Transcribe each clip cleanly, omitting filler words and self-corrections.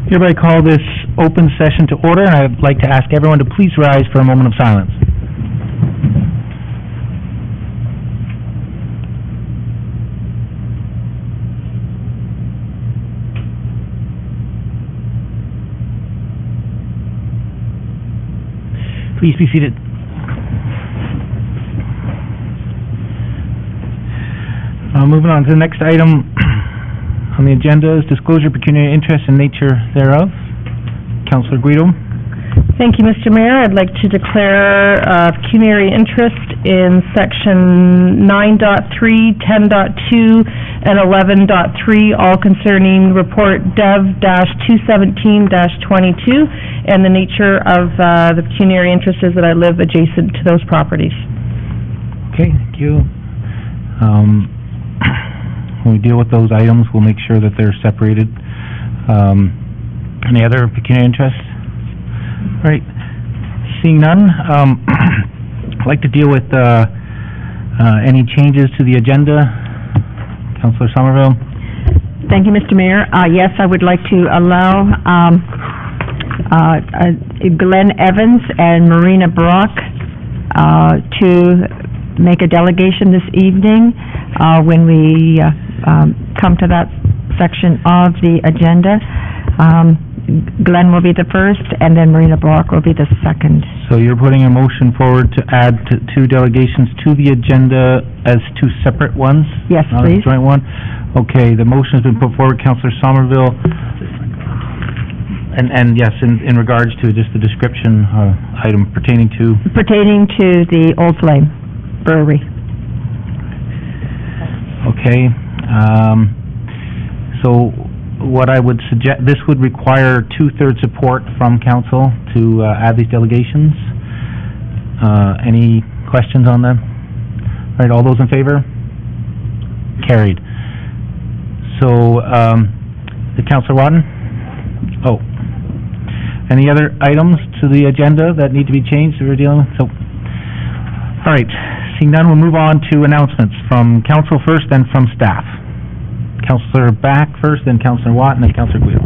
Hereby call this open session to order, and I'd like to ask everyone to please rise for a moment of silence. Please be seated. Moving on to the next item on the agenda is disclosure, pecuniary interest, and nature thereof. Councillor Guido. Thank you, Mr. Mayor. I'd like to declare pecuniary interest in Section 9.3, 10.2, and 11.3, all concerning Report Dev-217-22, and the nature of the pecuniary interest is that I live adjacent to those properties. Okay, thank you. When we deal with those items, we'll make sure that they're separated. Any other pecuniary interests? All right. Seeing none, I'd like to deal with any changes to the agenda. Councillor Somerville. Thank you, Mr. Mayor. Yes, I would like to allow Glenn Evans and Marina Brock to make a delegation this evening when we come to that section of the agenda. Glenn will be the first, and then Marina Brock will be the second. So you're putting a motion forward to add two delegations to the agenda as two separate ones? Yes, not please. A joint one? Okay, the motion has been put forward. Councillor Somerville. And yes, in regards to just the description item pertaining to? Pertaining to the Old Flame Brewery. Okay. So what I would suggest, this would require 2/3 support from council to add these delegations. Any questions on them? All right, all those in favor? Carried. So, the Councillor Watton? Oh. Any other items to the agenda that need to be changed that we're dealing with? So, all right, seeing none, we'll move on to announcements from council first, then from staff. Councillor Back first, then Councillor Watt, and then Councillor Guido.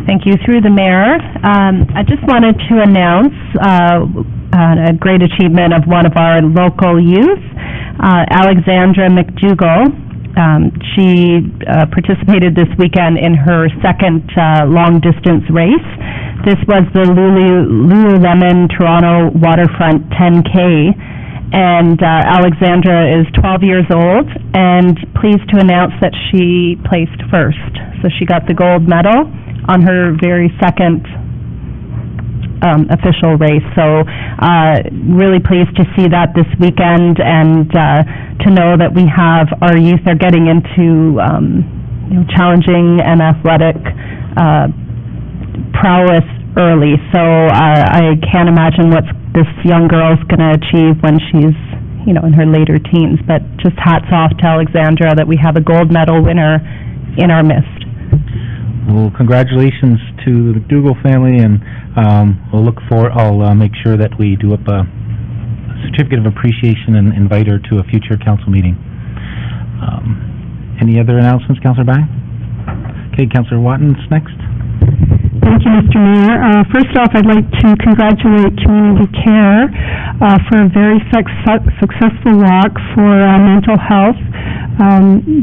Thank you. Through the Mayor, I just wanted to announce a great achievement of one of our local youth, Alexandra McDougall. She participated this weekend in her second long-distance race. This was the Lululemon Toronto Waterfront 10K. And Alexandra is 12 years old, and pleased to announce that she placed first. So she got the gold medal on her very second official race. So really pleased to see that this weekend, and to know that we have our youth are getting into challenging and athletic prowess early. So I can't imagine what this young girl's going to achieve when she's, in her later teens. But just hats off to Alexandra that we have a gold medal winner in our midst. Well, congratulations to the McDougall family, and we'll look for. I'll make sure that we do up a certificate of appreciation and invite her to a future council meeting. Any other announcements, Councillor Bang? Okay, Councillor Watton's next. Thank you, Mr. Mayor. First off, I'd like to congratulate Community Care for a very successful walk for mental health.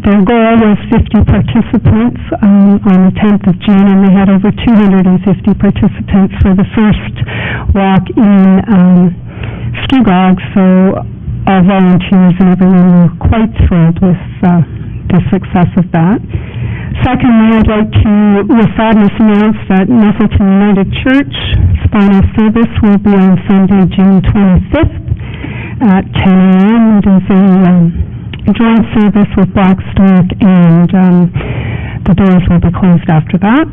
Their goal was 50 participants on the 10th of June, and they had over 250 participants for the first walk in Skugog, so all volunteers and everyone were quite thrilled with the success of that. Secondly, I'd like to, with sadness, announce that Nettleton United Church final service will be on Sunday, June 25th at 10 a.m. It is a joint service with Blackstock, and the doors will be closed after that.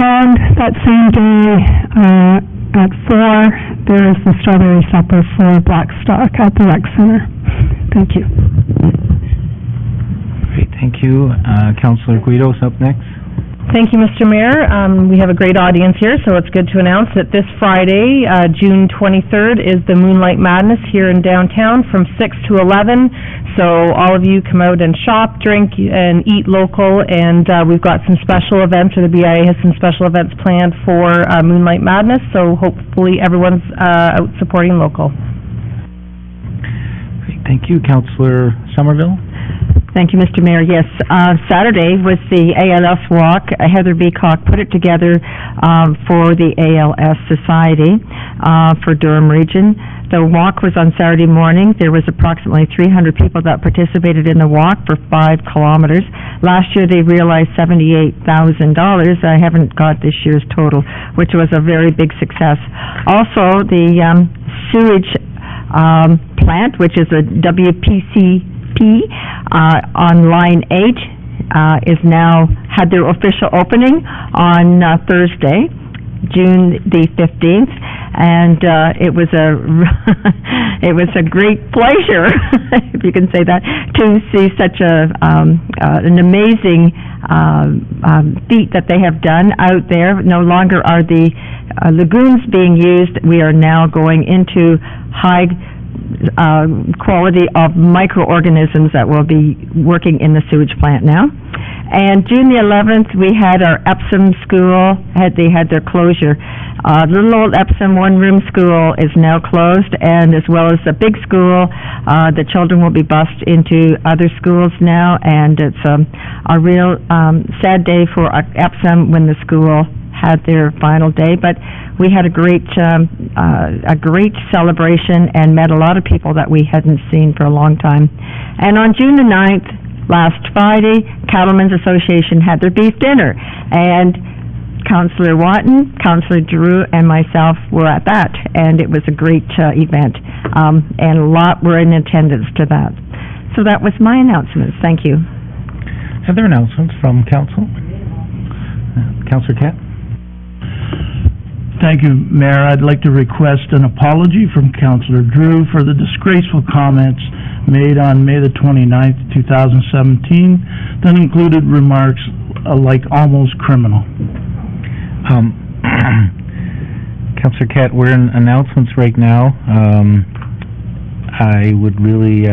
And that same day at 4, there is the strawberry supper for Blackstock at the Rec Center. Thank you. Great, thank you. Councillor Guido's up next. Thank you, Mr. Mayor. We have a great audience here, so it's good to announce that this Friday, June 23rd, is the Moonlight Madness here in downtown from 6 to 11. So all of you come out and shop, drink, and eat local, and we've got some special events, or the BIA has some special events planned for Moonlight Madness, so hopefully everyone's out supporting local. Great, thank you. Councillor Somerville? Thank you, Mr. Mayor. Yes, Saturday was the ALS Walk. Heather Beacock put it together for the ALS Society for Durham Region. The walk was on Saturday morning. There was approximately 300 people that participated in the walk for 5 kilometers. Last year they realized $78,000. I haven't got this year's total, which was a very big success. Also, the sewage plant, which is a WPCP on line 8 is now had their official opening on Thursday, June the 15th, and it was a great pleasure, if you can say that, to see such an amazing feat that they have done out there. No longer are the lagoons being used. We are now going into high quality of microorganisms that will be working in the sewage plant now. And June the 11th, we had our Epsom school, they had their closure. Little old Epsom one-room school is now closed, and as well as the big school, the children will be bused into other schools now, and it's a real sad day for Epsom when the school had their final day, but we had a great celebration and met a lot of people that we hadn't seen for a long time. And on June the 9th, last Friday, Cattlemen's Association had their beef dinner, and Councillor Watton, Councillor Giroux, and myself were at that, and it was a great event, and a lot were in attendance to that. So that was my announcements. Thank you. Other announcements from Council? Councillor Cat? Thank you, Mayor. I'd like to request an apology from Councillor Drew for the disgraceful comments made on May the 29th, 2017, that included remarks like almost criminal. Councillor Cat, we're in announcements right now. I would really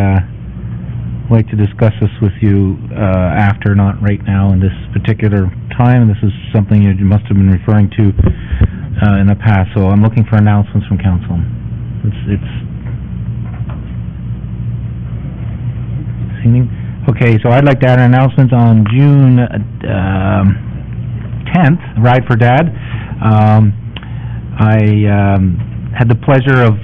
like to discuss this with you after, not right now in this particular time. This is something you must have been referring to in the past, so I'm looking for announcements from council. Okay, so I'd like to add an announcement on June 10th, Ride for Dad. I had the pleasure of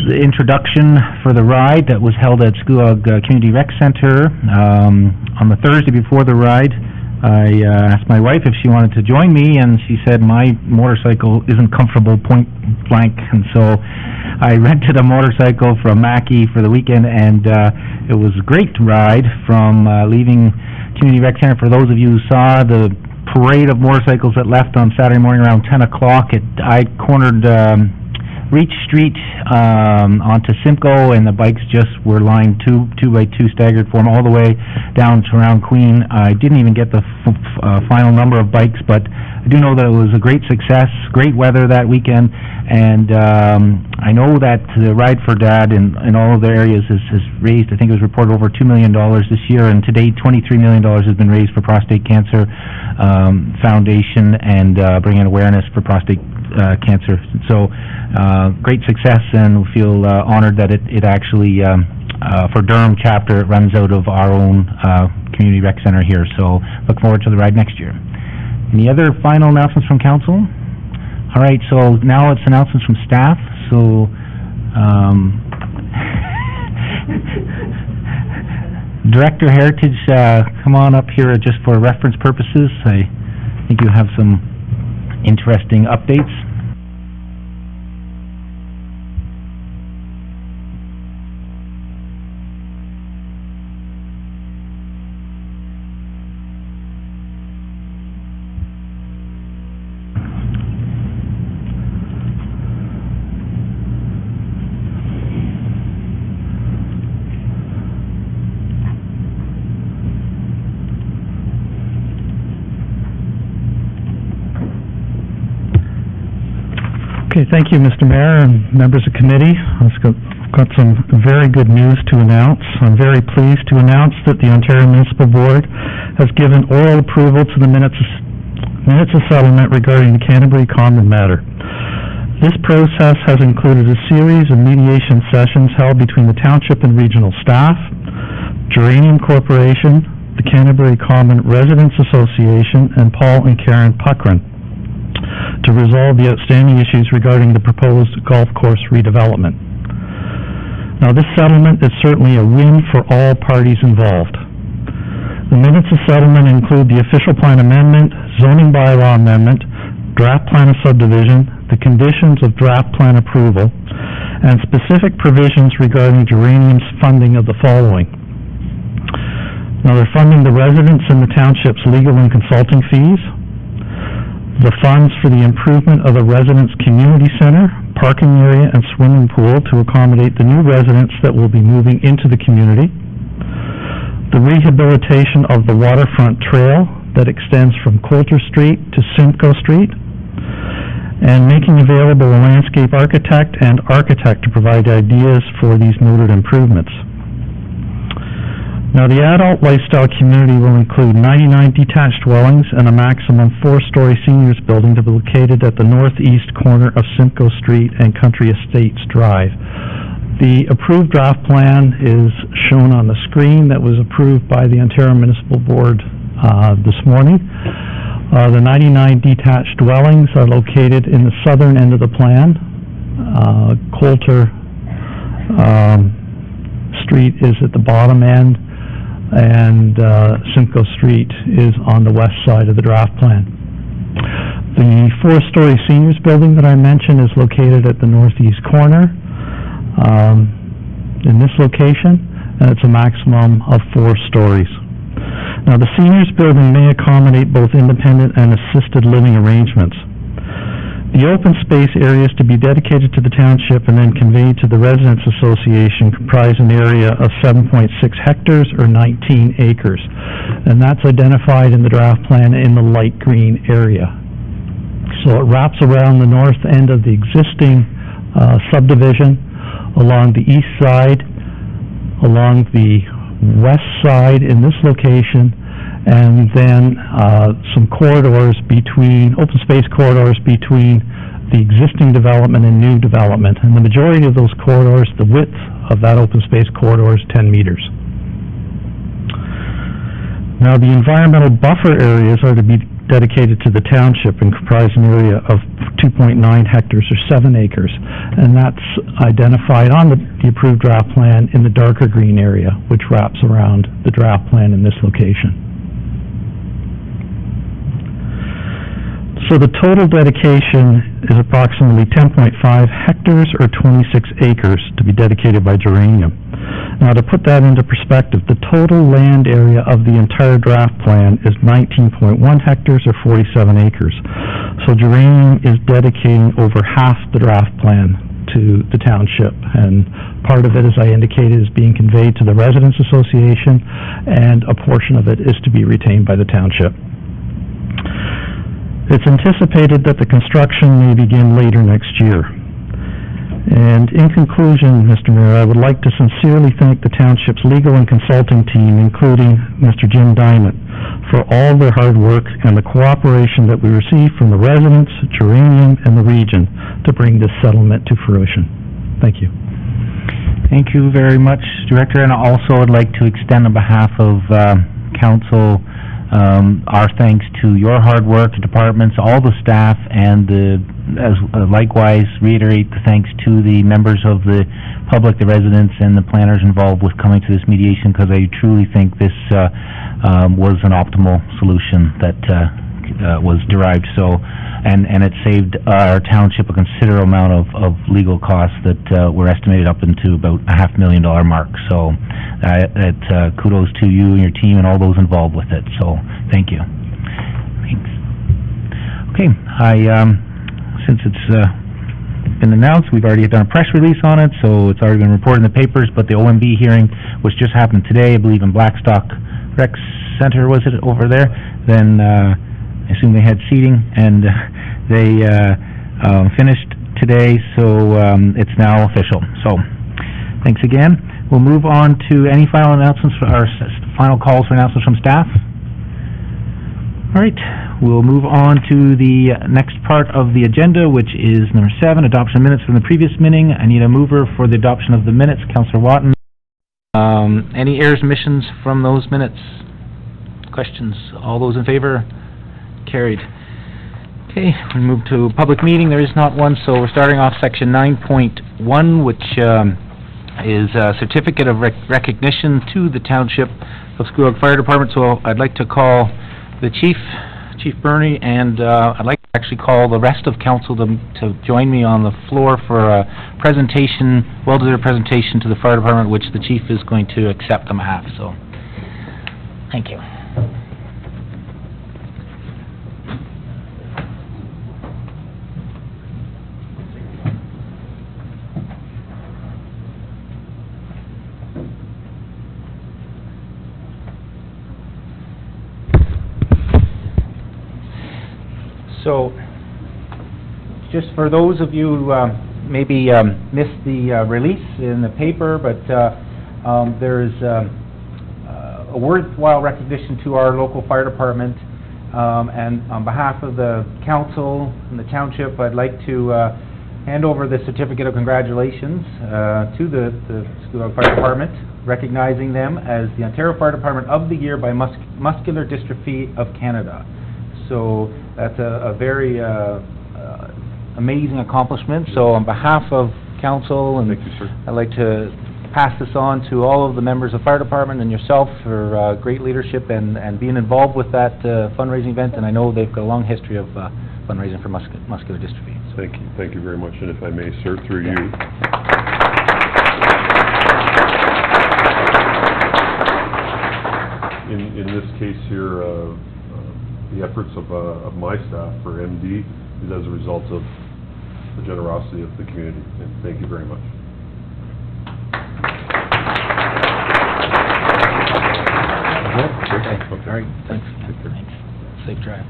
the introduction for the ride that was held at Scuog Community Rec Center on the Thursday before the ride. I asked my wife if she wanted to join me, and she said my motorcycle isn't comfortable, point blank, and so I rented a motorcycle from Mackey for the weekend, and it was a great ride from leaving Community Rec Center. For those of you who saw the parade of motorcycles that left on Saturday morning around 10 o'clock, I cornered Reach Street onto Simcoe, and the bikes just were lined two by two staggered form all the way down to around Queen. I didn't even get the final number of bikes, but I do know that it was a great success, great weather that weekend, and I know that the Ride for Dad in all of the areas has raised, I think it was reported, over $2 million this year, and to date $23 million has been raised for Prostate Cancer Foundation and bringing awareness for prostate cancer. So great success, and we feel honored that it actually, for Durham chapter, it runs out of our own community rec center here. So look forward to the ride next year. Any other final announcements from council? All right, so now it's announcements from staff. So Director Heritage, come on up here just for reference purposes. I think you have some interesting updates. Okay, thank you, Mr. Mayor and members of committee. I've got some very good news to announce. I'm very pleased to announce that the Ontario Municipal Board has given oral approval to the minutes of settlement regarding the Canterbury Common matter. This process has included a series of mediation sessions held between the township and regional staff, Geranium Corporation, the Canterbury Common Residents Association, and Paul and Karen Puckrin to resolve the outstanding issues regarding the proposed golf course redevelopment. Now, this settlement is certainly a win for all parties involved. The minutes of settlement include the official plan amendment, zoning bylaw amendment, draft plan of subdivision, the conditions of draft plan approval, and specific provisions regarding Geranium's funding of the following. Now, they're funding the residents and the township's legal and consulting fees, the funds for the improvement of the residents' community center, parking area, and swimming pool to accommodate the new residents that will be moving into the community, the rehabilitation of the waterfront trail that extends from Coulter Street to Simcoe Street, and making available a landscape architect and architect to provide ideas for these noted improvements. Now, the adult lifestyle community will include 99 detached dwellings and a maximum 4-story seniors building to be located at the northeast corner of Simcoe Street and Country Estates Drive. The approved draft plan is shown on the screen that was approved by the Ontario Municipal Board this morning. The 99 detached dwellings are located in the southern end of the plan. Coulter Street is at the bottom end, and Simcoe Street is on the west side of the draft plan. The 4-story seniors building that I mentioned is located at the northeast corner in this location, and it's a maximum of 4 stories. Now, the seniors building may accommodate both independent and assisted living arrangements. The open space areas to be dedicated to the township and then conveyed to the Residents Association comprise an area of 7.6 hectares or 19 acres. And that's identified in the draft plan in the light green area. So it wraps around the north end of the existing subdivision, along the east side, along the west side in this location, and then some corridors between, open space corridors between the existing development and new development. And the majority of those corridors, the width of that open space corridor is 10 meters. Now, the environmental buffer areas are to be dedicated to the township and comprise an area of 2.9 hectares or 7 acres. And that's identified on the approved draft plan in the darker green area, which wraps around the draft plan in this location. So the total dedication is approximately 10.5 hectares or 26 acres to be dedicated by Geranium. Now, to put that into perspective, the total land area of the entire draft plan is 19.1 hectares or 47 acres. So Geranium is dedicating over half the draft plan to the township, and part of it, as I indicated, is being conveyed to the Residents Association, and a portion of it is to be retained by the township. It's anticipated that the construction may begin later next year. And in conclusion, Mr. Mayor, I would like to sincerely thank the township's legal and consulting team, including Mr. Jim Diamond, for all their hard work and the cooperation that we received from the residents, Geranium, and the region to bring this settlement to fruition. Thank you. Thank you very much, Director, and also I'd like to extend on behalf of Council our thanks to your hard work, the departments, all the staff, and likewise reiterate the thanks to the members of the public, the residents, and the planners involved with coming to this mediation, because I truly think this was an optimal solution that was derived. So, and it saved our township a considerable amount of legal costs that were estimated up into about a $500,000 mark. So, kudos to you and your team and all those involved with it. So, thank you. Thanks. Okay, since it's been announced, we've already done a press release on it, so it's already been reported in the papers. But the OMB hearing, which just happened today, I believe in Blackstock Rec Center, was it over there? Then I assume they had seating, and they finished today, so it's now official. So, thanks again. We'll move on to any final announcements, or final calls for announcements from staff. All right, we'll move on to the next part of the agenda, which is number 7, adoption of minutes from the previous meeting. I need a mover for the adoption of the minutes. Councillor Watton. Any errors, omissions from those minutes? Questions? All those in favor? Carried. Okay, we move to public meeting. There is not one, so we're starting off section 9.1, which is a certificate of recognition to the Township of Squealog Fire Department. So I'd like to call the Chief Bernie, and I'd like to actually call the rest of council to join me on the floor for a presentation, well-deserved presentation to the fire department, which the Chief is going to accept on behalf. So, thank you. So, just for those of you who maybe missed the release in the paper, but there is a worthwhile recognition to our local fire department, and on behalf of the council and the township, I'd like to hand over the certificate of congratulations to the Squealog Fire Department, recognizing them as the Ontario Fire Department of the Year by Muscular Dystrophy of Canada. So that's a very amazing accomplishment. So on behalf of council, and thank you, sir. I'd like to pass this on to all of the members of fire department and yourself for great leadership and being involved with that fundraising event. And I know they've got a long history of fundraising for muscular dystrophy. So Thank you very much. And if I may, sir, through you. In this case here, the efforts of my staff for MD is as a result of the generosity of the community, and thank you very much. Okay. All right, thanks. Thanks. Safe drive.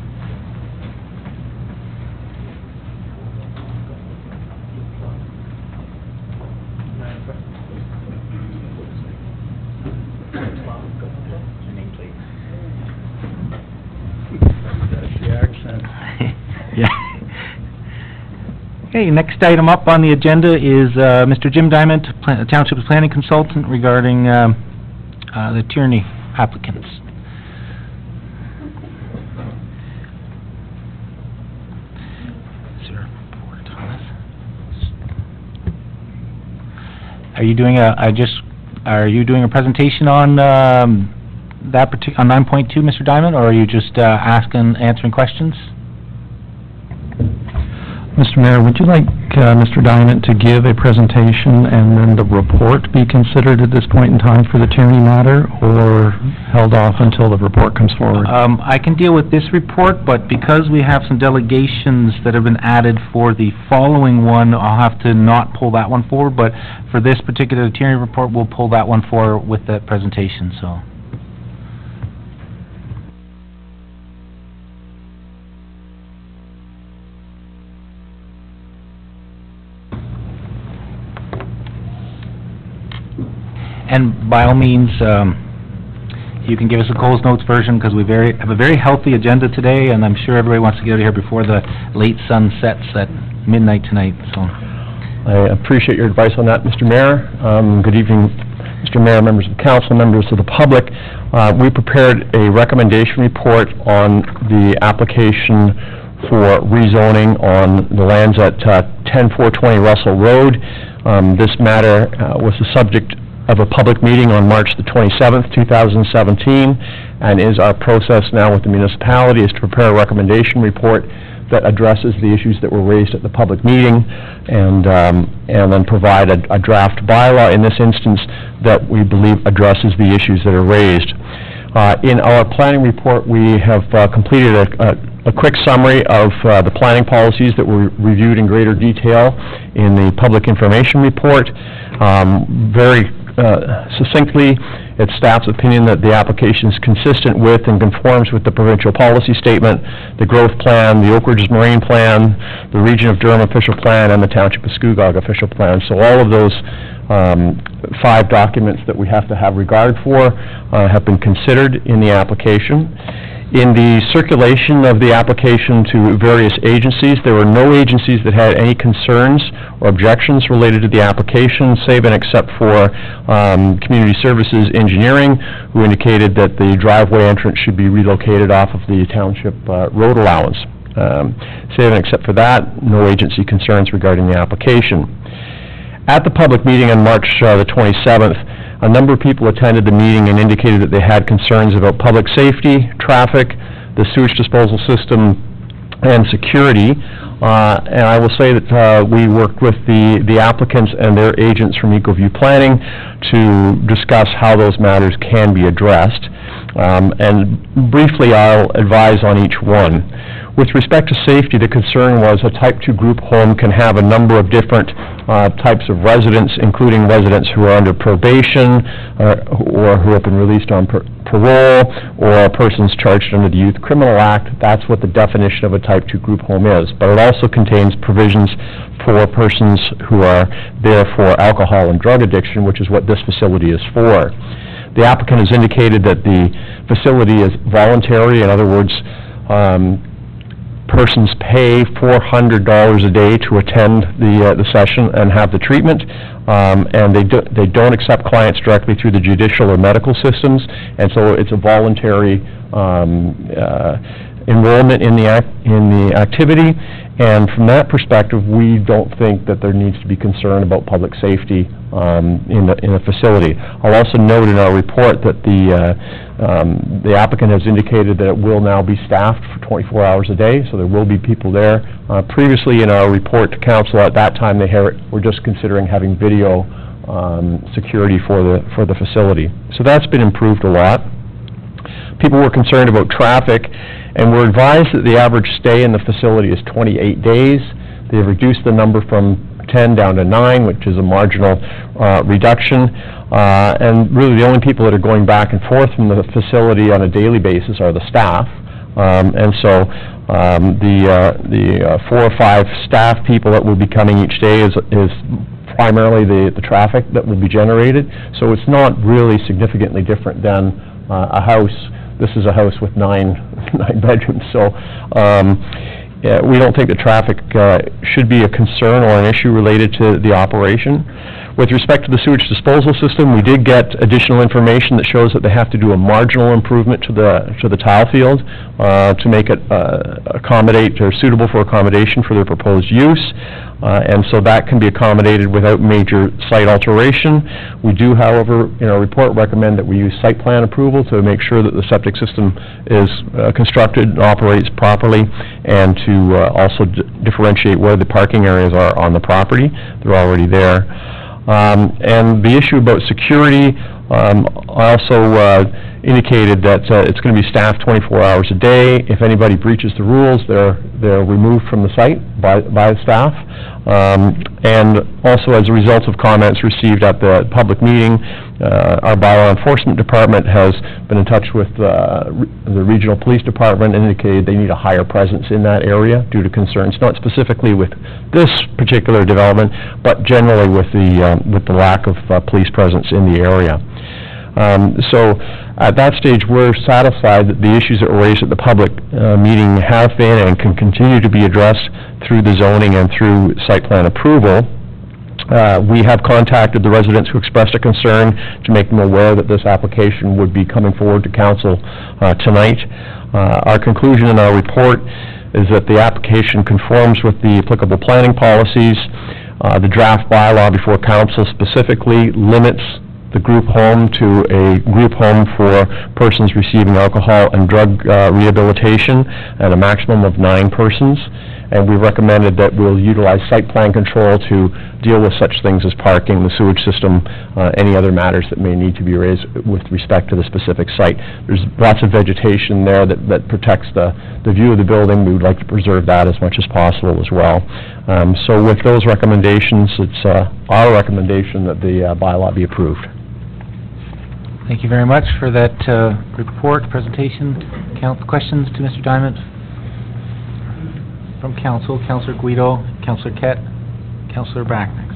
Yeah. Okay, next item up on the agenda is Mr. Jim Diamond, Township's planning consultant, regarding the Tierney applicants. Is there a report on this? Are you doing a presentation on that on 9.2, Mr. Diamond, or are you just answering questions? Mr. Mayor, would you like Mr. Diamond to give a presentation and then the report be considered at this point in time for the Tierney matter, or held off until the report comes forward? I can deal with this report, but because we have some delegations that have been added for the following one, I'll have to not pull that one forward, but for this particular Tierney report, we'll pull that one forward with that presentation, so. And by all means, you can give us a Coles Notes version, because we have a very healthy agenda today, and I'm sure everybody wants to get out of here before the late sun sets at midnight tonight. So, I appreciate your advice on that, Mr. Mayor. Good evening, Mr. Mayor, members of council, members of the public. We prepared a recommendation report on the application for rezoning on the lands at 10420 Russell Road. This matter was the subject of a public meeting on March the 27th, 2017, and is our process now with the municipality is to prepare a recommendation report that addresses the issues that were raised at the public meeting, and then provide a draft bylaw in this instance that we believe addresses the issues that are raised. In our planning report, we have completed a quick summary of the planning policies that were reviewed in greater detail in the public information report. Very succinctly, it's staff's opinion that the application is consistent with and conforms with the provincial policy statement, the growth plan, the Oak Ridges Marine Plan, the Region of Durham official plan, and the Township of Scugog official plan. So all of those 5 documents that we have to have regard for have been considered in the application. In the circulation of the application to various agencies, there were no agencies that had any concerns or objections related to the application, save and except for Community Services Engineering, who indicated that the driveway entrance should be relocated off of the township road allowance. Save and except for that, no agency concerns regarding the application. At the public meeting on March the 27th, a number of people attended the meeting and indicated that they had concerns about public safety, traffic, the sewage disposal system, and security. And I will say that we worked with the applicants and their agents from EcoView Planning to discuss how those matters can be addressed. And briefly, I'll advise on each one. With respect to safety, the concern was a Type 2 group home can have a number of different types of residents, including residents who are under probation or who have been released on parole, or persons charged under the Youth Criminal Act. That's what the definition of a Type 2 group home is. But it also contains provisions for persons who are there for alcohol and drug addiction, which is what this facility is for. The applicant has indicated that the facility is voluntary. In other words, persons pay $400 a day to attend the session and have the treatment, and they don't accept clients directly through the judicial or medical systems, and so it's a voluntary enrollment in the activity. And from that perspective, we don't think that there needs to be concern about public safety in the facility. I'll also note in our report that the applicant has indicated that it will now be staffed for 24 hours a day, so there will be people there. Previously in our report to council at that time, they were just considering having video security for the facility. So that's been improved a lot. People were concerned about traffic, and were advised that the average stay in the facility is 28 days. They've reduced the number from 10 down to 9, which is a marginal reduction. And really the only people that are going back and forth from the facility on a daily basis are the staff. And so the 4 or 5 staff people that will be coming each day is primarily the traffic that will be generated. So it's not really significantly different than a house. This is a house with 9 bedrooms, so we don't think that traffic should be a concern or an issue related to the operation. With respect to the sewage disposal system, we did get additional information that shows that they have to do a marginal improvement to the tile field to make it accommodate or suitable for accommodation for their proposed use. And so that can be accommodated without major site alteration. We do, however, in our report recommend that we use site plan approval to make sure that the septic system is constructed and operates properly, and to also differentiate where the parking areas are on the property. They're already there. And the issue about security, I also indicated that it's going to be staffed 24 hours a day. If anybody breaches the rules, they're removed from the site by staff. And also, as a result of comments received at the public meeting, our bylaw enforcement department has been in touch with the regional police department and indicated they need a higher presence in that area due to concerns, not specifically with this particular development, but generally with the lack of police presence in the area. So at that stage, we're satisfied that the issues that were raised at the public meeting have been and can continue to be addressed through the zoning and through site plan approval. We have contacted the residents who expressed a concern to make them aware that this application would be coming forward to council tonight. Our conclusion in our report is that the application conforms with the applicable planning policies. The draft bylaw before council specifically limits the group home to a group home for persons receiving alcohol and drug rehabilitation at a maximum of 9 persons. And we recommended that we'll utilize site plan control to deal with such things as parking, the sewage system, any other matters that may need to be raised with respect to the specific site. There's lots of vegetation there that protects the view of the building. We would like to preserve that as much as possible as well. So with those recommendations, it's our recommendation that the bylaw be approved. Thank you very much for that report, presentation. Questions to Mr. Diamond? From council, Councillor Guido, Councillor Kett, Councillor Brack next.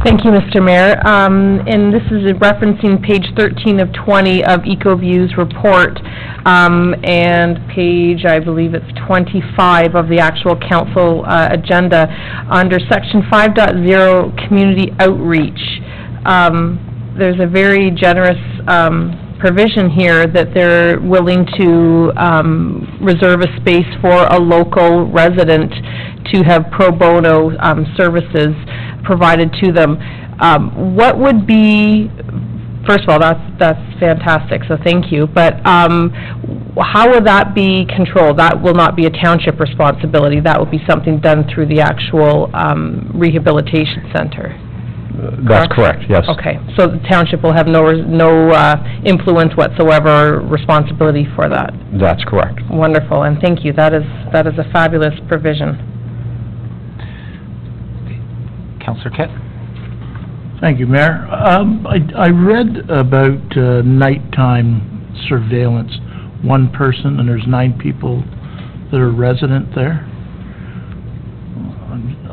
Thank you, Mr. Mayor. And this is referencing page 13 of 20 of EcoView's report, and page, I believe it's 25 of the actual council agenda. Under section 5.0, community outreach, there's a very generous provision here that they're willing to reserve a space for a local resident to have pro bono services provided to them. What would be, first of all, that's fantastic, so thank you, but how will that be controlled? That will not be a township responsibility, that will be something done through the actual rehabilitation center? That's correct, yes. Okay, so the township will have no influence whatsoever, responsibility for that? That's correct. Wonderful, and thank you, that is a fabulous provision. Councillor Kett? Thank you, Mayor. I read about nighttime surveillance, one person, and there's 9 people that are resident there.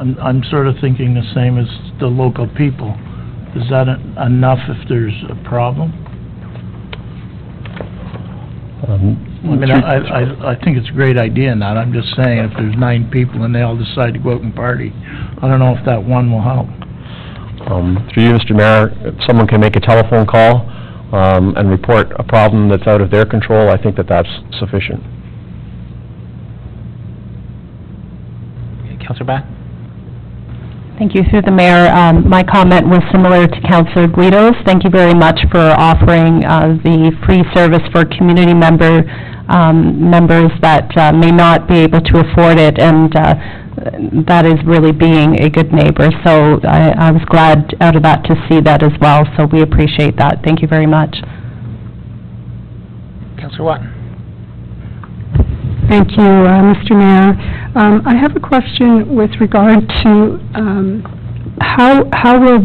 I'm sort of thinking the same as the local people. Is that enough if there's a problem? I mean, I think it's a great idea and that. I'm just saying, if there's 9 people and they all decide to go out and party, I don't know if that one will help. Through you, Mr. Mayor, if someone can make a telephone call and report a problem that's out of their control, I think that's sufficient. Councillor Back? Thank you. Through the mayor, my comment was similar to Councillor Guido's. Thank you very much for offering the free service for community members that may not be able to afford it, and that is really being a good neighbor. So I was glad out of that to see that as well, so we appreciate that. Thank you very much. Councillor Watton? Thank you, Mr. Mayor. I have a question with regard to how will it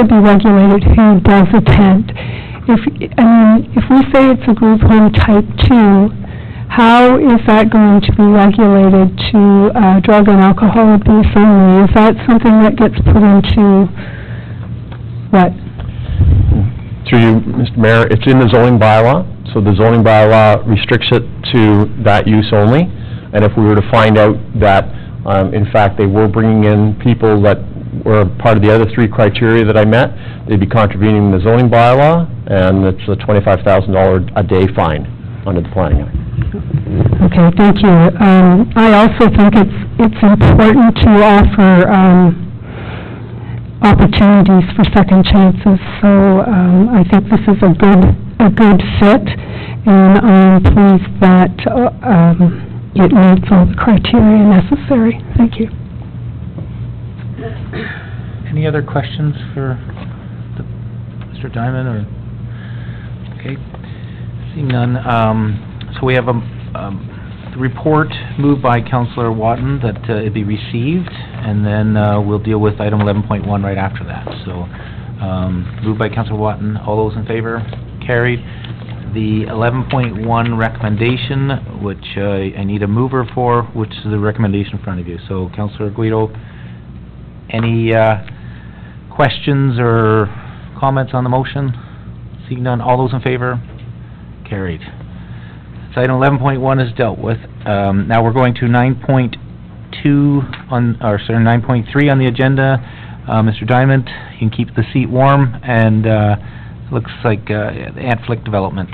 be regulated who does attend? If we say it's a group home type 2, how is that going to be regulated to drug and alcohol abuse only? Is that something that gets put into what? Through you, Mr. Mayor, it's in the zoning bylaw, so the zoning bylaw restricts it to that use only. And if we were to find out that, in fact, they were bringing in people that were part of the other 3 criteria that I met, they'd be contravening the zoning bylaw, and it's a $25,000 a day fine under the Planning Act. Okay, thank you. I also think it's important to offer opportunities for second chances, so I think this is a good fit, and I'm pleased that it meets all the criteria necessary. Thank you. Any other questions for Mr. Diamond, or? Okay, seeing none. So we have the report moved by Councillor Watton that it be received, and then we'll deal with item 11.1 right after that. So moved by Councillor Watton. All those in favor? Carried. The 11.1 recommendation, which I need a mover for, which is the recommendation in front of you. So Councillor Guido, any questions or comments on the motion? Seeing none, all those in favor? Carried. So item 11.1 is dealt with. Now we're going to 9.3 on the agenda. Mr. Diamond, you can keep the seat warm, and looks like Ant Flick development.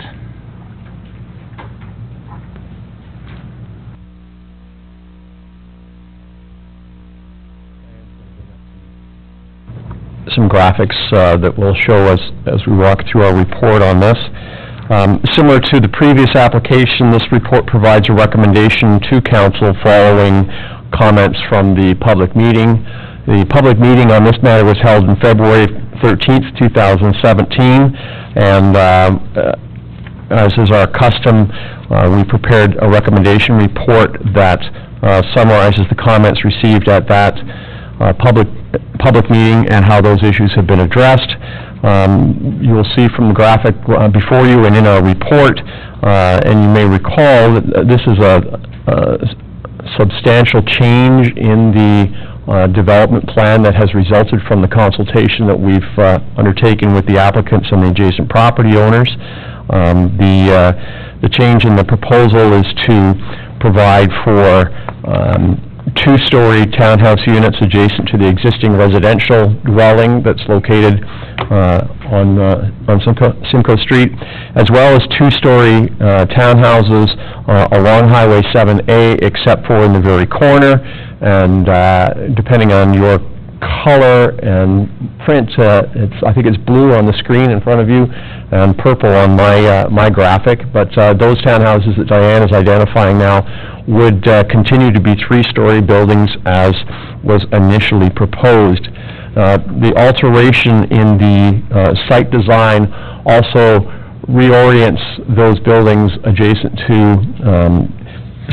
Some graphics that will show us as we walk through our report on this. Similar to the previous application, this report provides a recommendation to council following comments from the public meeting. The public meeting on this matter was held on February 13th, 2017, and as is our custom, we prepared a recommendation report that summarizes the comments received at that public meeting and how those issues have been addressed. You will see from the graphic before you and in our report, and you may recall that this is a substantial change in the development plan that has resulted from the consultation that we've undertaken with the applicants and the adjacent property owners. The change in the proposal is to provide for two-story townhouse units adjacent to the existing residential dwelling that's located on Simcoe Street, as well as two-story townhouses along Highway 7A, except for in the very corner, and depending on your color and print, I think it's blue on the screen in front of you and purple on my graphic, but those townhouses that Diane is identifying now would continue to be three-story buildings as was initially proposed. The alteration in the site design also reorients those buildings adjacent to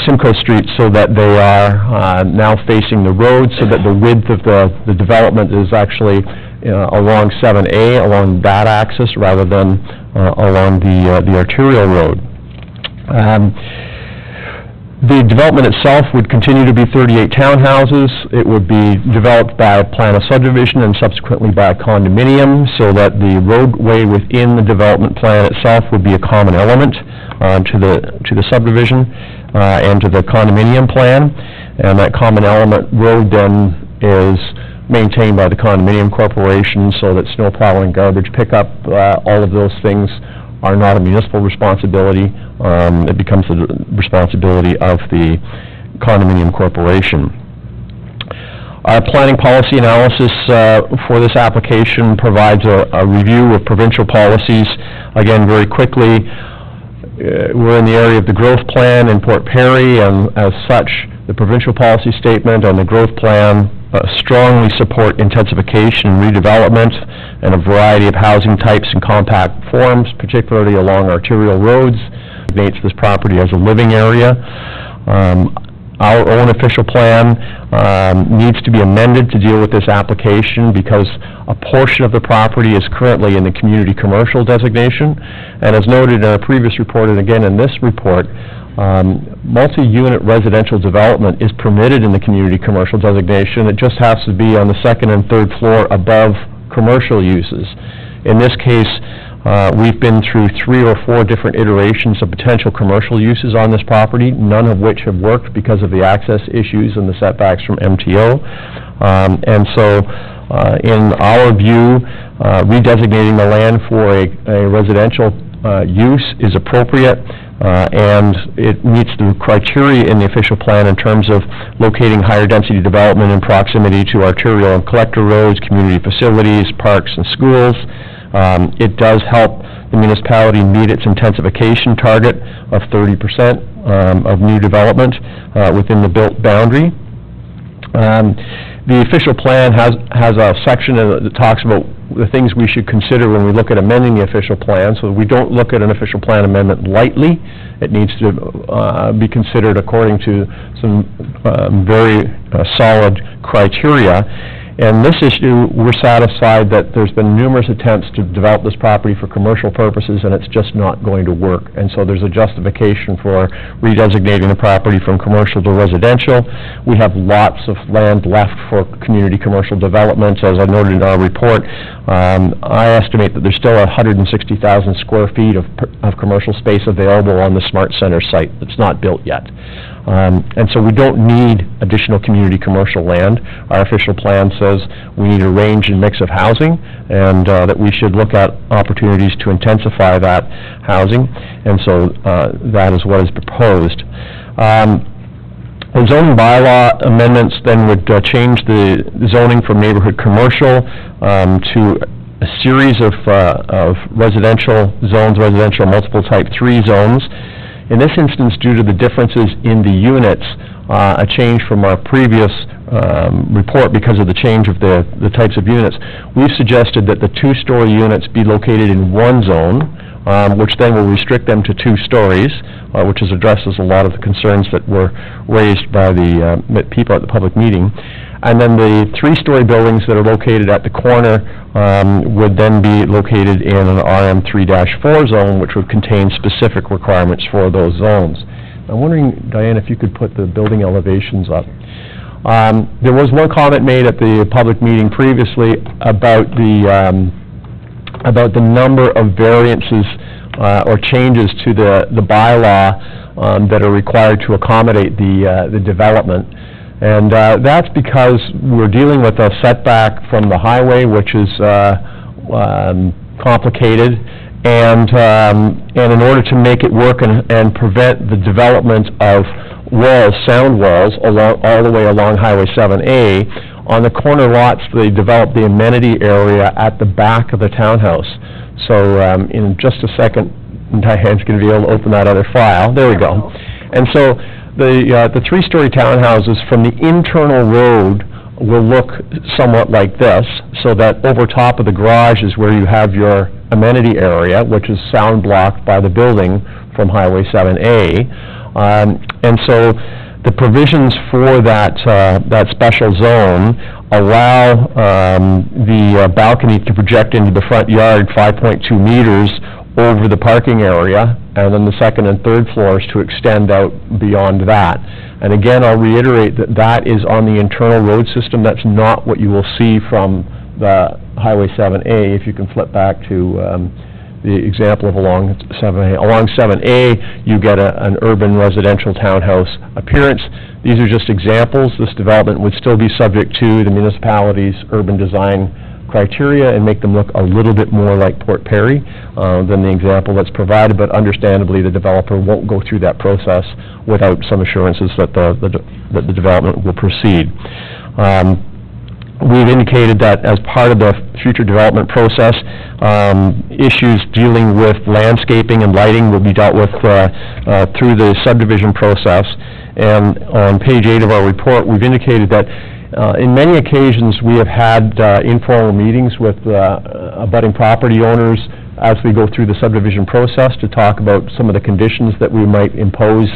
Simcoe Street so that they are now facing the road, so that the width of the development is actually along 7A, along that axis, rather than along the arterial road. The development itself would continue to be 38 townhouses. It would be developed by a plan of subdivision and subsequently by a condominium, so that the roadway within the development plan itself would be a common element to the subdivision and to the condominium plan. And that common element road then is maintained by the condominium corporation, so that snow plowing, garbage pickup, all of those things are not a municipal responsibility. It becomes the responsibility of the condominium corporation. Our planning policy analysis for this application provides a review of provincial policies. Again, very quickly, we're in the area of the growth plan in Port Perry, and as such, the provincial policy statement and the growth plan strongly support intensification and redevelopment and a variety of housing types and compact forms, particularly along arterial roads. It designates this property as a living area. Our own official plan needs to be amended to deal with this application because a portion of the property is currently in the community commercial designation. And as noted in our previous report, and again in this report, multi-unit residential development is permitted in the community commercial designation. It just has to be on the second and third floor above commercial uses. In this case, we've been through 3 or 4 different iterations of potential commercial uses on this property, none of which have worked because of the access issues and the setbacks from MTO. And so, in our view, redesignating the land for a residential use is appropriate, and it meets the criteria in the official plan in terms of locating higher density development in proximity to arterial and collector roads, community facilities, parks, and schools. It does help the municipality meet its intensification target of 30% of new development within the built boundary. The official plan has a section that talks about the things we should consider when we look at amending the official plan, so we don't look at an official plan amendment lightly. It needs to be considered according to some very solid criteria. And this issue, we're satisfied that there's been numerous attempts to develop this property for commercial purposes, and it's just not going to work. And so there's a justification for redesignating the property from commercial to residential. We have lots of land left for community commercial developments. As I noted in our report, I estimate that there's still 160,000 square feet of commercial space available on the Smart Center site that's not built yet. And so we don't need additional community commercial land. Our official plan says we need a range and mix of housing, and that we should look at opportunities to intensify that housing, and so that is what is proposed. The zoning bylaw amendments then would change the zoning from neighborhood commercial to a series of residential zones, residential multiple type 3 zones. In this instance, due to the differences in the units, a change from our previous report because of the change of the types of units, we've suggested that the 2-story units be located in one zone, which then will restrict them to 2 stories, which addresses a lot of the concerns that were raised by the people at the public meeting. And then the three-story buildings that are located at the corner would then be located in an RM3-4 zone, which would contain specific requirements for those zones. I'm wondering, Diane, if you could put the building elevations up. There was one comment made at the public meeting previously about the number of variances or changes to the bylaw that are required to accommodate the development. And that's because we're dealing with a setback from the highway, which is complicated, and in order to make it work and prevent the development of walls, sound walls, all the way along Highway 7A, on the corner lots, they developed the amenity area at the back of the townhouse. So in just a second, Diane's going to be able to open that other file. There we go. And so the three-story townhouses from the internal road will look somewhat like this, so that over top of the garage is where you have your amenity area, which is sound blocked by the building from Highway 7A. And so the provisions for that special zone allow the balcony to project into the front yard 5.2 meters over the parking area, and then the second and third floors to extend out beyond that. And again, I'll reiterate that that is on the internal road system. That's not what you will see from the Highway 7A. If you can flip back to the example of along 7A. Along 7A, you get an urban residential townhouse appearance. These are just examples. This development would still be subject to the municipality's urban design criteria and make them look a little bit more like Port Perry than the example that's provided, but understandably the developer won't go through that process without some assurances that the development will proceed. We've indicated that as part of the future development process, issues dealing with landscaping and lighting will be dealt with through the subdivision process. And on page 8 of our report, we've indicated that in many occasions we have had informal meetings with abutting property owners as we go through the subdivision process to talk about some of the conditions that we might impose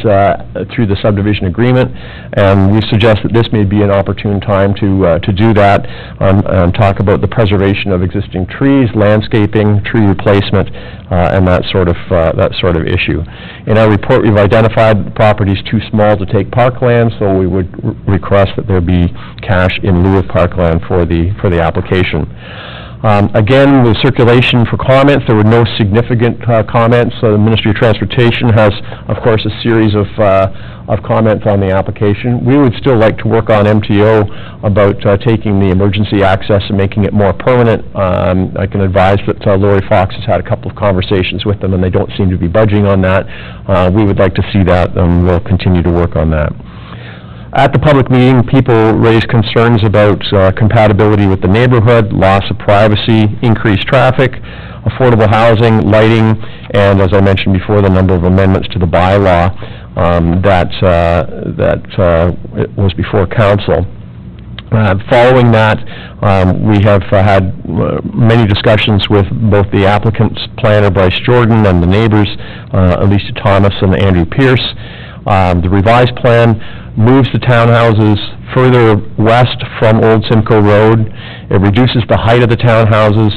through the subdivision agreement, and we suggest that this may be an opportune time to do that and talk about the preservation of existing trees, landscaping, tree replacement, and that sort of issue. In our report, we've identified the properties too small to take parkland, so we would request that there be cash in lieu of parkland for the application. Again, with circulation for comments, there were no significant comments. The Ministry of Transportation has, of course, a series of comments on the application. We would still like to work on MTO about taking the emergency access and making it more permanent. I can advise that Lori Fox has had a couple of conversations with them, and they don't seem to be budging on that. We would like to see that, and we'll continue to work on that. At the public meeting, people raised concerns about compatibility with the neighborhood, loss of privacy, increased traffic, affordable housing, lighting, and, as I mentioned before, the number of amendments to the bylaw that was before council. Following that, we have had many discussions with both the applicant's planner, Bryce Jordan, and the neighbors, Alicia Thomas and Andrew Pierce. The revised plan moves the townhouses further west from Old Simcoe Road. It reduces the height of the townhouses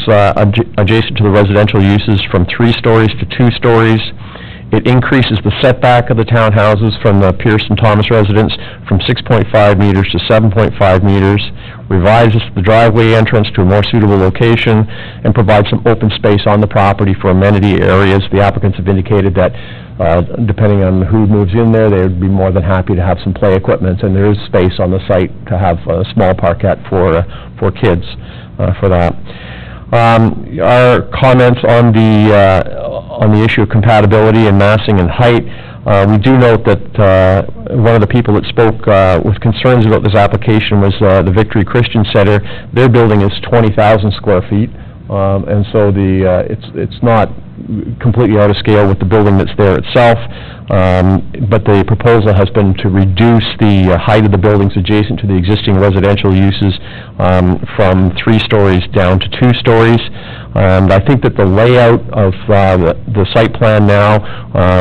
adjacent to the residential uses from 3 stories to 2 stories. It increases the setback of the townhouses from the Pierce and Thomas residence from 6.5 meters to 7.5 meters, revises the driveway entrance to a more suitable location, and provides some open space on the property for amenity areas. The applicants have indicated that depending on who moves in there, they would be more than happy to have some play equipment, and there is space on the site to have a small parkette for kids for that. Our comments on the issue of compatibility and massing and height, we do note that one of the people that spoke with concerns about this application was the Victory Christian Center. Their building is 20,000 square feet, and so it's not completely out of scale with the building that's there itself, but the proposal has been to reduce the height of the buildings adjacent to the existing residential uses from 3 stories down to 2 stories. And I think that the layout of the site plan now,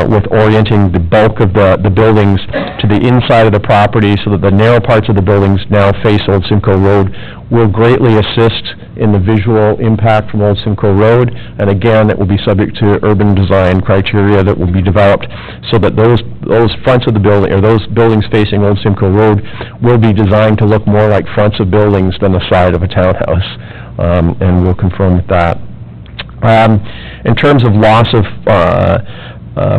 with orienting the bulk of the buildings to the inside of the property so that the narrow parts of the buildings now face Old Simcoe Road, will greatly assist in the visual impact from Old Simcoe Road. And again, it will be subject to urban design criteria that will be developed so that those fronts of the building, or those buildings facing Old Simcoe Road, will be designed to look more like fronts of buildings than the side of a townhouse. And we'll confirm with that. In terms of loss of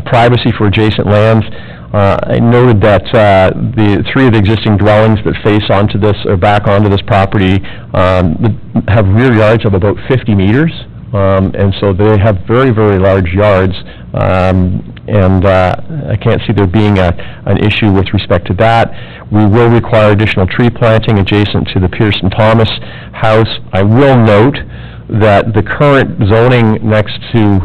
privacy for adjacent lands, I noted that the 3 of the existing dwellings that face onto this, or back onto this property, have rear yards of about 50 meters, and so they have very, very large yards, and I can't see there being an issue with respect to that. We will require additional tree planting adjacent to the Pearson Thomas house. I will note that the current zoning next to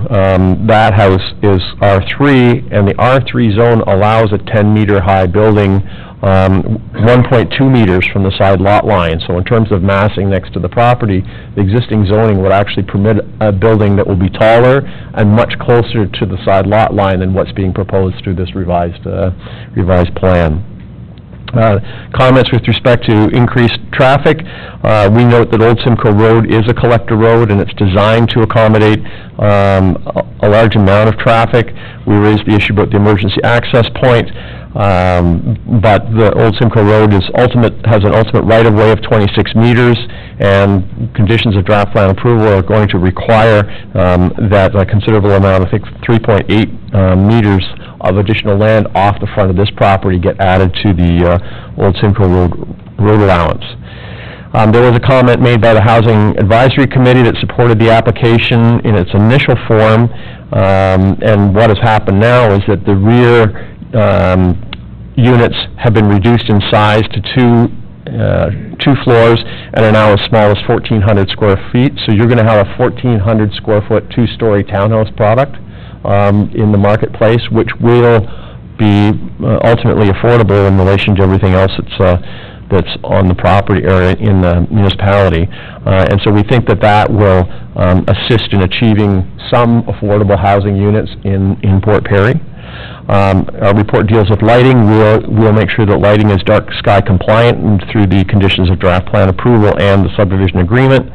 that house is R3, and the R3 zone allows a 10-meter high building 1.2 meters from the side lot line. So in terms of massing next to the property, the existing zoning would actually permit a building that will be taller and much closer to the side lot line than what's being proposed through this revised plan. Comments with respect to increased traffic. We note that Old Simcoe Road is a collector road, and it's designed to accommodate a large amount of traffic. We raised the issue about the emergency access point, but the Old Simcoe Road has an ultimate right-of-way of 26 meters, and conditions of draft plan approval are going to require that a considerable amount, I think 3.8 meters of additional land off the front of this property get added to the Old Simcoe Road allowance. There was a comment made by the Housing Advisory Committee that supported the application in its initial form, and what has happened now is that the rear units have been reduced in size to two floors and are now as small as 1,400 square feet. So you're going to have a 1,400 square foot 2-story townhouse product in the marketplace, which will be ultimately affordable in relation to everything else that's on the property or in the municipality. And so we think that will assist in achieving some affordable housing units in Port Perry. Our report deals with lighting. We'll make sure that lighting is dark sky compliant and through the conditions of draft plan approval and the subdivision agreement.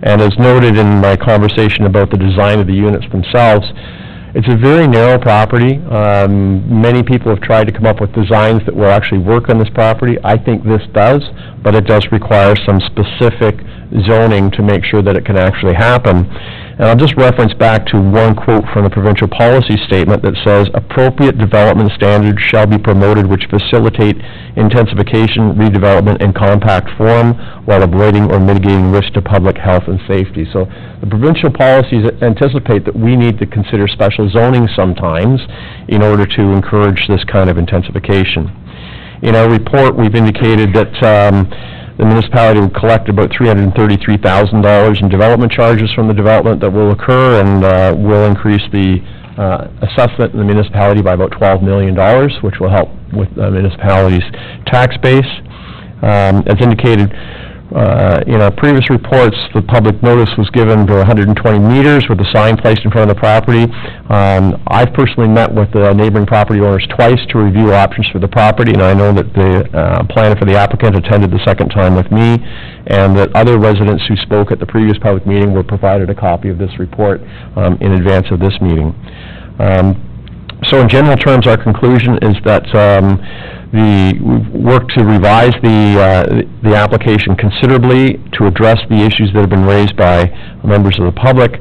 And as noted in my conversation about the design of the units themselves, it's a very narrow property. Many people have tried to come up with designs that will actually work on this property. I think this does, but it does require some specific zoning to make sure that it can actually happen. And I'll just reference back to one quote from the provincial policy statement that says, "Appropriate development standards shall be promoted which facilitate intensification, redevelopment, in compact form while avoiding or mitigating risk to public health and safety." So the provincial policies anticipate that we need to consider special zoning sometimes in order to encourage this kind of intensification. In our report, we've indicated that the municipality will collect about $333,000 in development charges from the development that will occur, and will increase the assessment in the municipality by about $12 million, which will help with the municipality's tax base. As indicated in our previous reports, the public notice was given for 120 meters with a sign placed in front of the property. I've personally met with the neighboring property owners twice to review options for the property, and I know that the planner for the applicant attended the second time with me, and that other residents who spoke at the previous public meeting were provided a copy of this report in advance of this meeting. So in general terms, our conclusion is that we've worked to revise the application considerably to address the issues that have been raised by members of the public.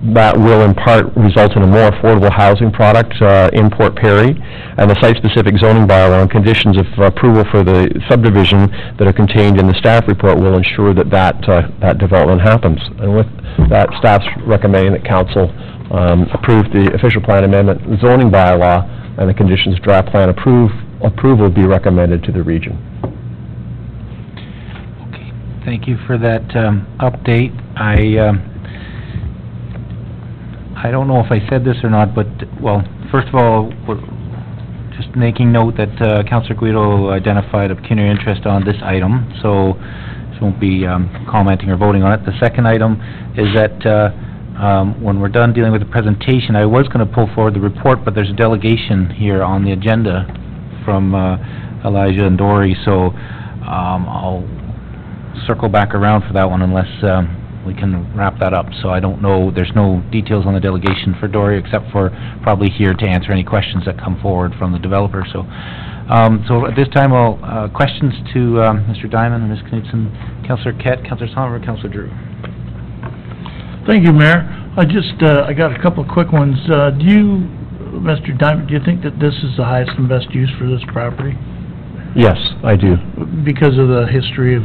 That will in part result in a more affordable housing product in Port Perry, and the site-specific zoning bylaw and conditions of approval for the subdivision that are contained in the staff report will ensure that that development happens. And with that, staff's recommending that council approve the official plan amendment zoning bylaw, and the conditions of draft plan approval be recommended to the region. Thank you for that update. I don't know if I said this or not, but, well, first of all, just making note that Councilor Guido identified a pecuniary interest on this item, so won't be commenting or voting on it. The second item is that when we're done dealing with the presentation, I was going to pull forward the report, but there's a delegation here on the agenda from Elijah and Dory, so I'll circle back around for that one unless we can wrap that up. So I don't know, there's no details on the delegation for Dory, except for probably here to answer any questions that come forward from the developer. So at this time, I'll questions to Mr. Diamond and Ms. Knudsen, Councillor Kett, Councillor Sommer, Councillor Drew. Thank you, Mayor. I got a couple of quick ones. Mr. Diamond, do you think that this is the highest and best use for this property? Yes, I do. Because of the history of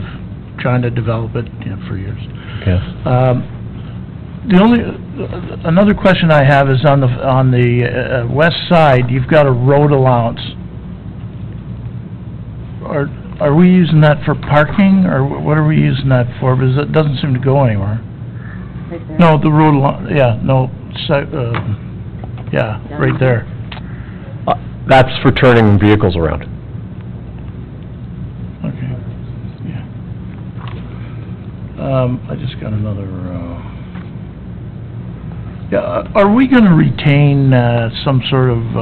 trying to develop it, for years. Yes. Another question I have is on the west side, you've got a road allowance. Are we using that for parking, or what are we using that for? Because it doesn't seem to go anywhere. Right there. No, the road allowance, right there. That's for turning vehicles around. Okay, yeah. I just got another, are we gonna retain, some sort of,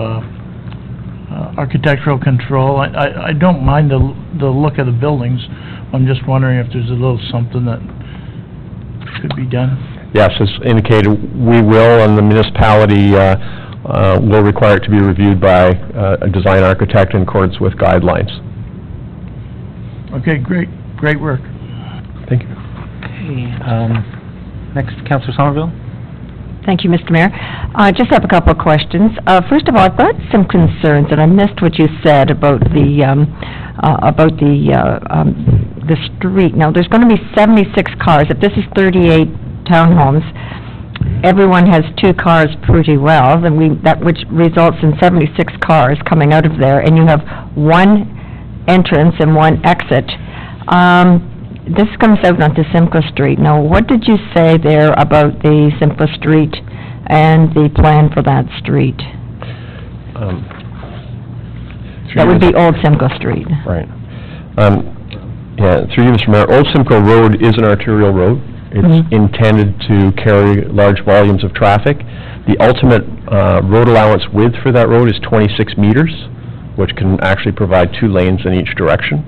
architectural control? I don't mind the look of the buildings. I'm just wondering if there's a little something that could be done. Yes, as indicated, we will, and the municipality will require it to be reviewed by a design architect in accordance with guidelines. Okay, great work. Thank you. Okay, next, Councillor Somerville. Thank you, Mr. Mayor. I just have a couple of questions. First of all, I've got some concerns, and I missed what you said about the street. Now, there's going to be 76 cars. If this is 38 townhomes, everyone has 2 cars pretty well, then which results in 76 cars coming out of there, and you have 1 entrance and 1 exit. This comes out onto Simcoe Street. Now, what did you say there about the Simcoe Street and the plan for that street? That would be Old Simcoe Street. Right. Through you, Mr. Mayor, Old Simcoe Road is an arterial road. It's intended to carry large volumes of traffic. The ultimate road allowance width for that road is 26 meters, which can actually provide 2 lanes in each direction.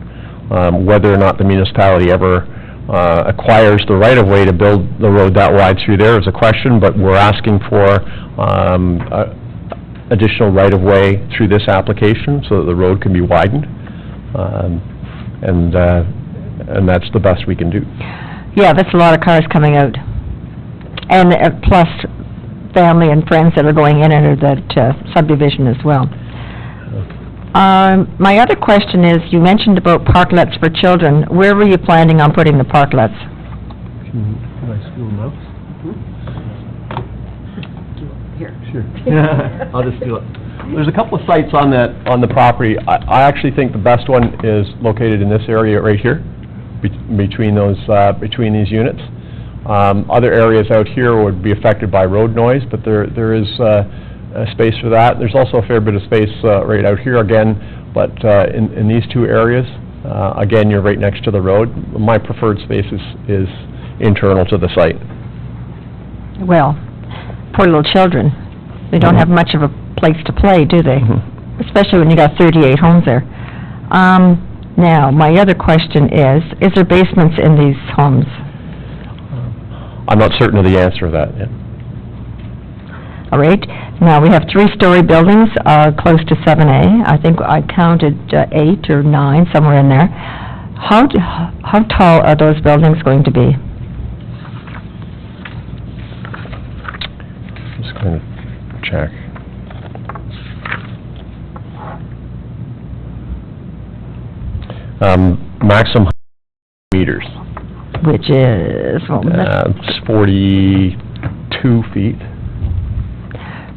Whether or not the municipality ever acquires the right-of-way to build the road that wide through there is a question, but we're asking for additional right-of-way through this application so that the road can be widened, and that's the best we can do. Yeah, that's a lot of cars coming out, and plus family and friends that are going in under that subdivision as well. My other question is, you mentioned about parklets for children. Where were you planning on putting the parklets? Can I steal them out? Here. Sure. I'll just steal it. There's a couple of sites on the property. I actually think the best one is located in this area right here, between these units. Other areas out here would be affected by road noise, but there is space for that. There's also a fair bit of space right out here again, but in these 2 areas, again, you're right next to the road. My preferred space is internal to the site. Well, poor little children. They don't have much of a place to play, do they? Especially when you got 38 homes there. Now, my other question is there basements in these homes? I'm not certain of the answer to that yet. All right. Now, we have 3-story buildings, close to 7A. I think I counted 8 or 9, somewhere in there. How tall are those buildings going to be? Just going to check. Maximum meters. Which is, what was it? It's 42 feet.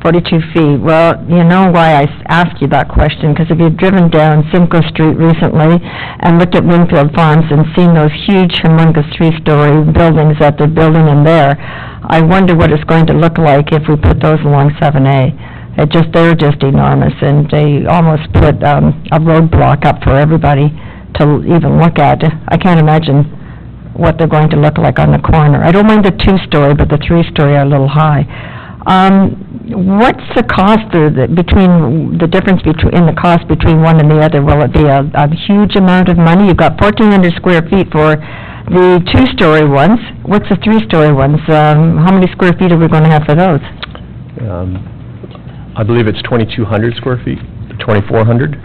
42 feet. Well, you know why I asked you that question, because if you've driven down Simcoe Street recently and looked at Winfield Farms and seen those huge, humongous three-story buildings that they're building in there, I wonder what it's going to look like if we put those along 7A. They're just enormous, and they almost put a roadblock up for everybody to even look at. I can't imagine what they're going to look like on the corner. I don't mind the two-story, but the three-story are a little high. What's the cost between the difference in the cost between one and the other? Will it be a huge amount of money? You've got 1,400 square feet for the two-story ones. What's the three-story ones? How many square feet are we going to have for those? I believe it's 2,200 square feet, 2,400.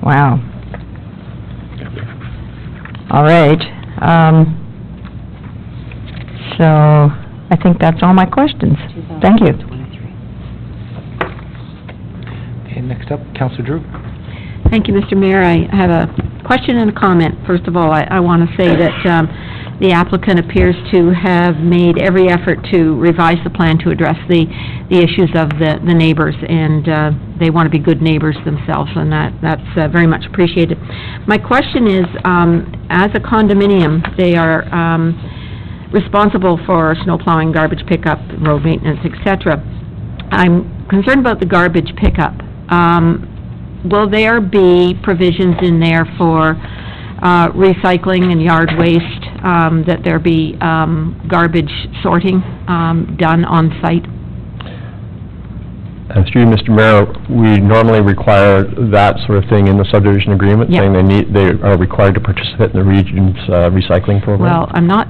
Wow. All right. So I think that's all my questions. Thank you. Okay, next up, Councilor Drew. Thank you, Mr. Mayor. I have a question and a comment. First of all, I want to say that the applicant appears to have made every effort to revise the plan to address the issues of the neighbors, and they want to be good neighbors themselves, and that's very much appreciated. My question is, as a condominium, they are responsible for snow plowing, garbage pickup, road maintenance, etc. I'm concerned about the garbage pickup. Will there be provisions in there for recycling and yard waste, that there be garbage sorting done on site? Through you, Mr. Mayor, we normally require that sort of thing in the subdivision agreement, Yeah. saying they are required to participate in the region's recycling program. Well, I'm not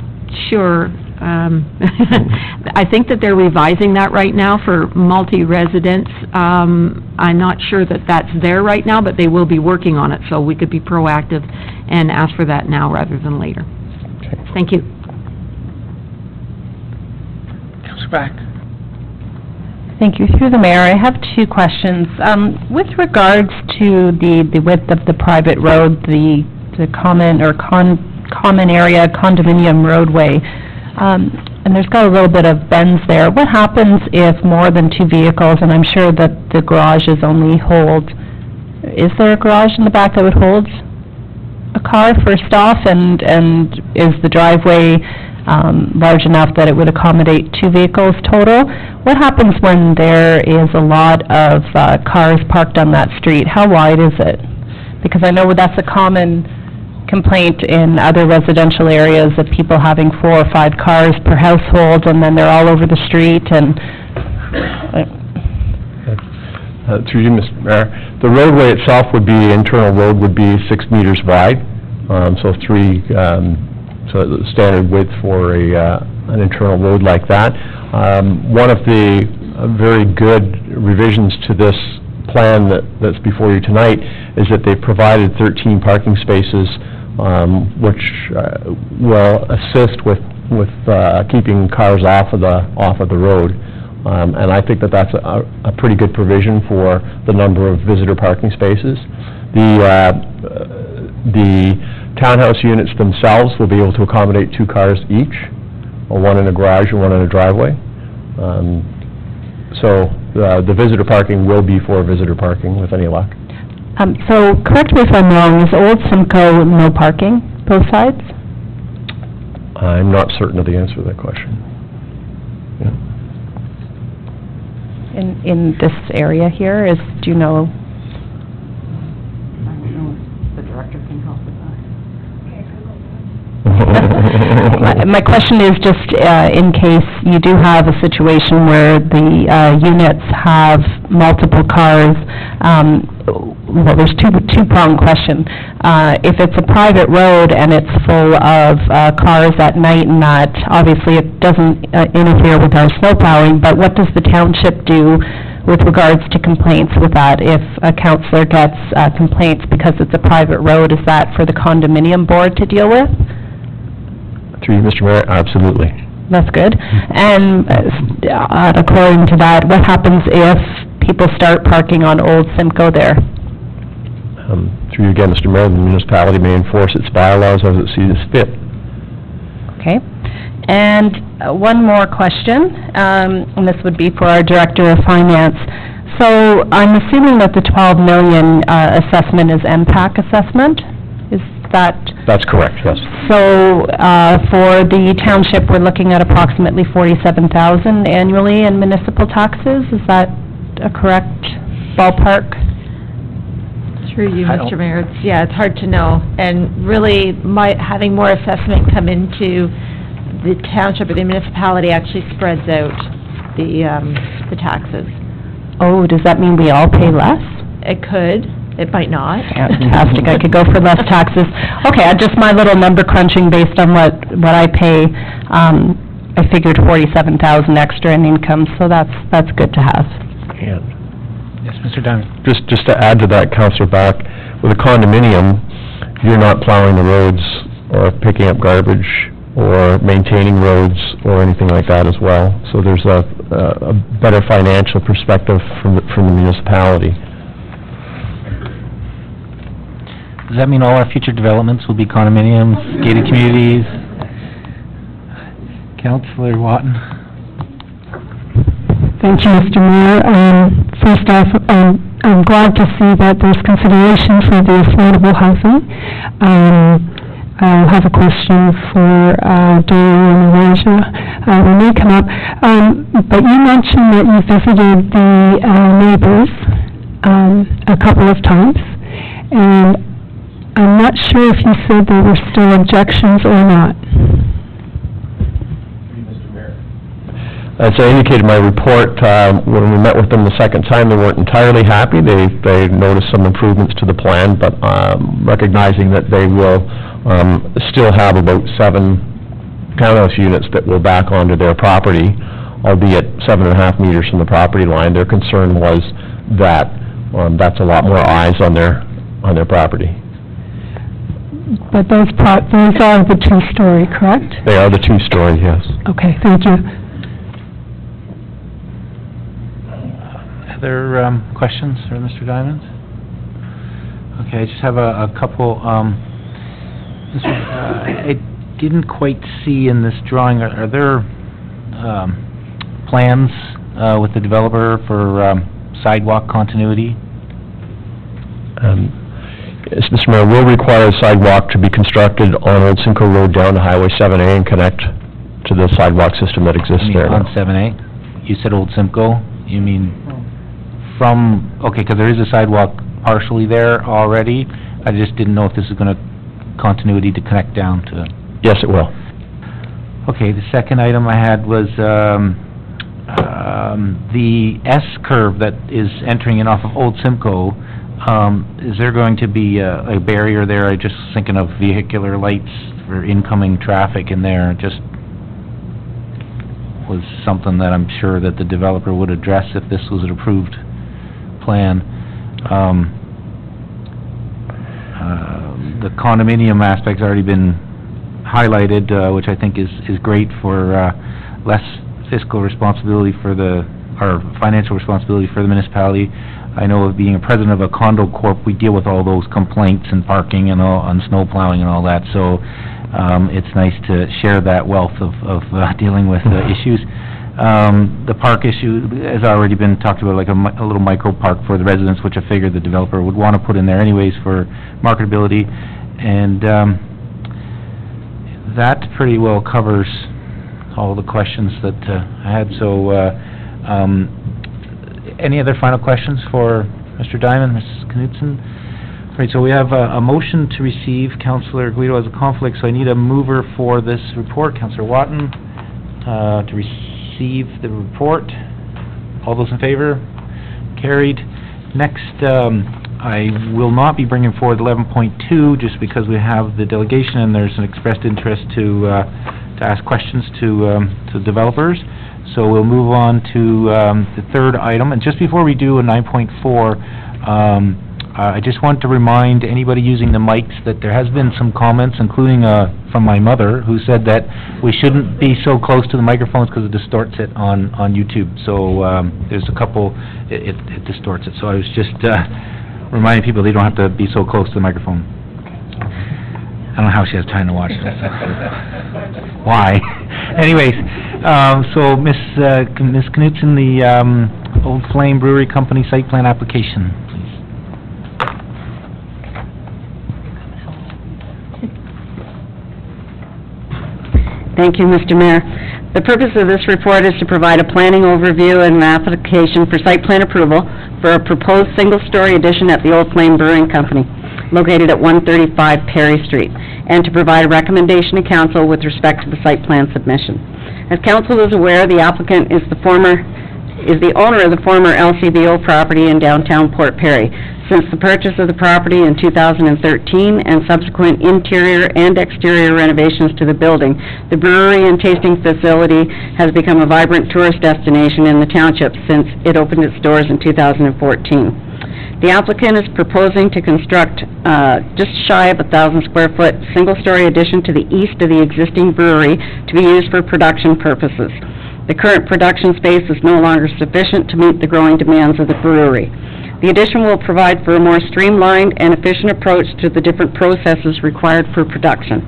sure. I think that they're revising that right now for multi-residents. I'm not sure that that's there right now, but they will be working on it, so we could be proactive and ask for that now rather than later. Okay. Thank you. Councilor Back. Thank you. Through the mayor, I have two questions. With regards to the width of the private road, the common or common area condominium roadway, and there's got a little bit of bends there. What happens if more than two vehicles, and I'm sure that the garages only hold, is there a garage in the back that would hold a car first off, and is the driveway large enough that it would accommodate two vehicles total? What happens when there is a lot of cars parked on that street? How wide is it? Because I know that's a common complaint in other residential areas of people having 4 or 5 cars per household, and then they're all over the street, and... Through you, Mr. Mayor, the roadway itself would be, internal road would be 6 meters wide, so the standard width for an internal road like that. One of the very good revisions to this plan that's before you tonight is that they provided 13 parking spaces, which will assist with keeping cars off of the road. And I think that's a pretty good provision for the number of visitor parking spaces. The townhouse units themselves will be able to accommodate 2 cars each, or one in a garage and one in a driveway. So the visitor parking will be for visitor parking with any luck. So, correct me if I'm wrong, is Old Simcoe no parking, both sides? I'm not certain of the answer to that question. Yeah. In this area here, do you know? I don't know if the director can help with that. My question is just in case you do have a situation where the units have multiple cars. Well, there's two-pronged question. If it's a private road and it's full of cars at night, and that obviously it doesn't interfere with our snow plowing, but what does the township do with regards to complaints with that? If a councillor gets complaints because it's a private road, is that for the condominium board to deal with? Through you, Mr. Mayor, absolutely. That's good. And according to that, what happens if people start parking on Old Simcoe there? Through you again, Mr. Mayor, the municipality may enforce its bylaws as it sees fit. Okay. And one more question, and this would be for our Director of Finance. So I'm assuming that the 12 million assessment is MPAC assessment? Is that... That's correct, yes. So for the township, we're looking at approximately 47,000 annually in municipal taxes? Is that a correct ballpark? Through you, Mr. Mayor, it's hard to know. And really, having more assessment come into the township or the municipality actually spreads out the taxes. Oh, does that mean we all pay less? It could, it might not. Fantastic, I could go for less taxes. Okay, just my little number crunching based on what I pay, I figured 47,000 extra in income, so that's good to have. Yes, Mr. Dunn. Just to add to that, Councillor Back, with a condominium, you're not plowing the roads or picking up garbage or maintaining roads or anything like that as well. So there's a better financial perspective from the municipality. Does that mean all our future developments will be condominiums, gated communities? Councillor Watton? Thank you, Mr. Mayor. First off, I'm glad to see that there's consideration for the affordable housing. I'll have a question for Dorian and Elijah when they come up. But you mentioned that you visited the neighbors a couple of times, and I'm not sure if you said there were still objections or not. As I indicated in my report, when we met with them the second time, they weren't entirely happy. They noticed some improvements to the plan, but recognizing that they will still have about 7 townhouse units that will back onto their property, albeit 7.5 meters from the property line. Their concern was that that's a lot more eyes on their property. But those are the two-story, correct? They are the two-story, yes. Okay, thank you. Other questions for Mr. Diamond? Okay, I just have a couple. I didn't quite see in this drawing, are there plans with the developer for sidewalk continuity? Yes, Mr. Mayor, will require a sidewalk to be constructed on Old Simcoe Road down to Highway 7A and connect to the sidewalk system that exists there. On 7A? You said Old Simcoe? You mean from, okay, because there is a sidewalk partially there already. I just didn't know if this is going to continuity to connect down to... Yes, it will. Okay, the second item I had was the S-curve that is entering in off of Old Simcoe. Is there going to be a barrier there? I'm just thinking of vehicular lights for incoming traffic in there. Just was something that I'm sure that the developer would address if this was an approved plan. The condominium aspect's already been highlighted, which I think is great for less fiscal responsibility for or financial responsibility for the municipality. I know, being a president of a condo corp, we deal with all those complaints and parking and on snow plowing and all that, so it's nice to share that wealth of dealing with issues. The park issue has already been talked about, like a little micro park for the residents, which I figured the developer would want to put in there anyways for marketability, and that pretty well covers all the questions that I had. So any other final questions for Mr. Diamond, Mrs. Knudsen? Right, so we have a motion to receive. Councillor Guido has a conflict, so I need a mover for this report. Councillor Watton, to receive the report. All those in favor? Carried. Next, I will not be bringing forward 11.2 just because we have the delegation and there's an expressed interest to ask questions to developers. So we'll move on to the third item. And just before we do a 9.4, I just want to remind anybody using the mics that there has been some comments, including from my mother, who said that we shouldn't be so close to the microphones because it distorts it on YouTube. So there's a couple, it distorts it. So I was just reminding people they don't have to be so close to the microphone. I don't know how she has time to watch this. Why? Anyways, so Ms. Knutson, the Old Flame Brewery Company site plan application, please. Thank you, Mr. Mayor. The purpose of this report is to provide a planning overview and an application for site plan approval for a proposed single-story addition at the Old Flame Brewing Company, located at 135 Perry Street, and to provide a recommendation to council with respect to the site plan submission. As council is aware, the applicant is the owner of the former LCBO property in downtown Port Perry. Since the purchase of the property in 2013 and subsequent interior and exterior renovations to the building, the brewery and tasting facility has become a vibrant tourist destination in the township since it opened its doors in 2014. The applicant is proposing to construct just shy of 1,000 square foot single-story addition to the east of the existing brewery to be used for production purposes. The current production space is no longer sufficient to meet the growing demands of the brewery. The addition will provide for a more streamlined and efficient approach to the different processes required for production.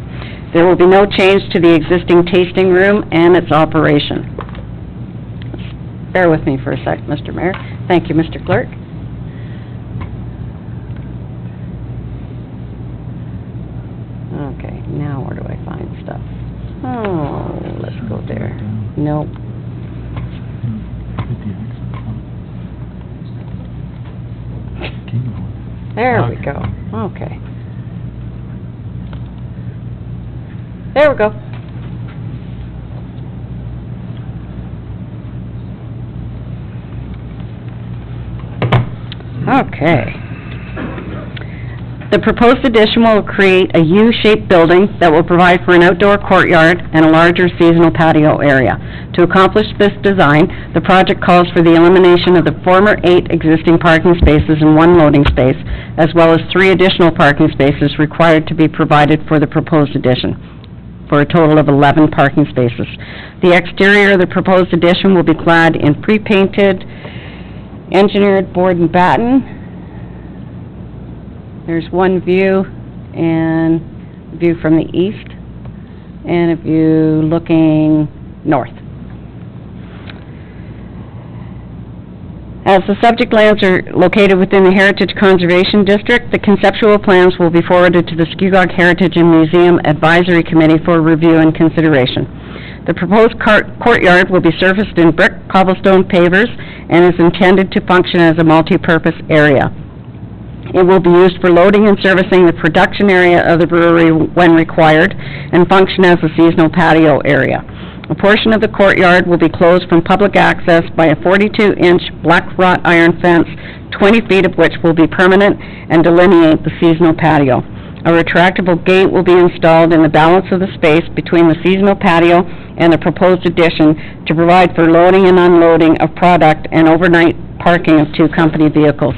There will be no change to the existing tasting room and its operation. Bear with me for a sec, Mr. Mayor. Thank you, Mr. Clerk. Okay, now where do I find stuff? Oh, let's go there. Nope. There we go. Okay. There we go. Okay. The proposed addition will create a U-shaped building that will provide for an outdoor courtyard and a larger seasonal patio area. To accomplish this design, the project calls for the elimination of the former 8 existing parking spaces and 1 loading space, as well as 3 additional parking spaces required to be provided for the proposed addition, for a total of 11 parking spaces. The exterior of the proposed addition will be clad in pre-painted engineered board and batten. There's one view, and a view from the east, and a view looking north. As the subject lands are located within the Heritage Conservation District, the conceptual plans will be forwarded to the Skugog Heritage and Museum Advisory Committee for review and consideration. The proposed courtyard will be surfaced in brick cobblestone pavers and is intended to function as a multi-purpose area. It will be used for loading and servicing the production area of the brewery when required, and function as a seasonal patio area. A portion of the courtyard will be closed from public access by a 42-inch black wrought iron fence, 20 feet of which will be permanent and delineate the seasonal patio. A retractable gate will be installed in the balance of the space between the seasonal patio and the proposed addition to provide for loading and unloading of product and overnight parking of 2 company vehicles.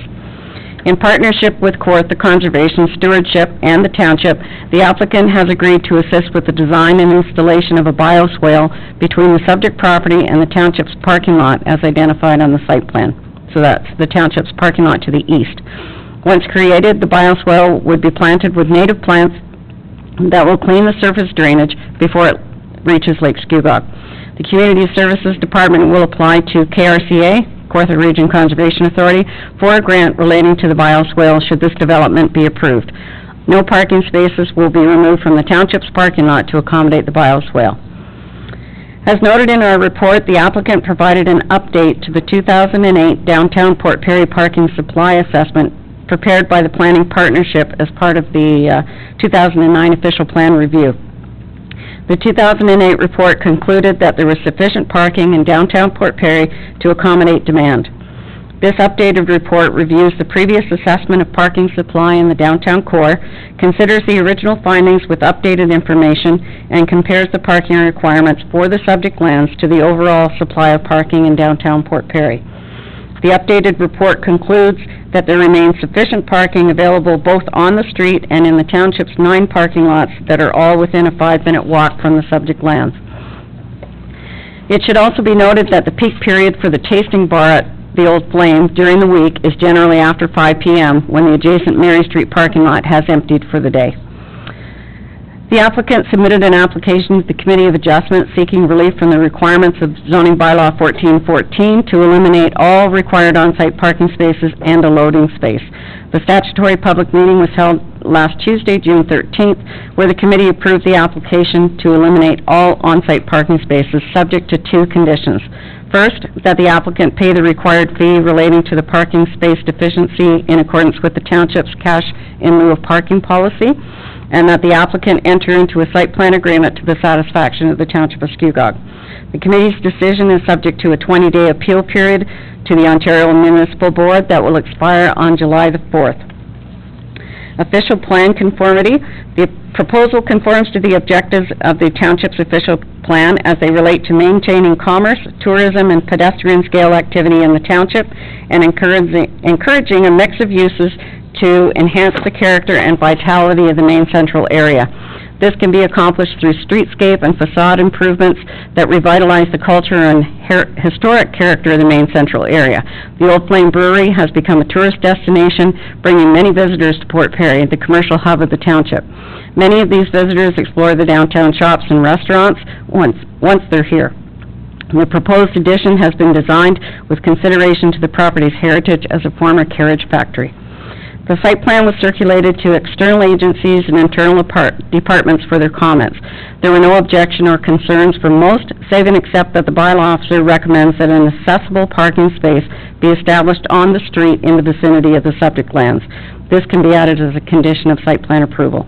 In partnership with CORT, the Conservation Stewardship, and the Township, the applicant has agreed to assist with the design and installation of a bioswale between the subject property and the Township's parking lot as identified on the site plan. So that's the Township's parking lot to the east. Once created, the bioswale would be planted with native plants that will clean the surface drainage before it reaches Lake Skugog. The Community Services Department will apply to KRCA, Kawartha Region Conservation Authority, for a grant relating to the bioswale should this development be approved. No parking spaces will be removed from the Township's parking lot to accommodate the bioswale. As noted in our report, the applicant provided an update to the 2008 Downtown Port Perry Parking Supply Assessment prepared by the Planning Partnership as part of the 2009 Official Plan Review. The 2008 report concluded that there was sufficient parking in downtown Port Perry to accommodate demand. This updated report reviews the previous assessment of parking supply in the downtown core, considers the original findings with updated information, and compares the parking requirements for the subject lands to the overall supply of parking in downtown Port Perry. The updated report concludes that there remains sufficient parking available both on the street and in the township's 9 parking lots that are all within a 5-minute walk from the subject lands. It should also be noted that the peak period for the tasting bar at the Old Flame during the week is generally after 5 p.m. when the adjacent Mary Street parking lot has emptied for the day. The applicant submitted an application to the Committee of Adjustment seeking relief from the requirements of zoning bylaw 1414 to eliminate all required on-site parking spaces and a loading space. The statutory public meeting was held last Tuesday, June 13th, where the committee approved the application to eliminate all on-site parking spaces subject to two conditions. First, that the applicant pay the required fee relating to the parking space deficiency in accordance with the township's cash in lieu of parking policy, and that the applicant enter into a site plan agreement to the satisfaction of the Township of Scugog. The committee's decision is subject to a 20-day appeal period to the Ontario Municipal Board that will expire on July the 4th. Official plan conformity. The proposal conforms to the objectives of the Township's official plan as they relate to maintaining commerce, tourism, and pedestrian scale activity in the Township and encouraging a mix of uses to enhance the character and vitality of the main central area. This can be accomplished through streetscape and facade improvements that revitalize the culture and historic character of the main central area. The Old Flame Brewery has become a tourist destination, bringing many visitors to Port Perry, the commercial hub of the township. Many of these visitors explore the downtown shops and restaurants once they're here. The proposed addition has been designed with consideration to the property's heritage as a former carriage factory. The site plan was circulated to external agencies and internal departments for their comments. There were no objection or concerns from most, save and except that the bylaw officer recommends that an accessible parking space be established on the street in the vicinity of the subject lands. This can be added as a condition of site plan approval.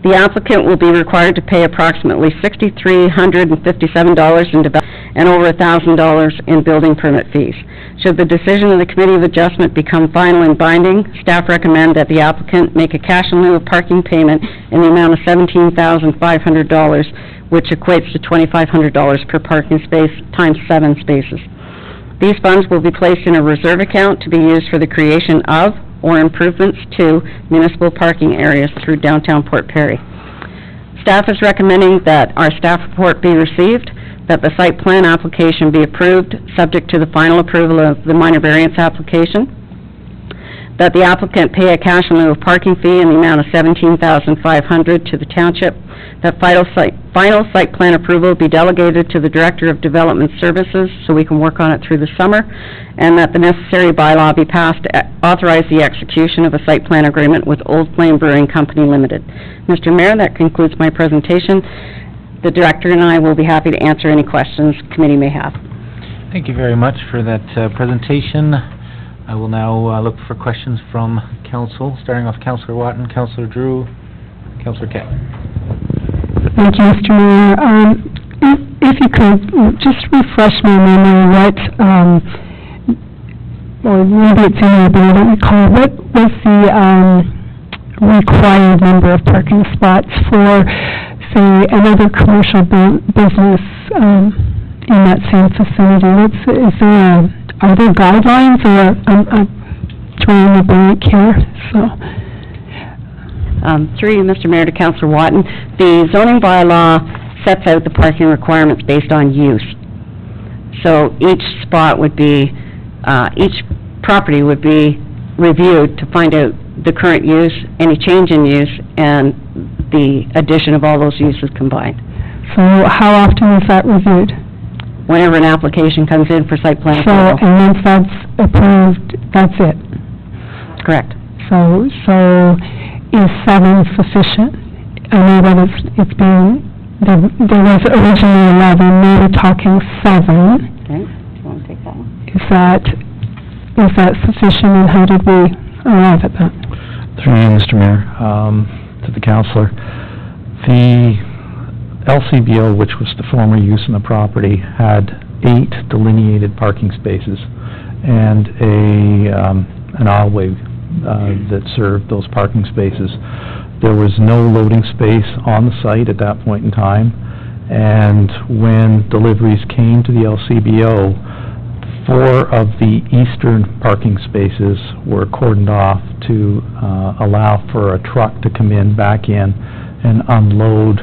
The applicant will be required to pay approximately $6,357 in development and over $1,000 in building permit fees. Should the decision of the Committee of Adjustment become final and binding, staff recommend that the applicant make a cash in lieu of parking payment in the amount of $17,500, which equates to $2,500 per parking space times 7 spaces. These funds will be placed in a reserve account to be used for the creation of or improvements to municipal parking areas through downtown Port Perry. Staff is recommending that our staff report be received, that the site plan application be approved, subject to the final approval of the minor variance application, that the applicant pay a cash in lieu of parking fee in the amount of $17,500 to the township, that final site plan approval be delegated to the Director of Development Services so we can work on it through the summer, and that the necessary bylaw be passed to authorize the execution of a site plan agreement with Old Flame Brewing Company Limited. Mr. Mayor, that concludes my presentation. The Director and I will be happy to answer any questions the committee may have. Thank you very much for that presentation. I will now look for questions from council, starting off Councillor Watton, Councillor Drew, Councillor Kett. Thank you, Mr. Mayor. If you could, just refresh my memory what, or maybe it's in your bill, I don't recall, what was the required number of parking spots for, say, another commercial business in that same facility? Are there guidelines, or I'm drawing a blank here, so... Through you, Mr. Mayor, to Councillor Watton, the zoning bylaw sets out the parking requirements based on use. So each spot would be, each property would be reviewed to find out the current use, any change in use, and the addition of all those uses combined. So how often is that reviewed? Whenever an application comes in for site plan approval. So, and once that's approved, that's it? Correct. So is 7 sufficient? I know that it's been, there was originally 11, now we're talking 7. Okay, do you want to take that one? Is that sufficient, and how did we arrive at that? Through you, Mr. Mayor, to the councillor. The LCBO, which was the former use in the property, had 8 delineated parking spaces and an aisleway that served those parking spaces. There was no loading space on the site at that point in time, and when deliveries came to the LCBO, 4 of the eastern parking spaces were cordoned off to allow for a truck to come back in and unload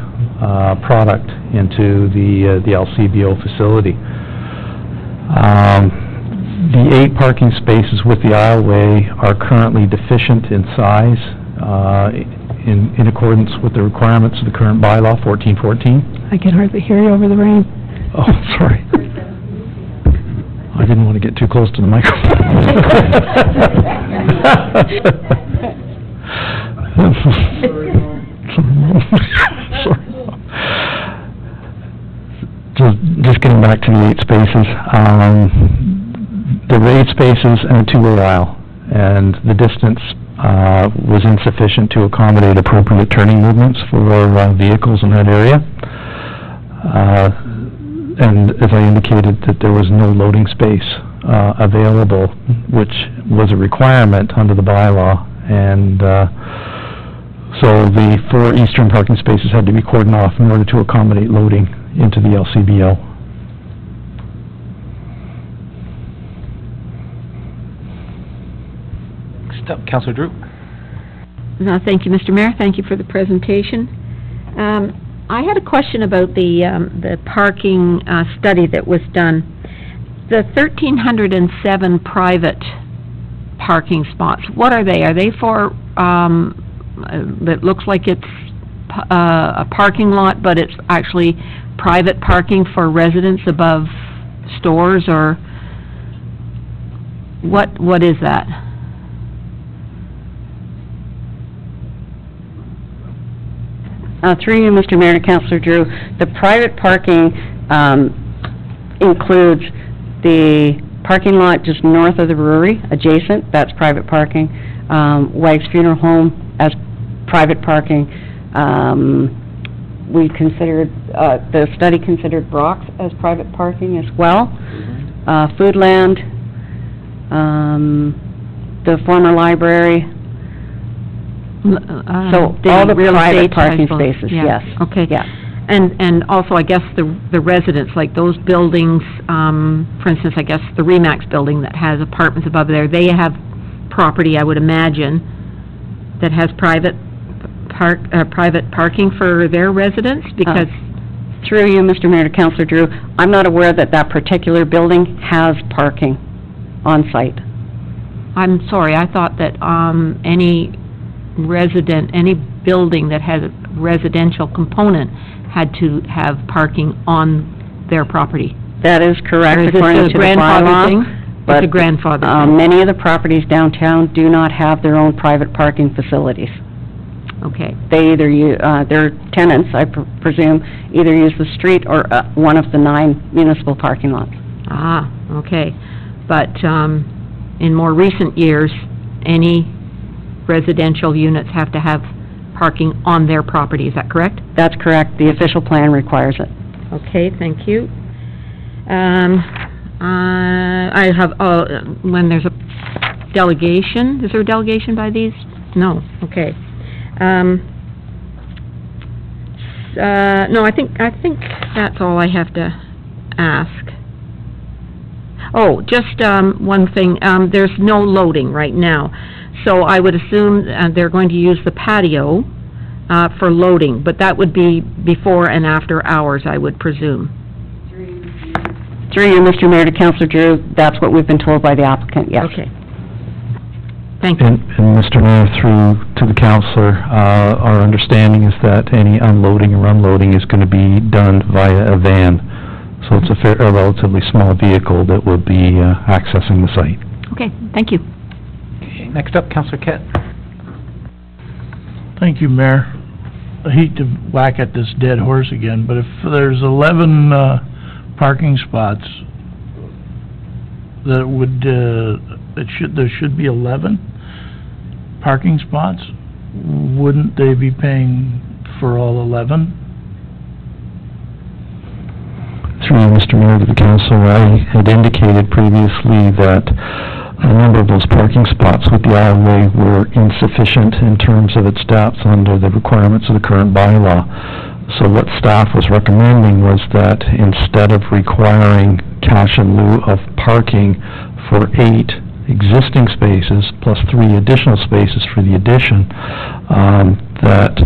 product into the LCBO facility. The 8 parking spaces with the aisleway are currently deficient in size. in accordance with the requirements of the current bylaw, 1414. I can hardly hear you over the rain. Oh, sorry. I didn't want to get too close to the microphone. Sorry. Just getting back to the 8 spaces. There were 8 spaces and a 2-way aisle, and the distance was insufficient to accommodate appropriate turning movements for vehicles in that area. And as I indicated, that there was no loading space available, which was a requirement under the bylaw, and so the 4 eastern parking spaces had to be cordoned off in order to accommodate loading into the LCBO. Next up, Councilor Drew. Thank you, Mr. Mayor. Thank you for the presentation. I had a question about the parking study that was done. The 1,307 private parking spots, what are they? Are they for, it looks like it's a parking lot, but it's actually private parking for residents above stores, or what is that? Through you, Mr. Mayor, to Councilor Drew, the private parking includes the parking lot just north of the brewery, adjacent, that's private parking. Wife's Funeral Home as private parking. We considered, the study considered Brock's as private parking as well. Foodland, the former library. So all the private parking spaces, yes. Okay. Yeah. And also, I guess, the residents, like those buildings, for instance, I guess the Remax building that has apartments above there, they have property, I would imagine, that has private parking for their residents, because... through you, Mr. Mayor, to Councilor Drew, I'm not aware that that particular building has parking on site. I'm sorry, I thought that any building that has a residential component had to have parking on their property. That is correct, according to the bylaw. It's a grandfather thing. Many of the properties downtown do not have their own private parking facilities. Okay. They either their tenants, I presume, either use the street or one of the 9 municipal parking lots. Ah, okay. But in more recent years, any residential units have to have parking on their property, is that correct? That's correct. The official plan requires it. Okay, thank you. I have, when there's a delegation, is there a delegation by these? No, okay. No, I think that's all I have to ask. Oh, just one thing, there's no loading right now, so I would assume they're going to use the patio for loading, but that would be before and after hours, I would presume. Through you, Mr. Mayor, to Councilor Drew, that's what we've been told by the applicant, yes. Okay. Thank you. And Mr. Mayor, through to the councillor, our understanding is that any unloading or unloading is going to be done via a van. So it's a relatively small vehicle that will be accessing the site. Okay, thank you. Okay, next up, Councilor Kett. Thank you, Mayor. I hate to whack at this dead horse again, but if there's 11 parking spots, that would, there should be 11 parking spots, wouldn't they be paying for all 11? Through you, Mr. Mayor, to the council, I had indicated previously that a number of those parking spots with the aisleway were insufficient in terms of its depth under the requirements of the current bylaw. So what staff was recommending was that instead of requiring cash in lieu of parking for 8 existing spaces plus 3 additional spaces for the addition, that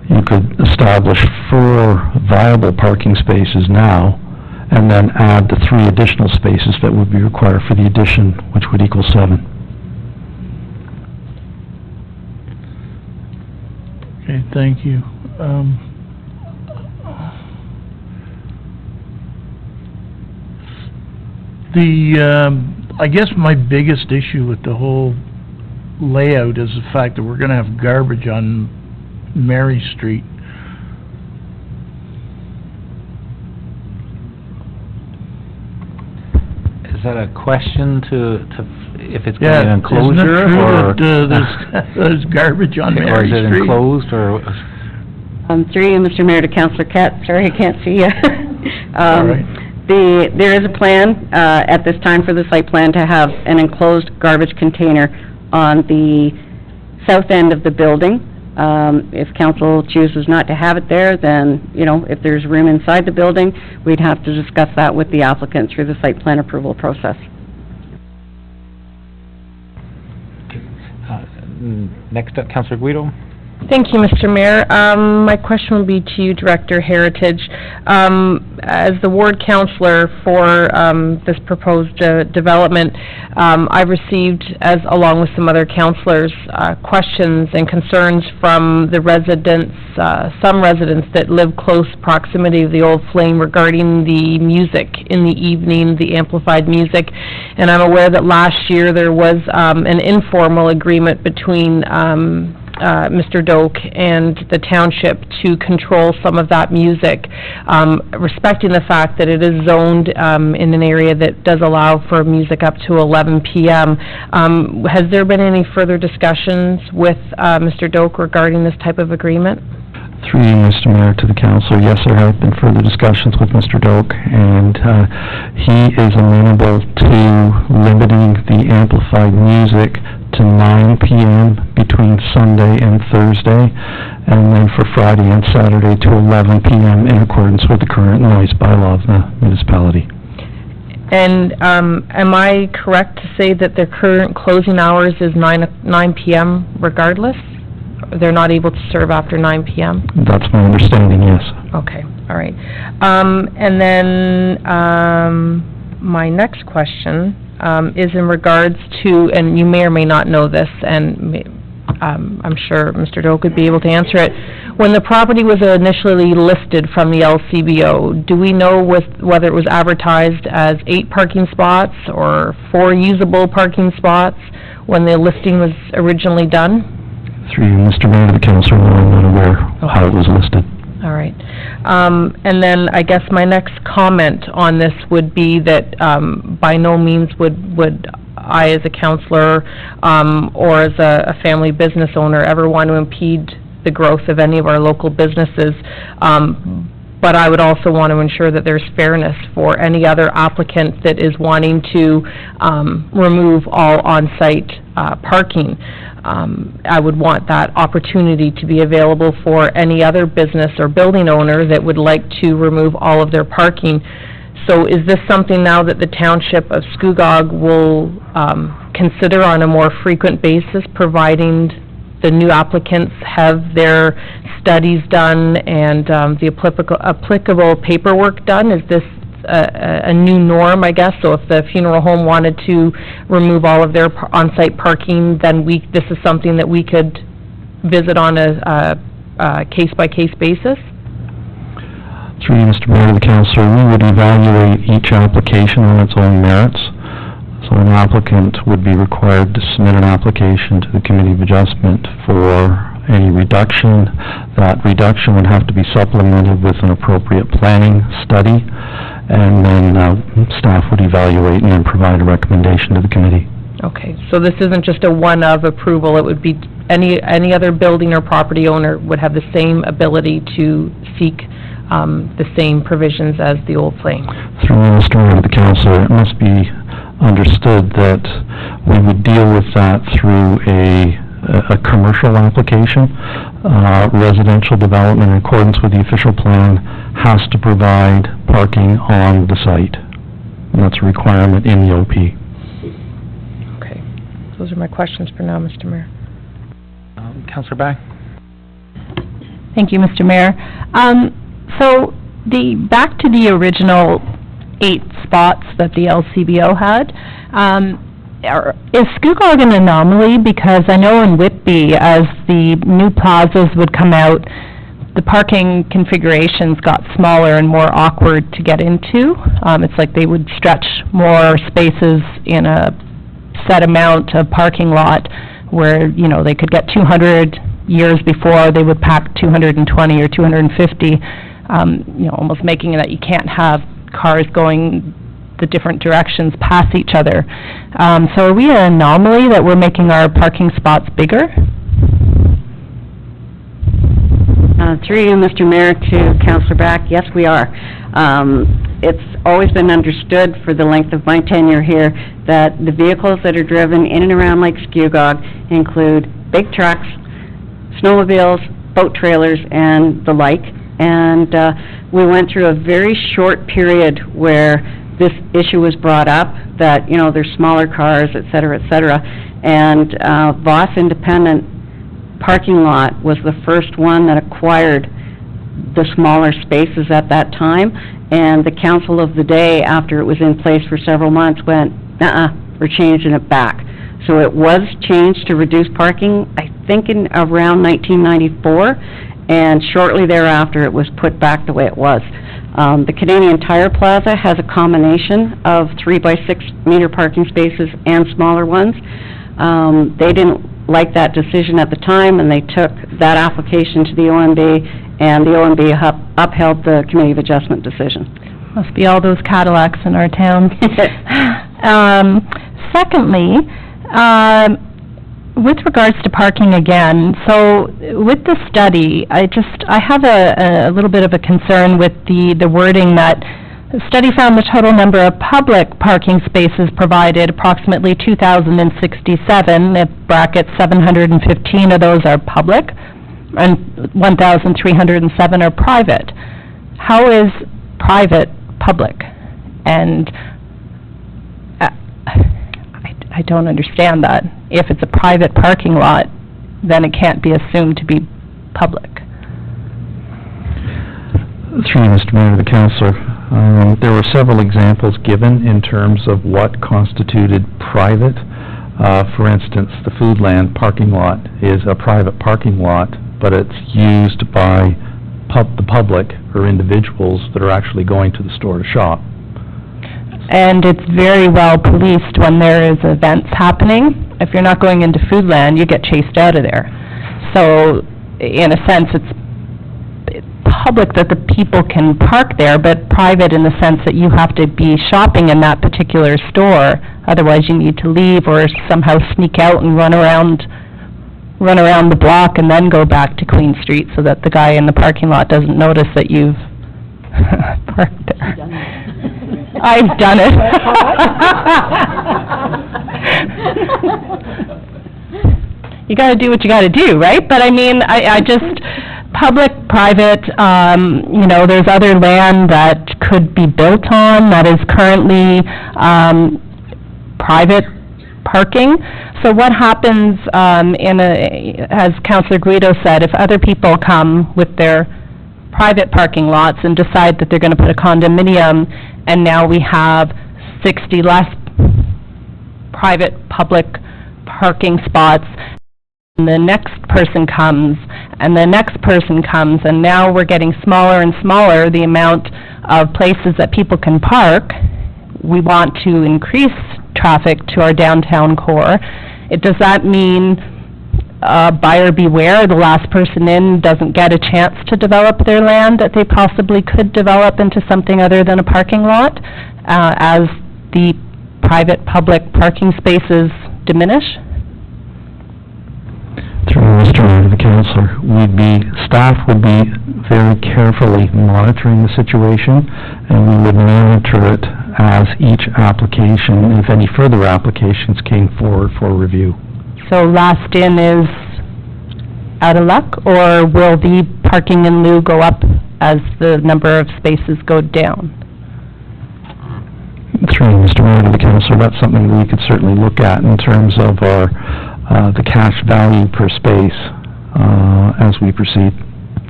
you could establish 4 viable parking spaces now and then add the 3 additional spaces that would be required for the addition, which would equal 7. Okay, thank you. I guess my biggest issue with the whole layout is the fact that we're gonna have garbage on Mary Street. Is that a question to if it's Yeah, going to be an enclosure, isn't it or? true that, there's garbage on Mary Or is it Street? enclosed, or? Through you, Mr. Mayor, to Councillor Katz, sorry, I can't see you. All right. There is a plan, at this time for the site plan to have an enclosed garbage container on the south end of the building. If council chooses not to have it there, then, you know, if there's room inside the building, we'd have to discuss that with the applicant through the site plan approval process. Next up, Councillor Guido. Thank you, Mr. Mayor. My question will be to you, Director Heritage. As the ward councillor for this proposed development, I've received, along with some other councillors, questions and concerns from the residents, some residents that live close proximity of the Old Flame regarding the music in the evening, the amplified music. And I'm aware that last year there was an informal agreement between Mr. Doak and the township to control some of that music, respecting the fact that it is zoned in an area that does allow for music up to 11 p.m. Has there been any further discussions with Mr. Doak regarding this type of agreement? Through you, Mr. Mayor, to the council, yes, there have been further discussions with Mr. Doak, and he is amenable to limiting the amplified music to 9 p.m. between Sunday and Thursday, and then for Friday and Saturday to 11 p.m. in accordance with the current noise bylaw of the municipality. And am I correct to say that their current closing hours is 9 p.m. regardless? They're not able to serve after 9 p.m.? That's my understanding, yes. Okay, all right. And then my next question is in regards to, and you may or may not know this, and I'm sure Mr. Doak would be able to answer it. When the property was initially listed from the LCBO, do we know whether it was advertised as 8 parking spots or 4 usable parking spots when the listing was originally done? Through you, Mr. Mayor, to the council, I'm not aware how it was listed. All right. And then I guess my next comment on this would be that by no means would I, as a councillor or as a family business owner, ever want to impede the growth of any of our local businesses. But I would also want to ensure that there's fairness for any other applicant that is wanting to remove all on-site parking. I would want that opportunity to be available for any other business or building owner that would like to remove all of their parking. So is this something now that the Township of Scugog will consider on a more frequent basis, providing the new applicants have their studies done and the applicable paperwork done? Is this a new norm, I guess? So if the funeral home wanted to remove all of their on-site parking, then this is something that we could visit on a case-by-case basis? Through you, Mr. Mayor, to the councilor, we would evaluate each application on its own merits. So an applicant would be required to submit an application to the Committee of Adjustment for any reduction. That reduction would have to be supplemented with an appropriate planning study, and then staff would evaluate and then provide a recommendation to the committee. Okay, so this isn't just a one-of approval, it would be any other building or property owner would have the same ability to seek the same provisions as the Old Flame? Through you, Mr. Mayor, to the councilor, it must be understood that we would deal with that through a commercial application. Residential development in accordance with the official plan has to provide parking on the site. And that's a requirement in the OP. Okay. Those are my questions for now, Mr. Mayor. Councillor Back? Thank you, Mr. Mayor. So back to the original 8 spots that the LCBO had, is Scugog an anomaly? Because I know in Whitby, as the new plazas would come out, the parking configurations got smaller and more awkward to get into. It's like they would stretch more spaces in a set amount of parking lot where, you know, they could get 200 years before, they would pack 220 or 250, you know, almost making it that you can't have cars going the different directions past each other. So are we an anomaly that we're making our parking spots bigger? Through you, Mr. Mayor, to Councillor Back, yes, we are. It's always been understood for the length of my tenure here that the vehicles that are driven in and around Lake Scugog include big trucks, snowmobiles, boat trailers, and the like. And we went through a very short period where this issue was brought up, that, you know, there's smaller cars, et cetera, and Voss Independent parking lot was the first one that acquired the smaller spaces at that time, and the council of the day, after it was in place for several months, went, we're changing it back. So it was changed to reduce parking, I think in around 1994, and shortly thereafter it was put back the way it was. The Canadian Tire Plaza has a combination of 3 by 6 meter parking spaces and smaller ones. They didn't like that decision at the time, and they took that application to the OMB, and the OMB upheld the Committee of Adjustment decision. Must be all those Cadillacs in our town. Secondly, with regards to parking again, so with the study, I have a little bit of a concern with the wording that the study found the total number of public parking spaces provided approximately 2,067, brackets 715 of those are public, and 1,307 are private. How is private public? And I don't understand that. If it's a private parking lot, then it can't be assumed to be public. Through you, Mr. Mayor, to the councillor, there were several examples given in terms of what constituted private. For instance, the Foodland parking lot is a private parking lot, but it's used by the public or individuals that are actually going to the store to shop. And it's very well policed when there is events happening. If you're not going into Foodland, you get chased out of there. So, in a sense, it's public that the people can park there, but private in the sense that you have to be shopping in that particular store. Otherwise, you need to leave or somehow sneak out and run around the block and then go back to Queen Street so that the guy in the parking lot doesn't notice that you've parked there. I've done it. You gotta do what you gotta do, right? But I mean, I just, public, private, you know, there's other land that could be built on that is currently, private parking. So what happens, as Councillor Guido said, if other people come with their private parking lots and decide that they're gonna put a condominium, and now we have 60 less private, public parking spots, and the next person comes, and the next person comes, and now we're getting smaller and smaller the amount of places that people can park. We want to increase traffic to our downtown core. Does that mean buyer beware, the last person in doesn't get a chance to develop their land that they possibly could develop into something other than a parking lot as the private public parking spaces diminish? Through Mr. Mayor to the councillor, staff would be very carefully monitoring the situation, and we would monitor it as each application, if any further applications came forward for review. So last in is out of luck, or will the parking in lieu go up as the number of spaces go down? Through Mr. Mayor to the councillor, that's something we could certainly look at in terms of our the cash value per space as we proceed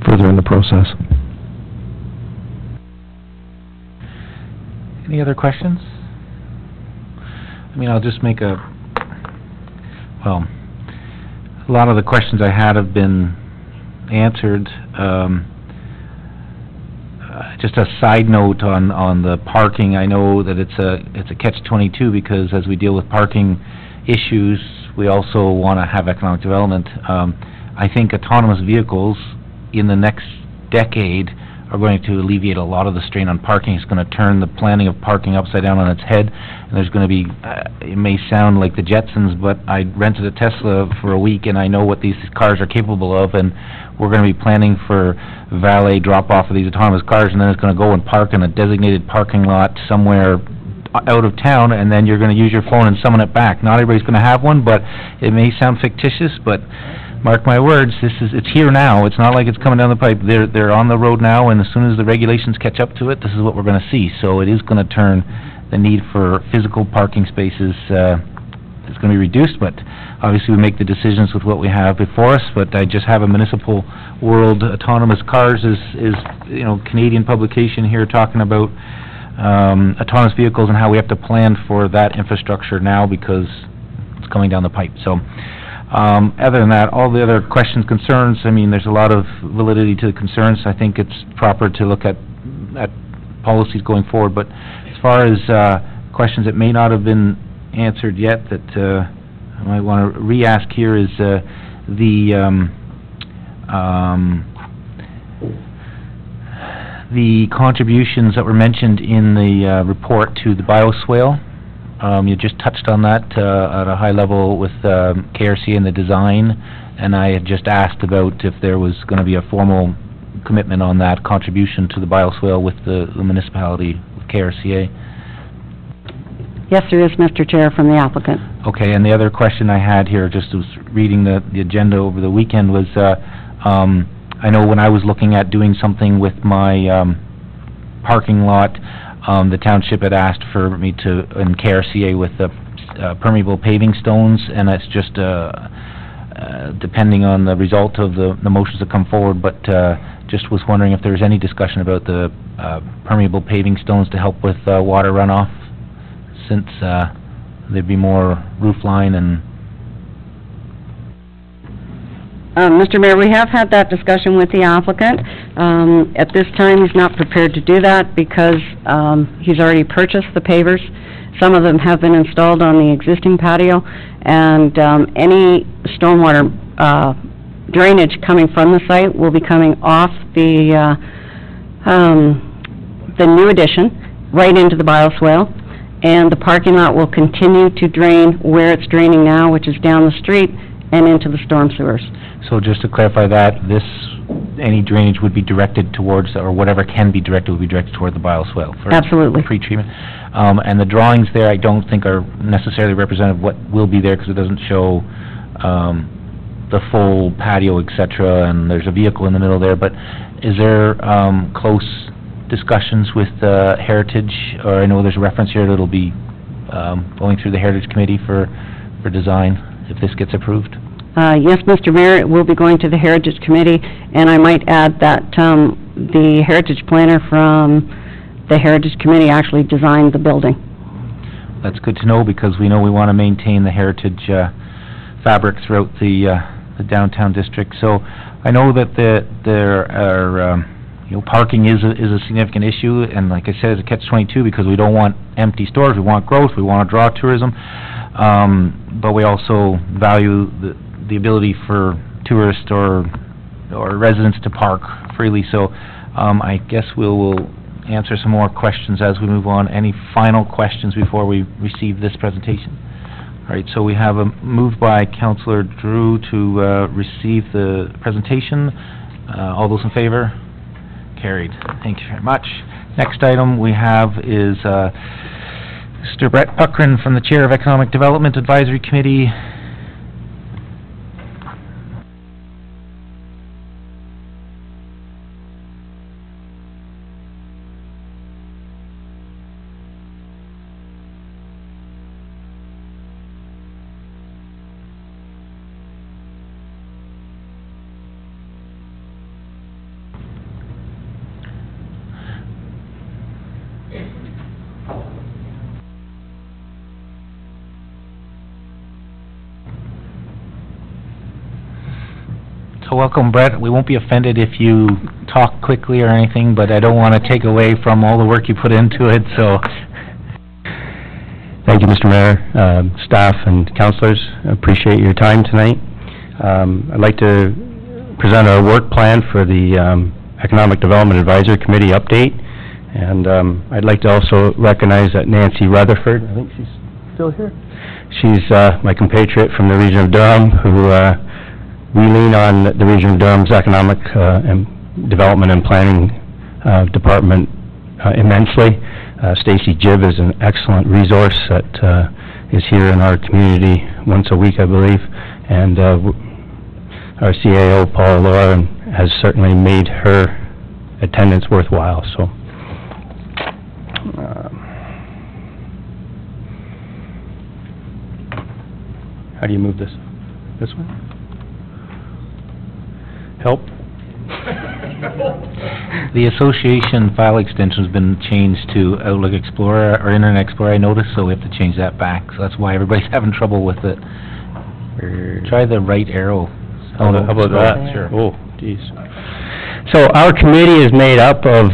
further in the process. Any other questions? I mean, I'll just make a well, a lot of the questions I had have been answered. Just a side note on the parking, I know that it's a catch-22, because as we deal with parking issues, we also want to have economic development. I think autonomous vehicles in the next decade are going to alleviate a lot of the strain on parking. It's going to turn the planning of parking upside down on its head, and there's going to be, it may sound like the Jetsons, but I rented a Tesla for a week, and I know what these cars are capable of, and we're going to be planning for valet drop-off of these autonomous cars, and then it's going to go and park in a designated parking lot somewhere out of town, and then you're going to use your phone and summon it back. Not everybody's going to have one, but it may sound fictitious, but mark my words, it's here now. It's not like it's coming down the pipe. They're on the road now, and as soon as the regulations catch up to it, this is what we're going to see. So it is going to turn the need for physical parking spaces, it's going to be reduced, but obviously we make the decisions with what we have before us. But I just have a Municipal World Autonomous Cars is Canadian publication here talking about autonomous vehicles and how we have to plan for that infrastructure now because it's coming down the pipe. So other than that, all the other questions, concerns, I mean, there's a lot of validity to the concerns. I think it's proper to look at policies going forward, but as far as questions that may not have been answered yet that I might want to re-ask here is the contributions that were mentioned in the report to the bioswale. You just touched on that at a high level with KRC and the design, and I had just asked about if there was going to be a formal commitment on that contribution to the bioswale with the municipality, with KRCA. Yes, there is, Mr. Chair, from the applicant. Okay, and the other question I had here, just was reading the agenda over the weekend, was I know when I was looking at doing something with my parking lot, the township had asked for me to, in KRCA, with the permeable paving stones, and that's just depending on the result of the motions that come forward, but just was wondering if there was any discussion about the permeable paving stones to help with water runoff, since there'd be more roof line and... Mr. Mayor, we have had that discussion with the applicant. At this time, he's not prepared to do that because he's already purchased the pavers. Some of them have been installed on the existing patio, and any stormwater drainage coming from the site will be coming off the new addition right into the bioswale, and the parking lot will continue to drain where it's draining now, which is down the street and into the storm sewers. So just to clarify that, any drainage would be directed towards, or whatever can be directed would be directed toward the bioswale for Absolutely. Pre-treatment. And the drawings there, I don't think are necessarily representative of what will be there, because it doesn't show the full patio, et cetera, and there's a vehicle in the middle there, but is there close discussions with Heritage, or I know there's a reference here that it'll be going through the Heritage Committee for design, if this gets approved? Yes, Mr. Mayor, it will be going to the Heritage Committee, and I might add that the Heritage planner from the Heritage Committee actually designed the building. That's good to know, because we know we want to maintain the heritage fabric throughout the downtown district. So I know that there are, parking is a significant issue, and like I said, it's a catch-22, because we don't want empty stores, we want growth, we want to draw tourism, but we also value the ability for tourists or residents to park freely. So I guess we'll answer some more questions as we move on. Any final questions before we receive this presentation? All right, so we have a move by Councillor Drew to receive the presentation. All those in favor? Carried. Thank you very much. Next item we have is Mr. Brett Puckrin from the Chair of Economic Development Advisory Committee. So welcome, Brett. We won't be offended if you talk quickly or anything, but I don't want to take away from all the work you put into it, so. Thank you, Mr. Mayor, staff and councilors. Appreciate your time tonight. I'd like to present our work plan for the Economic Development Advisory Committee update. And I'd like to also recognize that Nancy Rutherford, I think she's still here. She's my compatriot from the region of Durham, who we lean on the region of Durham's Economic and Development and Planning Department immensely. Stacy Jibb is an excellent resource that is here in our community once a week, I believe, and our CAO, Paula Laura, has certainly made her attendance worthwhile. So, how do you move this? This way? Help? The association file extension's been changed to Outlook Explorer or Internet Explorer, I noticed, so we have to change that back. So that's why everybody's having trouble with it. Try the right arrow. How about that? Sure. Oh, geez. So our committee is made up of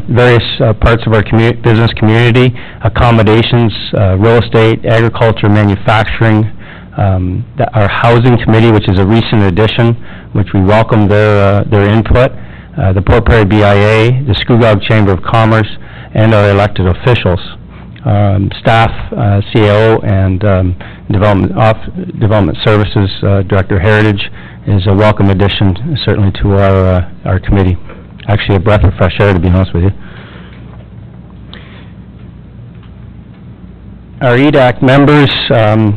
various parts of our business community, accommodations, real estate, agriculture, manufacturing, our housing committee, which is a recent addition, which we welcome their input, the Port Perry BIA, the Scugog Chamber of Commerce, and our elected officials. Staff, CAO, and Development Services Director Heritage is a welcome addition, certainly, to our committee. Actually, a breath of fresh air, to be honest with you. Our EDAC members,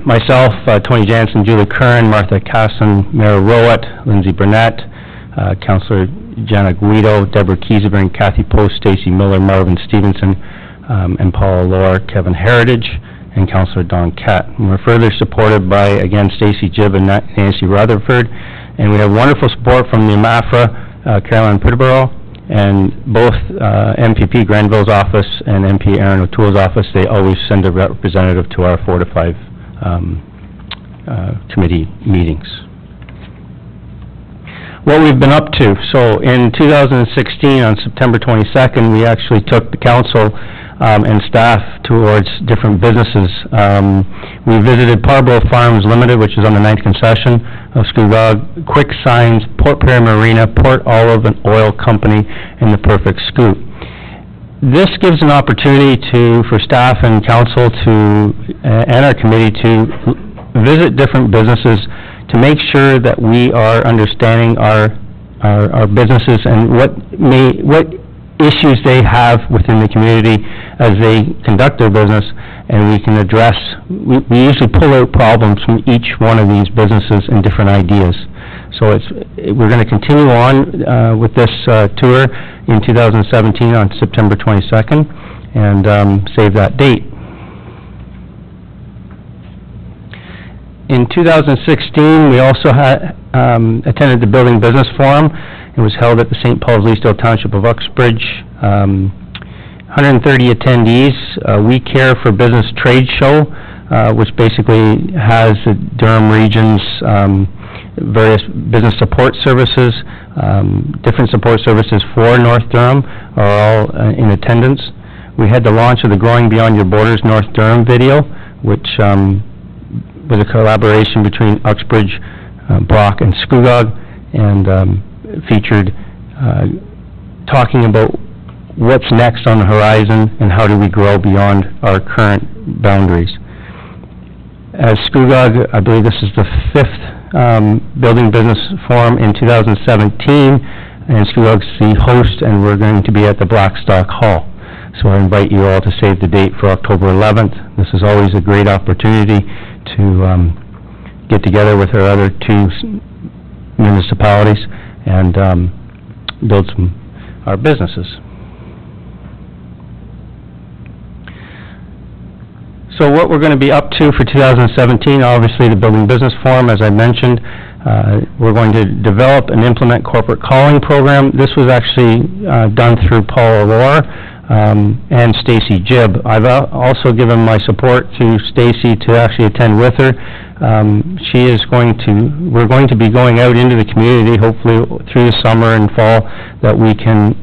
myself, Tony Jansen, Julie Curran, Martha Casson, Mara Rowett, Lindsay Burnett, Councillor Jana Guido, Deborah Kiesebrink, Kathy Post, Stacy Miller, Marvin Stevenson, and Paula Lohr, Kevin Heritage, and Councillor Don Kett. And we're further supported by, again, Stacy Jibb and Nancy Rutherford, and we have wonderful support from the MAFRA, Caroline Peterborough, and both MPP Granville's office and MP Aaron O'Toole's office. They always send a representative to our 4 to 5 committee meetings. What we've been up to. So in 2016, on September 22nd, we actually took the council and staff towards different businesses. We visited Parborough Farms Limited, which is on the 9th concession of Scugog, Quick Signs, Port Perry Marina, Port Olive and Oil Company, and the Perfect Scoop. This gives an opportunity for staff and council and our committee to visit different businesses to make sure that we are understanding our businesses and what issues they have within the community as they conduct their business, and we can address, we usually pull out problems from each one of these businesses and different ideas. So we're going to continue on with this tour in 2017 on September 22nd, and save that date. In 2016, we also attended the Building Business Forum. It was held at the St. Paul's Leasdale Township of Uxbridge. 130 attendees. We Care for Business Trade Show, which basically has the Durham region's various business support services. Different support services for North Durham are all in attendance. We had the launch of the Growing Beyond Your Borders North Durham video, which was a collaboration between Uxbridge, Brock, and Scugog, and featured talking about what's next on the horizon and how do we grow beyond our current boundaries. As Scugog, I believe this is the 5th Building Business Forum in 2017, and Scugog's the host, and we're going to be at the Blackstock Hall. So I invite you all to save the date for October 11th. This is always a great opportunity to get together with our other 2 municipalities and build our businesses. So what we're going to be up to for 2017, obviously the Building Business Forum, as I mentioned. We're going to develop and implement corporate calling program. This was actually done through Paula Lohr and Stacy Jibb. I've also given my support to Stacy to actually attend with her. She is we're going to be going out into the community, hopefully through the summer and fall, that we can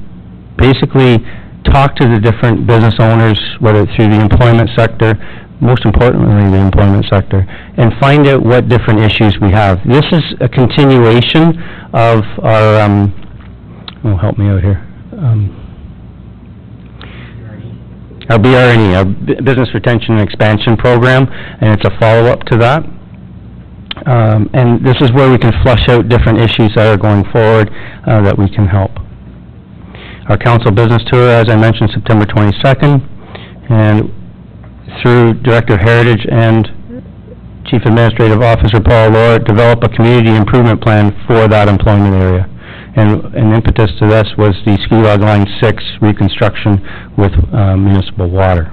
basically talk to the different business owners, whether it's through the employment sector, most importantly, the employment sector, and find out what different issues we have. This is a continuation of our, help me out here. Our BRNE, our Business Retention and Expansion Program, and it's a follow-up to that. And this is where we can flush out different issues that are going forward that we can help. Our council business tour, as I mentioned, September 22nd, and through Director Heritage and Chief Administrative Officer Paul Lord, develop a community improvement plan for that employment area. And an impetus to this was the Ski Log Line 6 reconstruction with municipal water.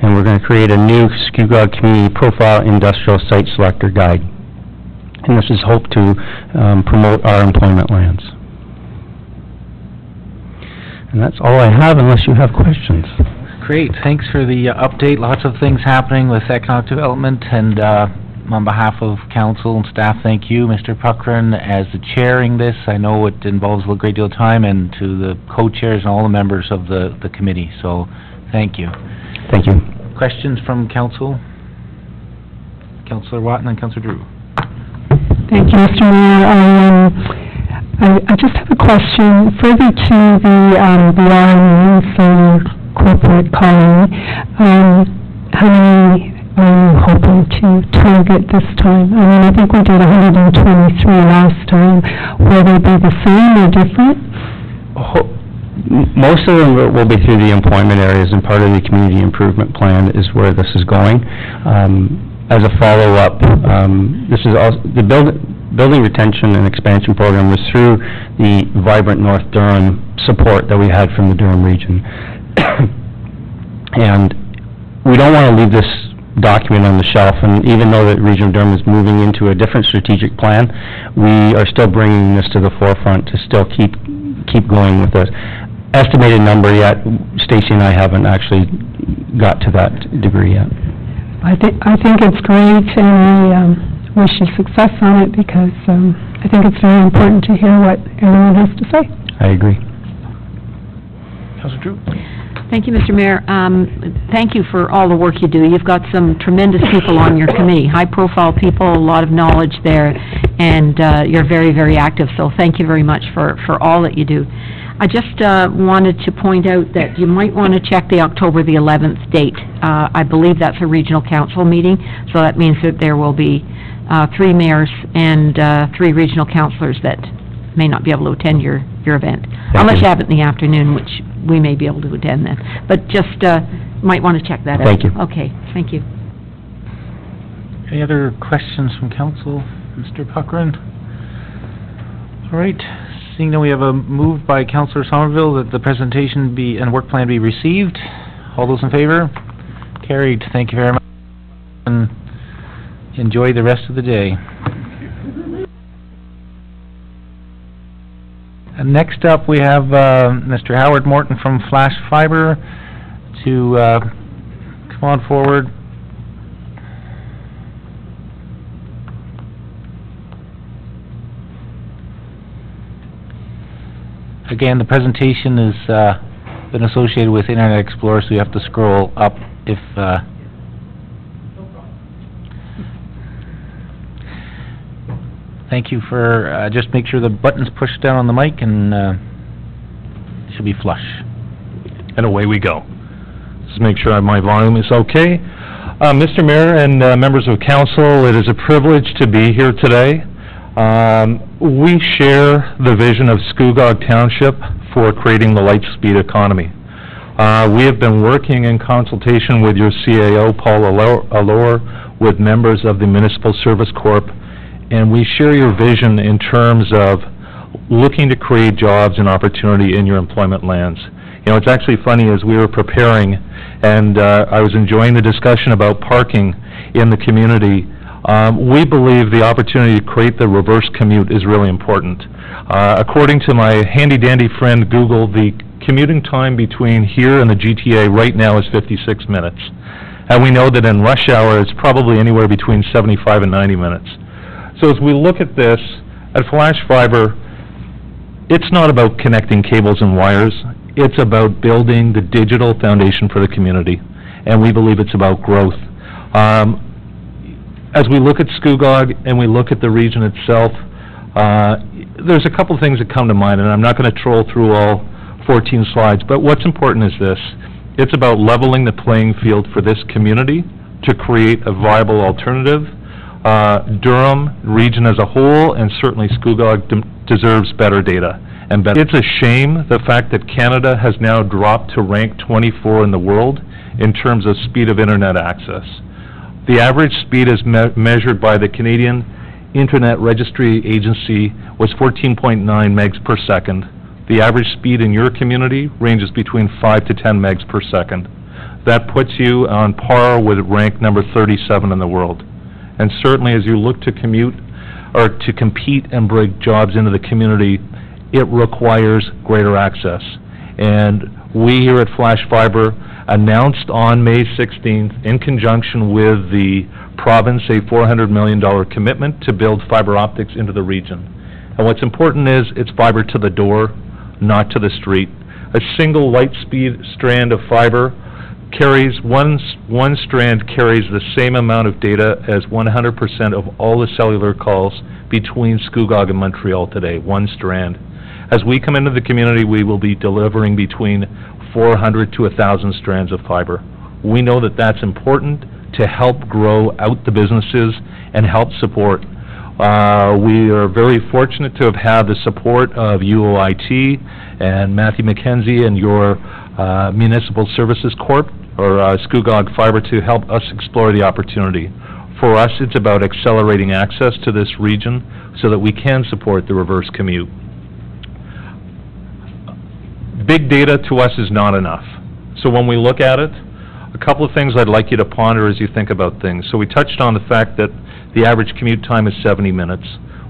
And we're going to create a new Skugog Community Profile Industrial Site Selector Guide. And this is hoped to promote our employment lands. And that's all I have, unless you have questions. Great, thanks for the update. Lots of things happening with economic development, and on behalf of council and staff, thank you, Mr. Puckren, as the chairing this. I know it involves a great deal of time, and to the co-chairs and all the members of the committee, so thank you. Thank you. Questions from council? Councillor Watton and Councillor Drew. Thank you, Mr. Mayor. I just have a question further to the RME solar corporate calling. How many are you hoping to target this time? I mean, I think we did 123 last time. Will they be the same or different? Most of them will be through the employment areas, and part of the community improvement plan is where this is going. As a follow-up, this is also the building retention and expansion program was through the Vibrant North Durham support that we had from the Durham region. And we don't want to leave this document on the shelf, and even though the Region of Durham is moving into a different strategic plan, we are still bringing this to the forefront to still keep going with it. Estimated number yet, Stacy and I haven't actually got to that degree yet. I think it's great, and we wish you success on it, because I think it's very important to hear what everyone has to say. I agree. Councillor Drew. Thank you, Mr. Mayor. Thank you for all the work you do. You've got some tremendous people on your committee, high-profile people, a lot of knowledge there, and you're very, very active, so thank you very much for all that you do. I just wanted to point out that you might want to check the October the 11th date. I believe that's a regional council meeting, so that means that there will be 3 mayors and 3 regional councillors that may not be able to attend your event, unless you have it in the afternoon, which we may be able to attend then. But just might want to check that out. Thank you. Okay, thank you. Any other questions from council? Mr. Puckren? All right, seeing that we have a move by Councillor Somerville that the presentation and work plan be received. All those in favor? Carried. Thank you very much, and enjoy the rest of the day. And next up, we have Mr. Howard Morton from Flash Fiber to come on forward. Again, the presentation has been associated with Internet Explorer, so you have to scroll up if... Thank you for, just make sure the button's pushed down on the mic, and it should be flush. And away we go. Just make sure my volume is okay. Mr. Mayor and members of council, it is a privilege to be here today. We share the vision of Skugog Township for creating the light-speed economy. We have been working in consultation with your CAO, Paul Allure, with members of the Municipal Service Corp, and we share your vision in terms of looking to create jobs and opportunity in your employment lands. You know, it's actually funny, as we were preparing, and I was enjoying the discussion about parking in the community. We believe the opportunity to create the reverse commute is really important. According to my handy-dandy friend Google, the commuting time between here and the GTA right now is 56 minutes. And we know that in rush hour, it's probably anywhere between 75 and 90 minutes. So as we look at this, at Flash Fiber, it's not about connecting cables and wires. It's about building the digital foundation for the community, and we believe it's about growth. As we look at Scugog and we look at the region itself, there's a couple things that come to mind, and I'm not going to troll through all 14 slides, but what's important is this. It's about leveling the playing field for this community to create a viable alternative. Durham region as a whole, and certainly Scugog deserves better data. And better. It's a shame the fact that Canada has now dropped to rank 24 in the world in terms of speed of internet access. The average speed as measured by the Canadian Internet Registry Agency was 14.9 megs per second. The average speed in your community ranges between 5 to 10 megs per second. That puts you on par with rank number 37 in the world. And certainly as you look to commute or to compete and bring jobs into the community, it requires greater access. And we here at Flash Fiber announced on May 16th, in conjunction with the province, a $400 million commitment to build fiber optics into the region. And what's important is it's fiber to the door, not to the street. A single light-speed strand of fiber carries, one strand carries the same amount of data as 100% of all the cellular calls between Scugog and Montreal today, one strand. As we come into the community, we will be delivering between 400 to 1,000 strands of fiber. We know that that's important to help grow out the businesses and help support. We are very fortunate to have had the support of UOIT and Matthew McKenzie and your Municipal Services Corp, or Scugog Fiber, to help us explore the opportunity. For us, it's about accelerating access to this region so that we can support the reverse commute. Big data to us is not enough. So when we look at it, a couple of things I'd like you to ponder as you think about things. So we touched on the fact that the average commute time is 70 minutes.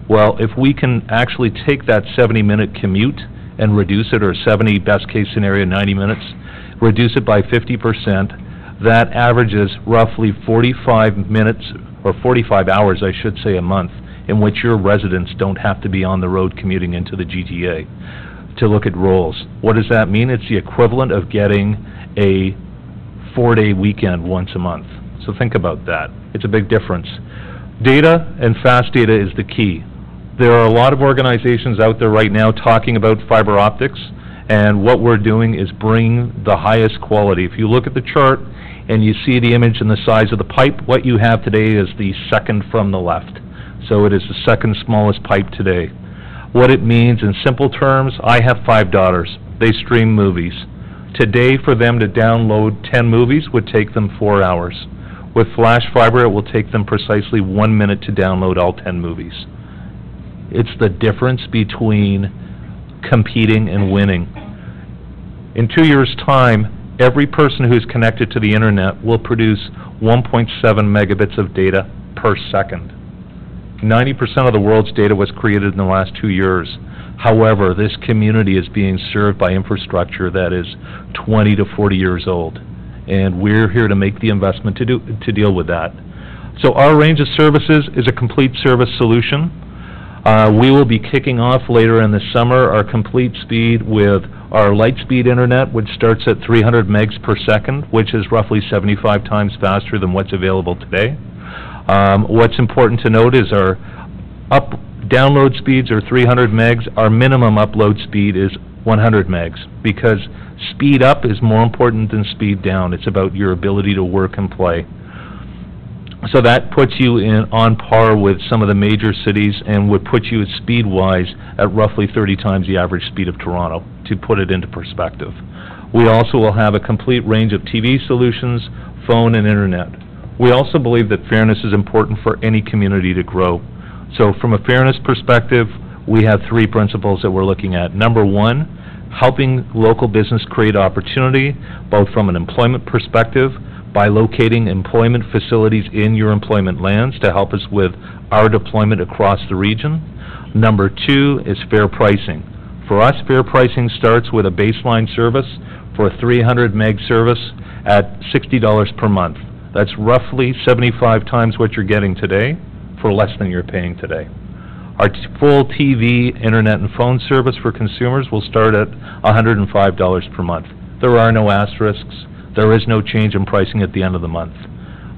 Well, if we can actually take that 70-minute commute and reduce it, or 70, best case scenario, 90 minutes, reduce it by 50%, that averages roughly 45 minutes, or 45 hours, I should say, a month, in which your residents don't have to be on the road commuting into the GTA to look at roles. What does that mean? It's the equivalent of getting a 4-day weekend once a month. So think about that. It's a big difference. Data and fast data is the key. There are a lot of organizations out there right now talking about fiber optics, and what we're doing is bringing the highest quality. If you look at the chart and you see the image and the size of the pipe, what you have today is the second from the left. So it is the second smallest pipe today. What it means in simple terms, I have 5 daughters. They stream movies. Today, for them to download 10 movies would take them 4 hours. With Flash Fiber, it will take them precisely 1 minute to download all 10 movies. It's the difference between competing and winning. In 2 years' time, every person who's connected to the internet will produce 1.7 megabits of data per second. 90% of the world's data was created in the last 2 years. However, this community is being served by infrastructure that is 20 to 40 years old, and we're here to make the investment to deal with that. So our range of services is a complete service solution. We will be kicking off later in the summer our complete speed with our light speed internet, which starts at 300 megs per second, which is roughly 75 times faster than what's available today. What's important to note is our download speeds are 300 megs. Our minimum upload speed is 100 megs, because speed up is more important than speed down. It's about your ability to work and play. So that puts you on par with some of the major cities, and would put you speed-wise at roughly 30 times the average speed of Toronto, to put it into perspective. We also will have a complete range of TV solutions, phone, and internet. We also believe that fairness is important for any community to grow. So from a fairness perspective, we have 3 principles that we're looking at. Number 1, helping local business create opportunity, both from an employment perspective, by locating employment facilities in your employment lands to help us with our deployment across the region. Number 2 is fair pricing. For us, fair pricing starts with a baseline service for a 300 meg service at $60 per month. That's roughly 75 times what you're getting today for less than you're paying today. Our full TV, internet, and phone service for consumers will start at $105 per month. There are no asterisks. There is no change in pricing at the end of the month.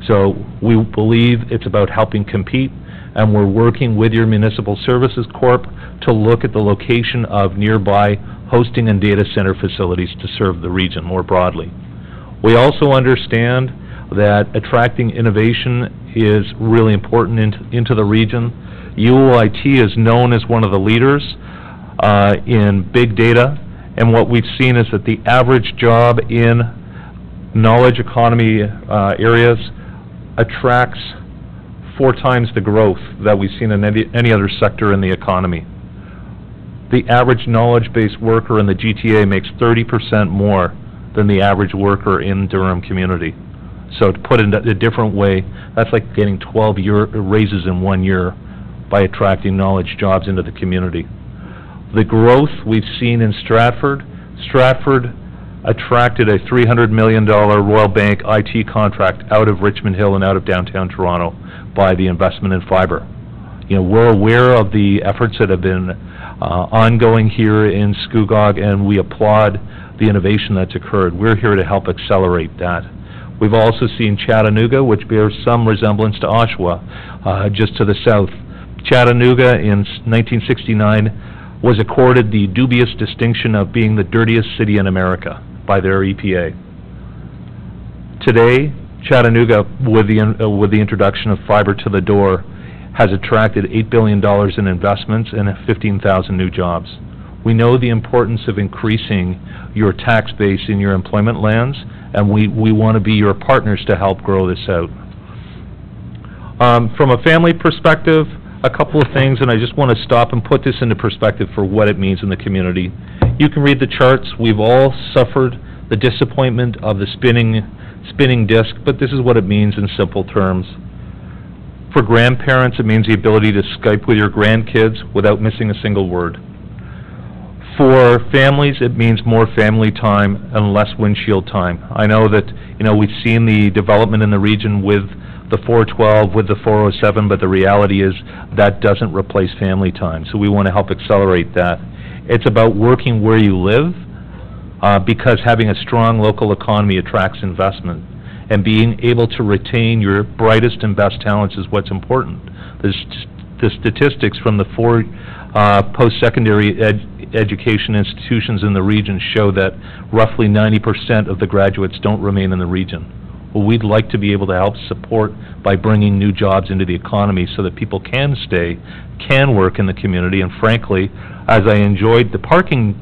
So we believe it's about helping compete, and we're working with your Municipal Services Corp to look at the location of nearby hosting and data center facilities to serve the region more broadly. We also understand that attracting innovation is really important into the region. UOIT is known as one of the leaders in big data, and what we've seen is that the average job in knowledge economy areas attracts 4 times the growth that we've seen in any other sector in the economy. The average knowledge-based worker in the GTA makes 30% more than the average worker in Durham community. So to put it in a different way, that's like getting 12 raises in 1 year by attracting knowledge jobs into the community. The growth we've seen in Stratford attracted a $300 million Royal Bank IT contract out of Richmond Hill and out of downtown Toronto by the investment in fiber. You know, we're aware of the efforts that have been ongoing here in Scugog, and we applaud the innovation that's occurred. We're here to help accelerate that. We've also seen Chattanooga, which bears some resemblance to Oshawa, just to the south. Chattanooga in 1969 was accorded the dubious distinction of being the dirtiest city in America by their EPA. Today, Chattanooga, with the introduction of fiber to the door, has attracted $8 billion in investments and 15,000 new jobs. We know the importance of increasing your tax base in your employment lands, and we want to be your partners to help grow this out. From a family perspective, a couple of things, and I just want to stop and put this into perspective for what it means in the community. You can read the charts. We've all suffered the disappointment of the spinning disc, but this is what it means in simple terms. For grandparents, it means the ability to Skype with your grandkids without missing a single word. For families, it means more family time and less windshield time. I know that, we've seen the development in the region with the 412, with the 407, but the reality is that doesn't replace family time. So we want to help accelerate that. It's about working where you live, because having a strong local economy attracts investment. And being able to retain your brightest and best talents is what's important. The statistics from the 4 post-secondary education institutions in the region show that roughly 90% of the graduates don't remain in the region. Well, we'd like to be able to help support by bringing new jobs into the economy so that people can stay, can work in the community, and frankly, as I enjoyed the parking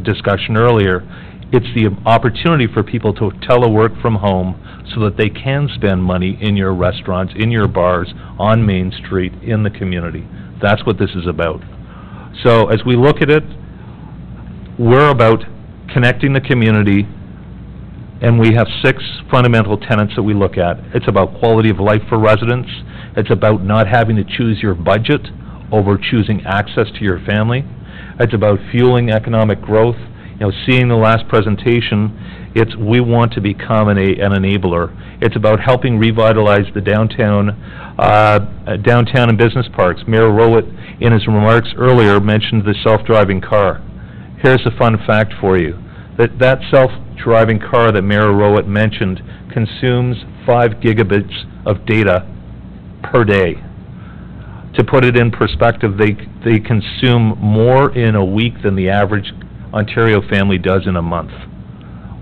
discussion earlier, it's the opportunity for people to telework from home so that they can spend money in your restaurants, in your bars, on Main Street, in the community. That's what this is about. So as we look at it, we're about connecting the community, and we have 6 fundamental tenets that we look at. It's about quality of life for residents. It's about not having to choose your budget over choosing access to your family. It's about fueling economic growth. Seeing the last presentation, we want to become an enabler. It's about helping revitalize the downtown and business parks. Mayor Rowett, in his remarks earlier, mentioned the self-driving car. Here's a fun fact for you. That self-driving car that Mayor Rowett mentioned consumes 5 gigabits of data per day. To put it in perspective, they consume more in a week than the average Ontario family does in a month.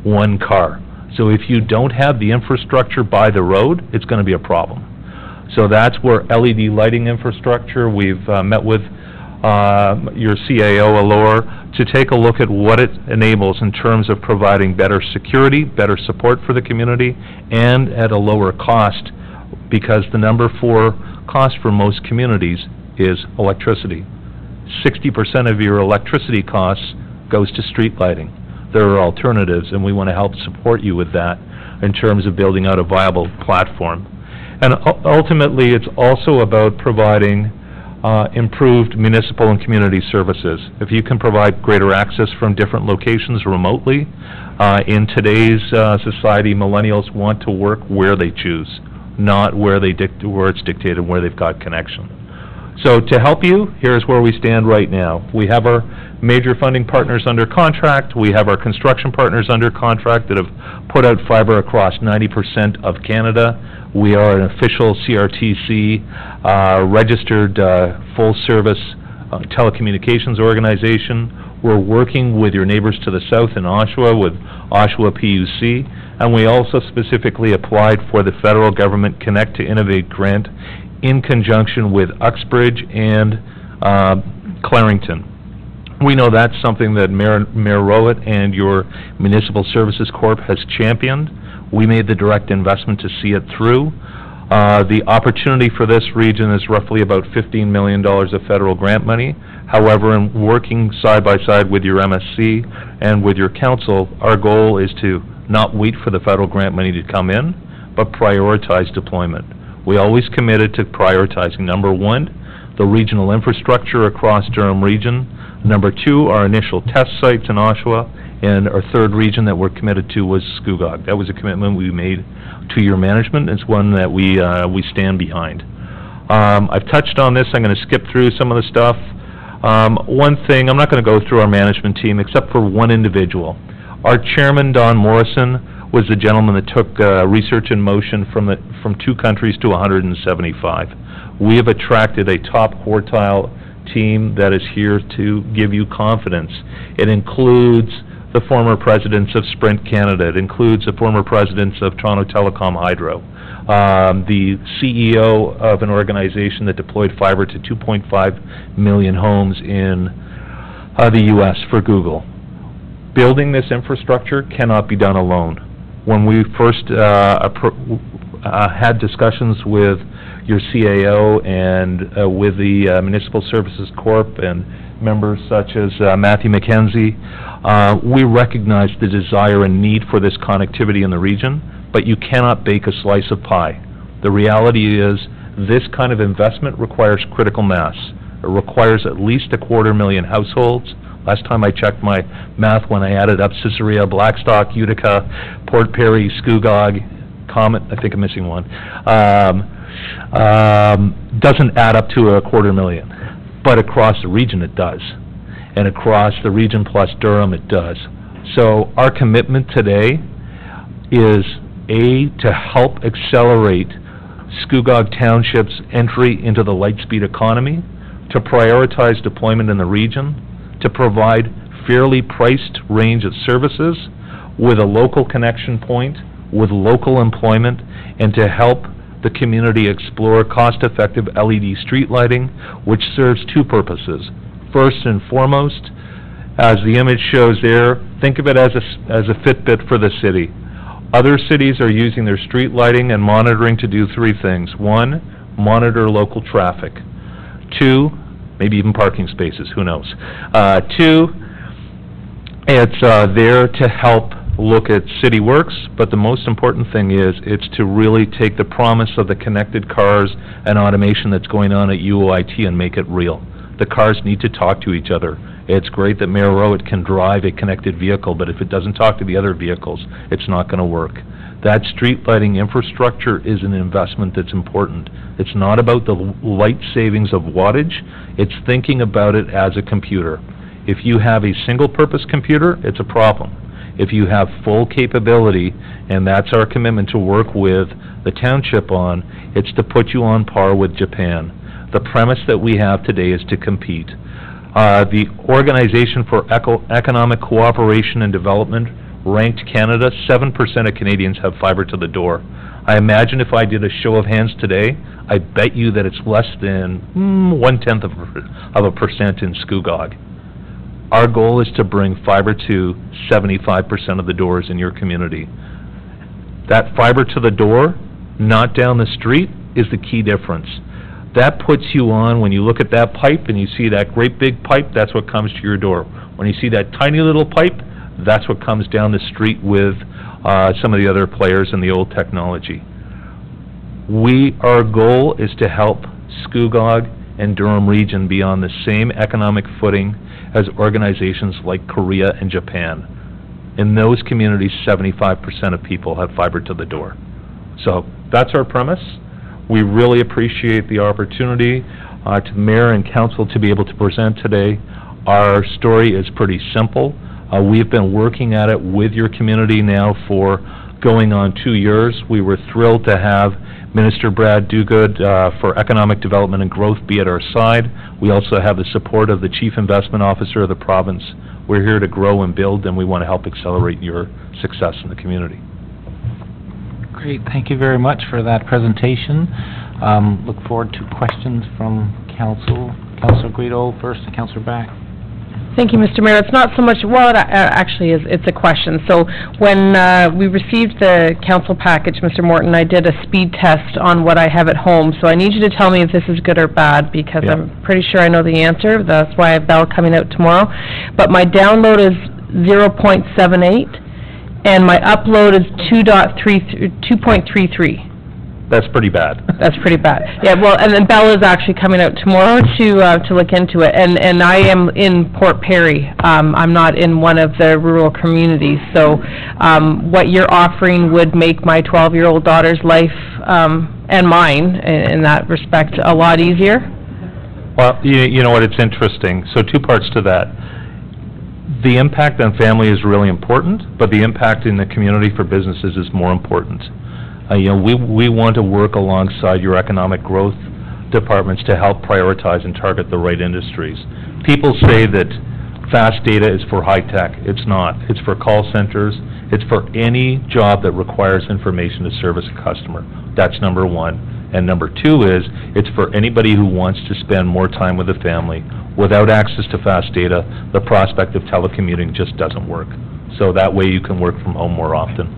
1 car. So if you don't have the infrastructure by the road, it's going to be a problem. So that's where LED lighting infrastructure, we've met with your CAO, Allure, to take a look at what it enables in terms of providing better security, better support for the community, and at a lower cost, because the number 4 cost for most communities is electricity. 60% of your electricity costs goes to street lighting. There are alternatives, and we want to help support you with that in terms of building out a viable platform. And ultimately, it's also about providing improved municipal and community services. If you can provide greater access from different locations remotely, in today's society, millennials want to work where they choose, not where it's dictated, where they've got connection. So to help you, here's where we stand right now. We have our major funding partners under contract. We have our construction partners under contract that have put out fiber across 90% of Canada. We are an official CRTC registered full-service telecommunications organization. We're working with your neighbors to the south in Oshawa with Oshawa PUC, and we also specifically applied for the federal government Connect to Innovate grant in conjunction with Uxbridge and Clarington. We know that's something that Mayor Rowett and your Municipal Services Corp has championed. We made the direct investment to see it through. The opportunity for this region is roughly about $15 million of federal grant money. However, in working side by side with your MSC and with your council, our goal is to not wait for the federal grant money to come in, but prioritize deployment. We always committed to prioritizing, number one, the regional infrastructure across Durham region, number two, our initial test sites in Oshawa, and our third region that we're committed to was Scugog. That was a commitment we made to your management. It's one that we stand behind. I've touched on this. I'm going to skip through some of the stuff. One thing, I'm not going to go through our management team except for one individual. Our chairman, Don Morrison, was the gentleman that took research in motion from 2 countries to 175. We have attracted a top quartile team that is here to give you confidence. It includes the former presidents of Sprint Canada. It includes the former presidents of Toronto Telecom Hydro, the CEO of an organization that deployed fiber to 2.5 million homes in the U.S. for Google. Building this infrastructure cannot be done alone. When we first had discussions with your CAO and with the Municipal Services Corp and members such as Matthew McKenzie, we recognized the desire and need for this connectivity in the region, but you cannot bake a slice of pie. The reality is this kind of investment requires critical mass. It requires at least 250,000 households. Last time I checked my math when I added up Caesarea, Blackstock, Utica, Port Perry, Scugog, Comet, I think I'm missing one, doesn't add up to 250,000. But across the region it does. And across the region plus Durham it does. So our commitment today is, A, to help accelerate Scugog Township's entry into the light-speed economy, to prioritize deployment in the region, to provide fairly priced range of services with a local connection point, with local employment, and to help the community explore cost-effective LED street lighting, which serves 2 purposes. First and foremost, as the image shows there, think of it as a Fitbit for the city. Other cities are using their street lighting and monitoring to do 3 things. 1, monitor local traffic. 2, maybe even parking spaces, who knows. 2, it's there to help look at city works, but the most important thing is it's to really take the promise of the connected cars and automation that's going on at UOIT and make it real. The cars need to talk to each other. It's great that Mayor Rowett can drive a connected vehicle, but if it doesn't talk to the other vehicles, it's not going to work. That street lighting infrastructure is an investment that's important. It's not about the light savings of wattage, it's thinking about it as a computer. If you have a single-purpose computer, it's a problem. If you have full capability, and that's our commitment to work with the township on, it's to put you on par with Japan. The premise that we have today is to compete. The Organization for Economic Cooperation and Development ranked Canada, 7% of Canadians have fiber to the door. I imagine if I did a show of hands today, I bet you that it's less than 1/10 of a percent in Scugog. Our goal is to bring fiber to 75% of the doors in your community. That fiber to the door, not down the street, is the key difference. That puts you on, when you look at that pipe and you see that great big pipe, that's what comes to your door. When you see that tiny little pipe, that's what comes down the street with some of the other players in the old technology. Our goal is to help Scugog and Durham region be on the same economic footing as organizations like Korea and Japan. In those communities, 75% of people have fiber to the door. So that's our premise. We really appreciate the opportunity to the mayor and council to be able to present today. Our story is pretty simple. We've been working at it with your community now for going on 2 years. We were thrilled to have Minister Brad Dogood for Economic Development and Growth be at our side. We also have the support of the Chief Investment Officer of the province. We're here to grow and build, and we want to help accelerate your success in the community. Great, thank you very much for that presentation. Look forward to questions from council. Councilor Guido first, and Councilor Back. Thank you, Mr. Mayor. It's not so much, well, it actually is, it's a question. So when we received the council package, Mr. Morton, I did a speed test on what I have at home. So I need you to tell me if this is good or bad, because I'm pretty sure I know the answer. That's why I have Bell coming out tomorrow. But my download is 0.78, and my upload is 2.33. That's pretty bad. That's pretty bad. Yeah, well, and then Bell is actually coming out tomorrow to look into it. And I am in Port Perry. I'm not in one of the rural communities. So what you're offering would make my 12-year-old daughter's life and mine, in that respect, a lot easier. Well, you know what, it's interesting. So 2 parts to that. The impact on family is really important, but the impact in the community for businesses is more important. You know, we want to work alongside your economic growth departments to help prioritize and target the right industries. People say that fast data is for high tech. It's not. It's for call centers. It's for any job that requires information to service a customer. That's number one. And number two is, it's for anybody who wants to spend more time with the family. Without access to fast data, the prospect of telecommuting just doesn't work. So that way you can work from home more often.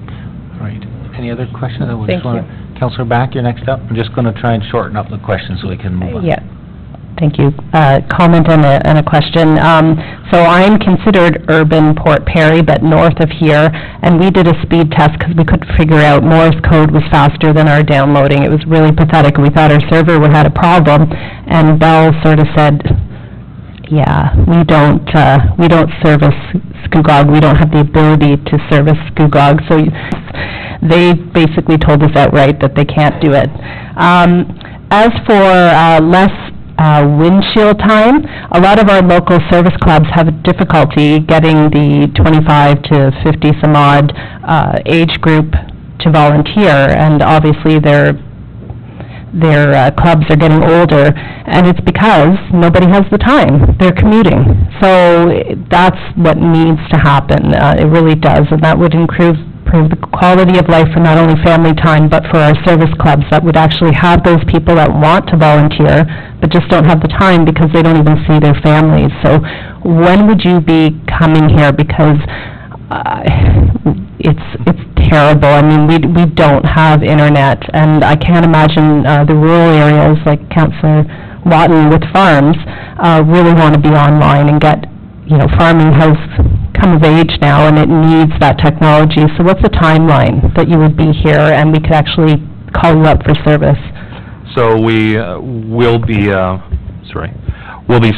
Right. Any other questions? Thank you. Councilor Back, you're next up. I'm just going to try and shorten up the questions so we can move on. Yeah. Thank you. Comment and a question. So I'm considered urban Port Perry, but north of here, and we did a speed test because we couldn't figure out Morse code was faster than our downloading. It was really pathetic. We thought our server had a problem, and Bell sort of said, yeah, we don't service Scugog. We don't have the ability to service Scugog. So they basically told us outright that they can't do it. As for less windshield time, a lot of our local service clubs have difficulty getting the 25 to 50 some odd age group to volunteer, and obviously their clubs are getting older, and it's because nobody has the time. They're commuting. So that's what needs to happen. It really does, and that would improve the quality of life for not only family time, but for our service clubs that would actually have those people that want to volunteer, but just don't have the time because they don't even see their families. So when would you be coming here? Because it's terrible. I mean, we don't have internet, and I can't imagine the rural areas like Councillor Watton with farms really want to be online and get, farming has come of age now and it needs that technology. So what's the timeline that you would be here and we could actually call you up for service? So we'll be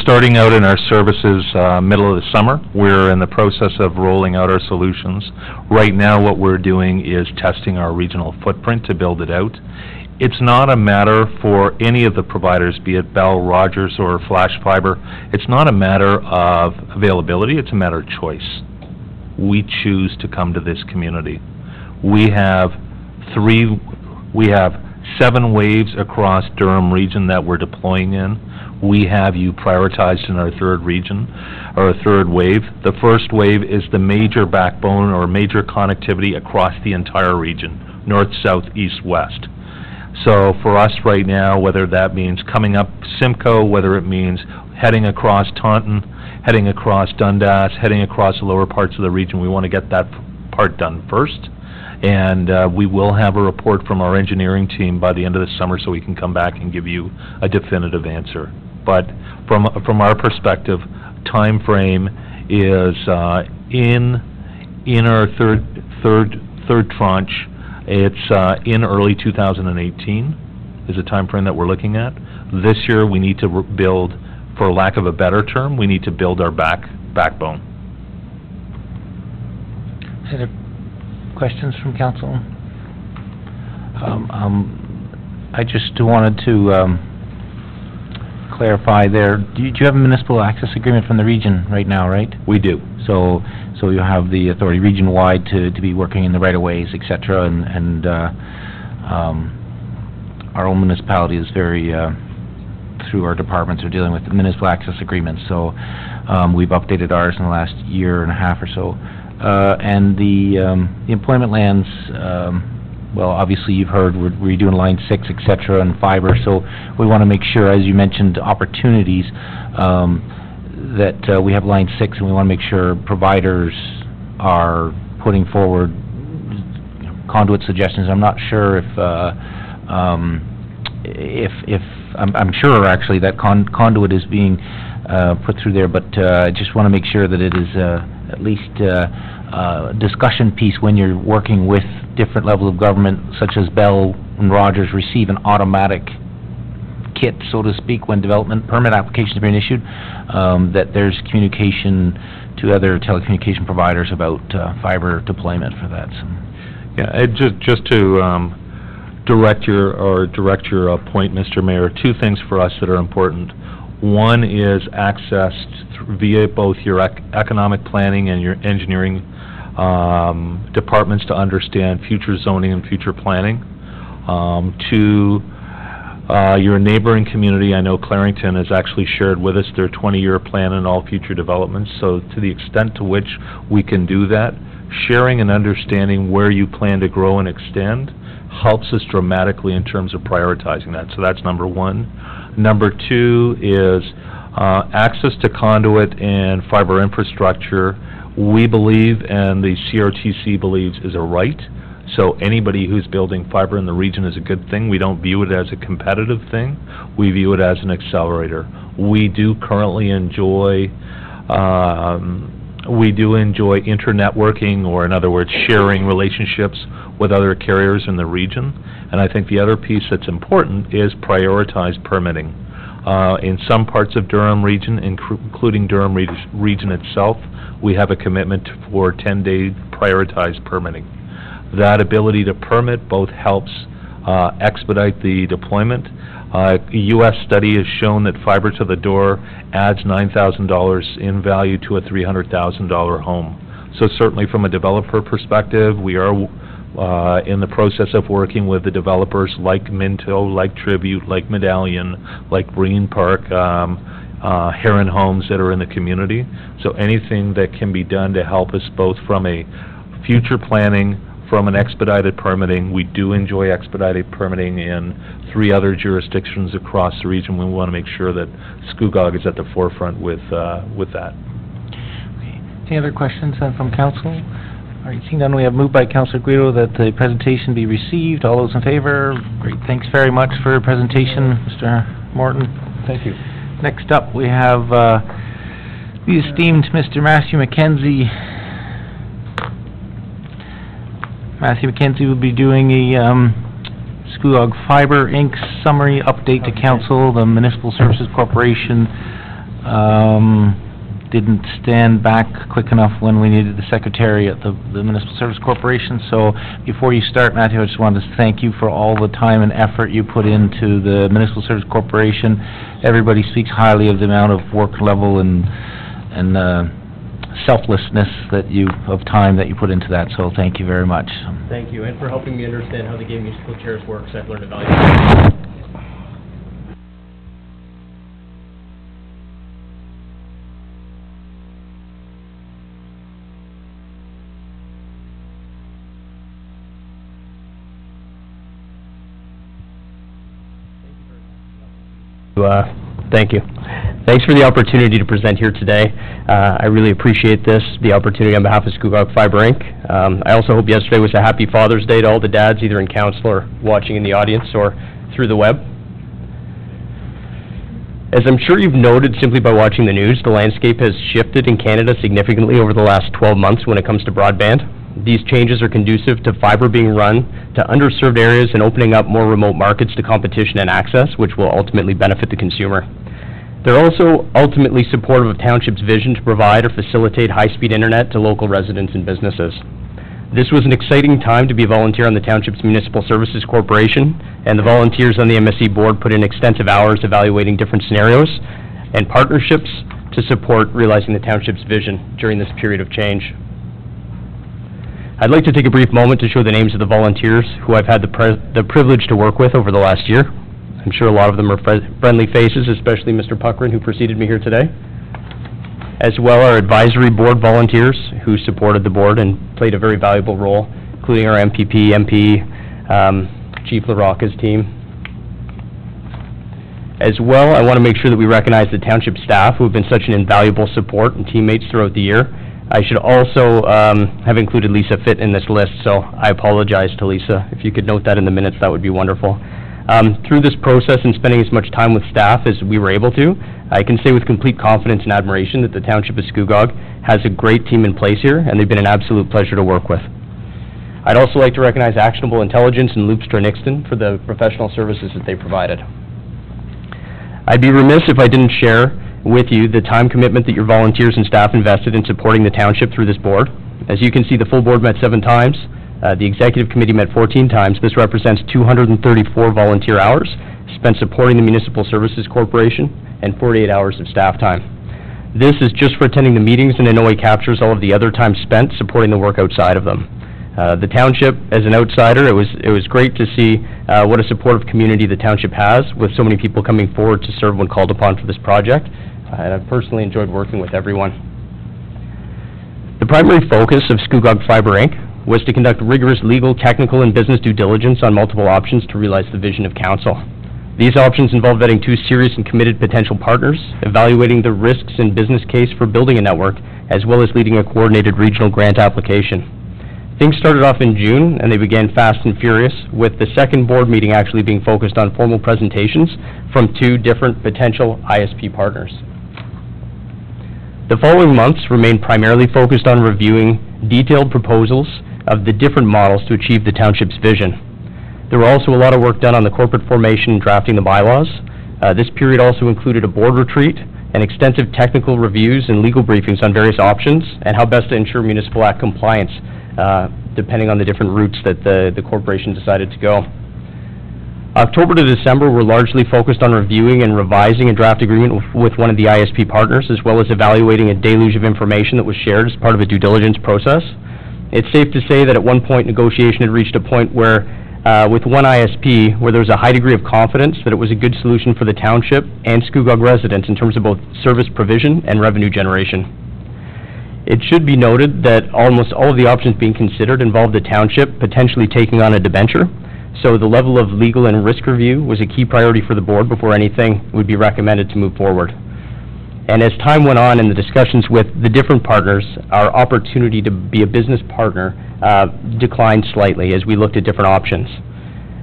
starting out in our services middle of the summer. We're in the process of rolling out our solutions. Right now what we're doing is testing our regional footprint to build it out. It's not a matter for any of the providers, be it Bell, Rogers, or Flash Fiber. It's not a matter of availability, it's a matter of choice. We choose to come to this community. We have 7 waves across Durham region that we're deploying in. We have you prioritized in our 3rd region, or 3rd wave. The 1st wave is the major backbone or major connectivity across the entire region, north, south, east, west. So for us right now, whether that means coming up Simcoe, whether it means heading across Taunton, heading across Dundas, heading across the lower parts of the region, we want to get that part done first. And we will have a report from our engineering team by the end of the summer so we can come back and give you a definitive answer. But from our perspective, time frame is in our third tranche. It's in early 2018 is a time frame that we're looking at. This year, we need to build, for lack of a better term, we need to build our backbone. Any other questions from council? I just wanted to clarify there, do you have a municipal access agreement from the region right now, right? We do. So you have the authority region-wide to be working in the right-of-ways, et cetera, and our own municipality is very, through our departments, are dealing with municipal access agreements, so we've updated ours in the last year and a half or so. And the employment lands, well, obviously you've heard we're doing Line 6, et cetera, and fiber, so we want to make sure, as you mentioned, opportunities, that we have Line 6, and we want to make sure providers are putting forward conduit suggestions. I'm not sure if I'm sure actually that conduit is being put through there, but I just want to make sure that it is at least a discussion piece when you're working with different levels of government, such as Bell and Rogers receive an automatic kit, so to speak, when development permit applications are being issued, that there's communication to other telecommunication providers about fiber deployment for that. So. Yeah, just to direct your point, Mr. Mayor, two things for us that are important. One is access via both your economic planning and your engineering departments to understand future zoning and future planning. To your neighboring community, I know Clarington has actually shared with us their 20-year plan and all future developments, so to the extent to which we can do that, sharing and understanding where you plan to grow and extend helps us dramatically in terms of prioritizing that. So that's number one. Number two is access to conduit and fiber infrastructure, we believe, and the CRTC believes, is a right. So anybody who's building fiber in the region is a good thing. We don't view it as a competitive thing. We view it as an accelerator. We do currently enjoy internetworking, or in other words, sharing relationships with other carriers in the region. And I think the other piece that's important is prioritized permitting. In some parts of Durham region, including Durham region itself, we have a commitment for 10-day prioritized permitting. That ability to permit both helps expedite the deployment. A U.S. study has shown that fiber to the door adds $9,000 in value to a $300,000 home. So certainly from a developer perspective, we are in the process of working with the developers like Minto, like Tribute, like Medallion, like Breen Park, Heron Homes that are in the community. So anything that can be done to help us both from a future planning, from an expedited permitting. We do enjoy expedited permitting in 3 other jurisdictions across the region. We want to make sure that Scugog is at the forefront with that. Okay. Any other questions from council? All right, seeing none, we have moved by Councilor Guido that the presentation be received. All those in favor? Great, thanks very much for your presentation, Mr. Morton. Thank you. Next up, we have the esteemed Mr. Matthew McKenzie. Matthew McKenzie will be doing a Scugog Fiber Inc. summary update to council. The Municipal Services Corporation didn't stand back quick enough when we needed the secretary at the Municipal Service Corporation. So before you start, Matthew, I just wanted to thank you for all the time and effort you put into the Municipal Service Corporation. Everybody speaks highly of the amount of work level and selflessness of time that you put into that, so thank you very much. Thank you, and for helping me understand how the game musical chairs works. I've learned a valuable. Thank you. Thanks for the opportunity to present here today. I really appreciate the opportunity on behalf of Scugog Fiber Inc. I also hope yesterday was a happy Father's Day to all the dads, either in council or watching in the audience or through the web. As I'm sure you've noted simply by watching the news, the landscape has shifted in Canada significantly over the last 12 months when it comes to broadband. These changes are conducive to fiber being run to underserved areas and opening up more remote markets to competition and access, which will ultimately benefit the consumer. They're also ultimately supportive of Township's vision to provide or facilitate high-speed internet to local residents and businesses. This was an exciting time to be a volunteer on the Township's Municipal Services Corporation, and the volunteers on the MSC board put in extensive hours evaluating different scenarios and partnerships to support realizing the Township's vision during this period of change. I'd like to take a brief moment to show the names of the volunteers who I've had the privilege to work with over the last year. I'm sure a lot of them are friendly faces, especially Mr. Puckrin, who preceded me here today, as well our advisory board volunteers who supported the board and played a very valuable role, including our MPP, MP, Chief LaRocca's team. As well, I want to make sure that we recognize the Township staff who have been such an invaluable support and teammates throughout the year. I should also have included Lisa Fitt in this list, so I apologize to Lisa. If you could note that in the minutes, that would be wonderful. Through this process and spending as much time with staff as we were able to, I can say with complete confidence and admiration that the Township of Scugog has a great team in place here, and they've been an absolute pleasure to work with. I'd also like to recognize Actionable Intelligence and Loopstra Nixon for the professional services that they provided. I'd be remiss if I didn't share with you the time commitment that your volunteers and staff invested in supporting the Township through this board. As you can see, the full board met 7 times. The executive committee met 14 times. This represents 234 volunteer hours spent supporting the Municipal Services Corporation and 48 hours of staff time. This is just for attending the meetings, and in no way captures all of the other time spent supporting the work outside of them. The Township, as an outsider, it was great to see what a supportive community the Township has, with so many people coming forward to serve when called upon for this project, and I've personally enjoyed working with everyone. The primary focus of Scugog Fiber Inc. was to conduct rigorous legal, technical, and business due diligence on multiple options to realize the vision of council. These options involve vetting 2 serious and committed potential partners, evaluating the risks and business case for building a network, as well as leading a coordinated regional grant application. Things started off in June, and they began fast and furious, with the second board meeting actually being focused on formal presentations from 2 different potential ISP partners. The following months remained primarily focused on reviewing detailed proposals of the different models to achieve the Township's vision. There were also a lot of work done on the corporate formation and drafting the bylaws. This period also included a board retreat and extensive technical reviews and legal briefings on various options and how best to ensure Municipal Act compliance, depending on the different routes that the corporation decided to go. October to December were largely focused on reviewing and revising a draft agreement with one of the ISP partners, as well as evaluating a deluge of information that was shared as part of a due diligence process. It's safe to say that at one point negotiation had reached a point where, with one ISP, where there was a high degree of confidence that it was a good solution for the Township and Scugog residents in terms of both service provision and revenue generation. It should be noted that almost all of the options being considered involved the Township potentially taking on a debenture, so the level of legal and risk review was a key priority for the board before anything would be recommended to move forward. And as time went on in the discussions with the different partners, our opportunity to be a business partner declined slightly as we looked at different options.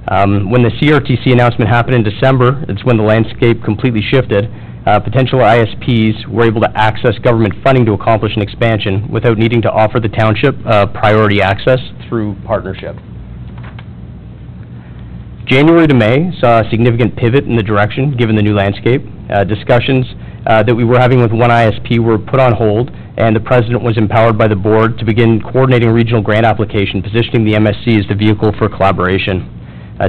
When the CRTC announcement happened in December, it's when the landscape completely shifted. Potential ISPs were able to access government funding to accomplish an expansion without needing to offer the Township priority access through partnership. January to May saw a significant pivot in the direction given the new landscape. Discussions that we were having with one ISP were put on hold, and the President was empowered by the board to begin coordinating a regional grant application, positioning the MSC as the vehicle for collaboration.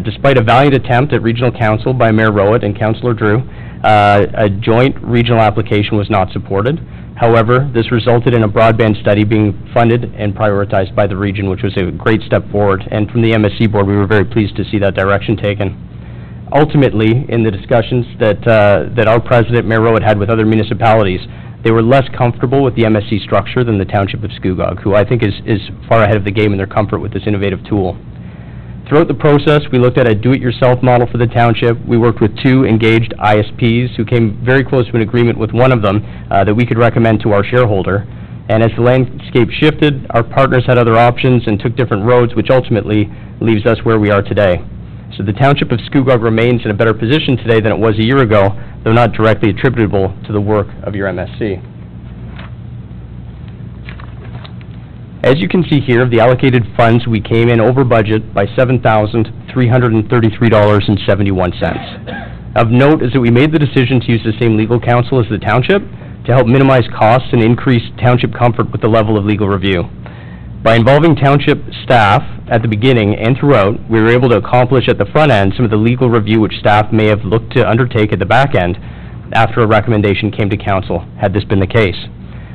Despite a valiant attempt at Regional Council by Mayor Rowett and Councillor Drew, a joint regional application was not supported. However, this resulted in a broadband study being funded and prioritized by the region, which was a great step forward. And from the MSC board, we were very pleased to see that direction taken. Ultimately, in the discussions that our president, Mayor Rowett, had with other municipalities, they were less comfortable with the MSC structure than the Township of Scugog, who I think is far ahead of the game in their comfort with this innovative tool. Throughout the process, we looked at a do-it-yourself model for the Township. We worked with 2 engaged ISPs who came very close to an agreement with one of them that we could recommend to our shareholder. And as the landscape shifted, our partners had other options and took different roads, which ultimately leaves us where we are today. So the Township of Scugog remains in a better position today than it was a year ago, though not directly attributable to the work of your MSC. As you can see here, of the allocated funds, we came in over budget by $7,333.71. Of note is that we made the decision to use the same legal counsel as the township to help minimize costs and increase township comfort with the level of legal review. By involving township staff at the beginning and throughout, we were able to accomplish at the front end some of the legal review which staff may have looked to undertake at the back end after a recommendation came to council, had this been the case.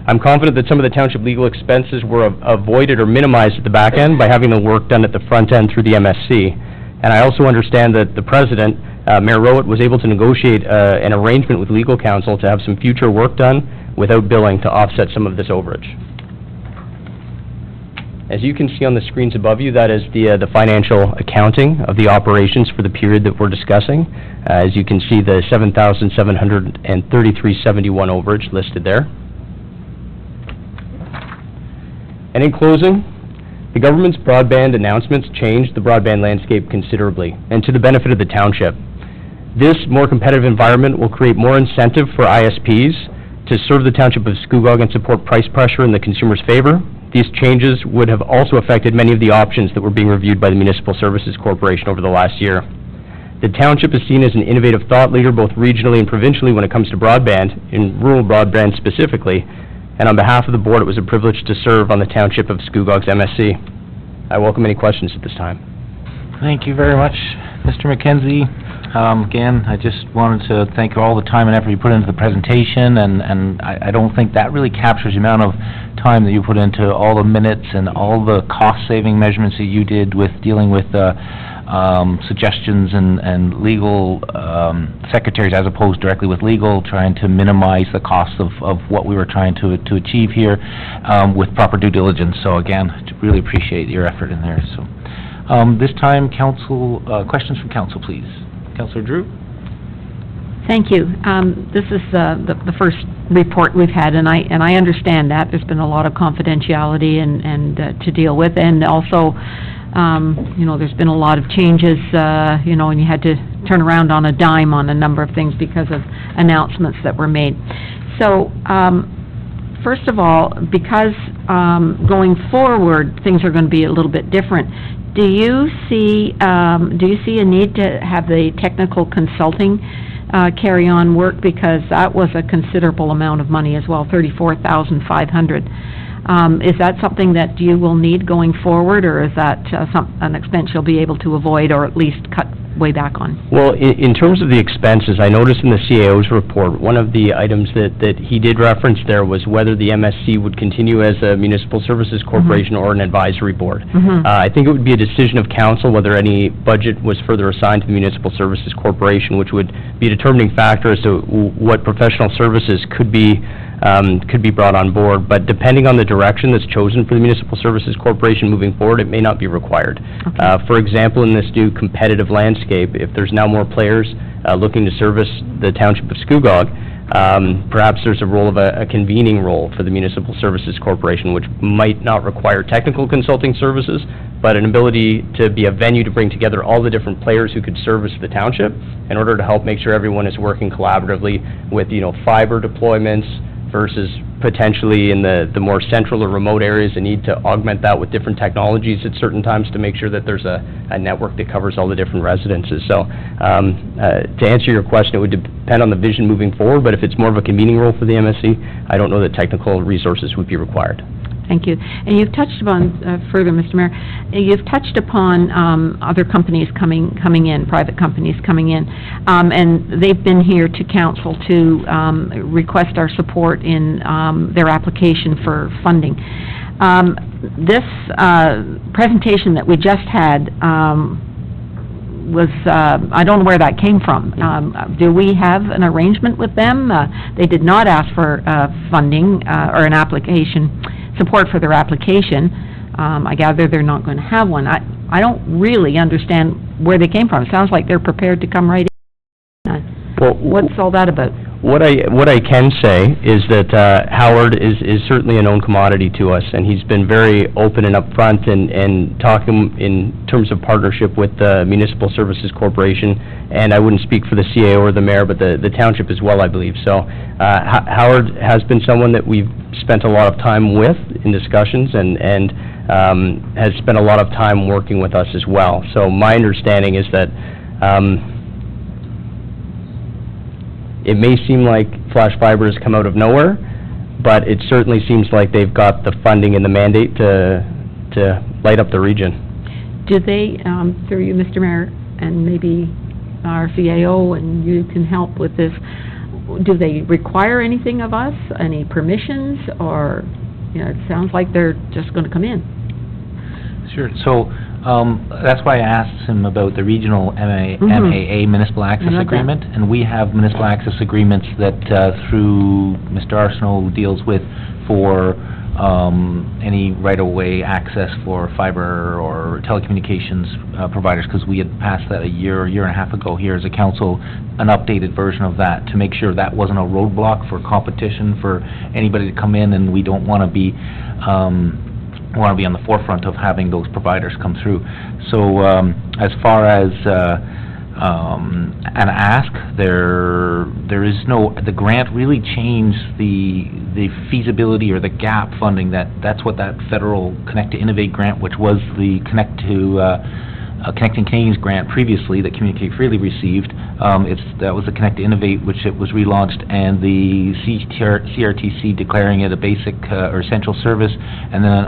I'm confident that some of the township legal expenses were avoided or minimized at the back end by having the work done at the front end through the MSC. And I also understand that the president, Mayor Rowett, was able to negotiate an arrangement with legal counsel to have some future work done without billing to offset some of this overage. As you can see on the screens above you, that is the financial accounting of the operations for the period that we're discussing. As you can see, the $7,733.71 overage listed there. And in closing, the government's broadband announcements changed the broadband landscape considerably, and to the benefit of the township. This more competitive environment will create more incentive for ISPs to serve the township of Scugog and support price pressure in the consumer's favor. These changes would have also affected many of the options that were being reviewed by the Municipal Services Corporation over the last year. The township is seen as an innovative thought leader both regionally and provincially when it comes to broadband, in rural broadband specifically, and on behalf of the board, it was a privilege to serve on the township of Scugog's MSC. I welcome any questions at this time. Thank you very much, Mr. McKenzie. Again, I just wanted to thank you all the time and effort you put into the presentation, and I don't think that really captures the amount of time that you put into all the minutes and all the cost-saving measurements that you did with dealing with suggestions and legal secretaries as opposed directly with legal, trying to minimize the cost of what we were trying to achieve here with proper due diligence. So again, I really appreciate your effort in there. So this time, council, questions from council, please. Councilor Drew? Thank you. This is the first report we've had, and I understand that. There's been a lot of confidentiality and to deal with, and also, there's been a lot of changes, and you had to turn around on a dime on a number of things because of announcements that were made. So, first of all, because going forward, things are going to be a little bit different. Do you see a need to have the technical consulting carry on work, because that was a considerable amount of money as well, $34,500. Is that something that you will need going forward, or is that an expense you'll be able to avoid or at least cut way back on? Well, in terms of the expenses, I noticed in the CAO's report, one of the items that he did reference there was whether the MSC would continue as a municipal services corporation or an advisory board. I think it would be a decision of council whether any budget was further assigned to the municipal services corporation, which would be a determining factor as to what professional services could be brought on board. But depending on the direction that's chosen for the Municipal Services Corporation moving forward, it may not be required. Okay. For example, in this new competitive landscape, if there's now more players looking to service the Township of Scugog, perhaps there's a role of a convening role for the Municipal Services Corporation, which might not require technical consulting services, but an ability to be a venue to bring together all the different players who could service the township in order to help make sure everyone is working collaboratively with, fiber deployments, versus potentially in the more central or remote areas, the need to augment that with different technologies at certain times to make sure that there's a network that covers all the different residences. So to answer your question, it would depend on the vision moving forward, but if it's more of a convening role for the MSC, I don't know that technical resources would be required. Thank you. And you've touched upon, further, Mr. Mayor, you've touched upon other companies coming in, private companies coming in, and they've been here to council to request our support in their application for funding. This presentation that we just had was, I don't know where that came from. Do we have an arrangement with them? They did not ask for funding or an application, support for their application. I gather they're not going to have one. I don't really understand where they came from. It sounds like they're prepared to come right in. Well, what's all that about? What I can say is that Howard is certainly a known commodity to us, and he's been very open and upfront and talking in terms of partnership with the Municipal Services Corporation, and I wouldn't speak for the CA or the mayor, but the township as well, I believe. So Howard has been someone that we've spent a lot of time with in discussions and has spent a lot of time working with us as well. So my understanding is that it may seem like Flash Fiber has come out of nowhere, but it certainly seems like they've got the funding and the mandate to light up the region. Do they, through you, Mr. Mayor, and maybe our CAO, and you can help with this, do they require anything of us, any permissions, or, it sounds like they're just going to come in? Sure. So, that's why I asked him about the regional MAA, Municipal Access Agreement, and we have municipal access agreements that, through Mr. Arsenault deals with for, any right-of-way access for fiber or telecommunications, providers, because we had passed that a year and a half ago here as a council, an updated version of that, to make sure that wasn't a roadblock for competition for anybody to come in, and we don't want to be, on the forefront of having those providers come through. So, as far as an ask, there is no, the grant really changed the feasibility or the gap funding. That's what that federal Connect to Innovate grant, which was the Connecting Canadians grant previously that Communicate Freely received. That was the Connect to Innovate, which it was relaunched, and the CRTC declaring it a basic or essential service, and then an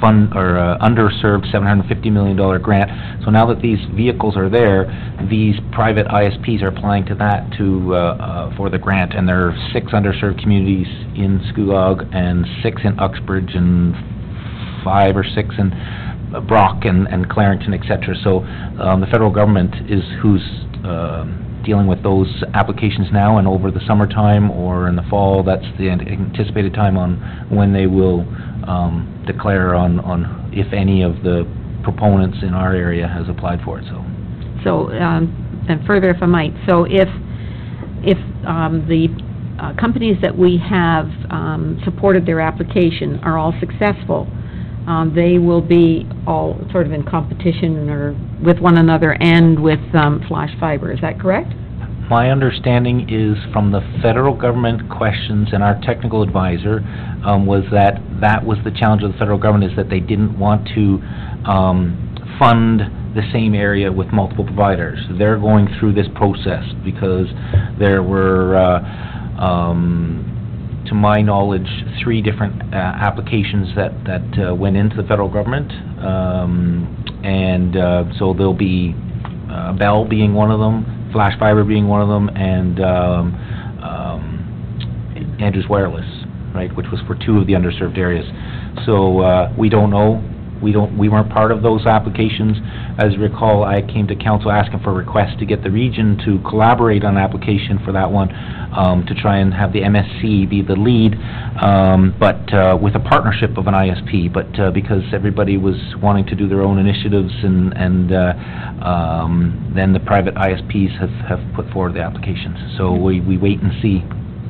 underserved $750 million grant. So now that these vehicles are there, these private ISPs are applying to that for the grant, and there are 6 underserved communities in Scugog and 6 in Uxbridge and 5 or 6 in Brock and Clarington, etc. So the federal government is who's dealing with those applications now, and over the summertime or in the fall, that's the anticipated time on when they will declare on if any of the proponents in our area has applied for it. So and further, if I might, so if the companies that we have supported their application are all successful, they will be all sort of in competition or with one another and with Flash Fiber. Is that correct? My understanding is from the federal government questions, and our technical advisor was that was the challenge of the federal government, is that they didn't want to fund the same area with multiple providers. They're going through this process because there were to my knowledge, 3 different applications that went into the federal government, and so there'll be Bell being one of them, Flash Fiber being one of them, and Andrews Wireless, right, which was for 2 of the underserved areas. So we don't know. We weren't part of those applications. As you recall, I came to council asking for a request to get the region to collaborate on an application for that one, to try and have the MSC be the lead, but with a partnership of an ISP, but because everybody was wanting to do their own initiatives, and then the private ISPs have put forward the applications. So we wait and see.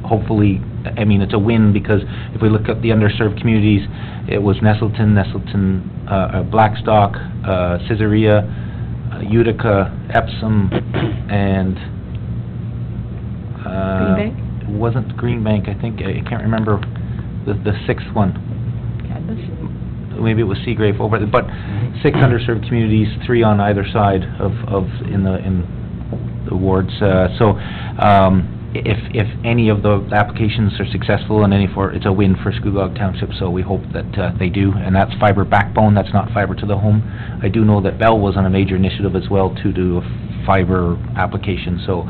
Hopefully, I mean, it's a win, because if we look at the underserved communities, it was Nestleton, Blackstock, Caesarea, Utica, Epsom, and Green Bank? It wasn't Greenbank, I think. I can't remember the 6th one. Maybe it was Seagrave over, but 6 underserved communities, 3 on either side in the wards. If any of the applications are successful, and it's a win for Scugog Township, so we hope that they do, and that's fiber backbone, that's not fiber to the home. I do know that Bell was on a major initiative as well to do a fiber application, so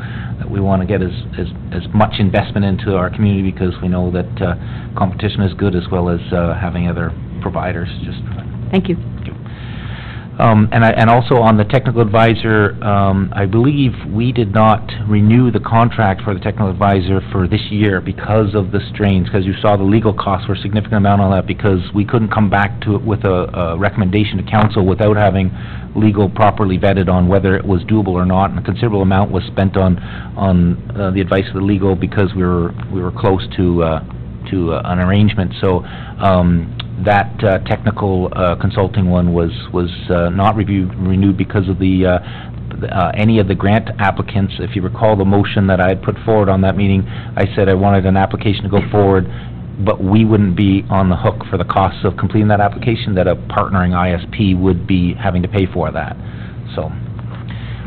we want to get as much investment into our community, because we know that competition is good, as well as having other providers. Thank you. And also on the technical advisor, I believe we did not renew the contract for the technical advisor for this year because of the strains, because you saw the legal costs were a significant amount on that, because we couldn't come back to it with a recommendation to council without having legal properly vetted on whether it was doable or not, and a considerable amount was spent on the advice of the legal, because we were close to an arrangement. So that technical consulting one was not renewed because of any of the grant applicants. If you recall the motion that I had put forward on that meeting, I said I wanted an application to go forward, but we wouldn't be on the hook for the costs of completing that application, that a partnering ISP would be having to pay for that. So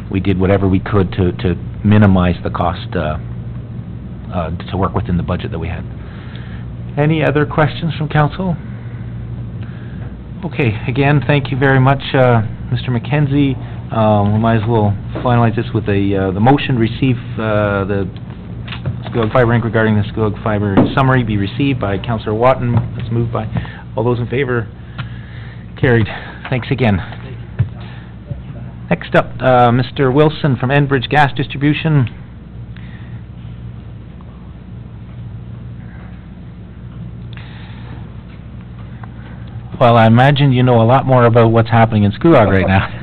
we did whatever we could to minimize the cost to work within the budget that we had. Any other questions from council? Okay, again, thank you very much, Mr. McKenzie. We might as well finalize this with the motion to receive the Scugog Fiber Inc. regarding the Scugog Fiber summary be received by Councillor Watton. That's moved by all those in favor. Carried. Thanks again. Next up, Mr. Wilson from Enbridge Gas Distribution. Well, I imagine you know a lot more about what's happening in Scugog right now.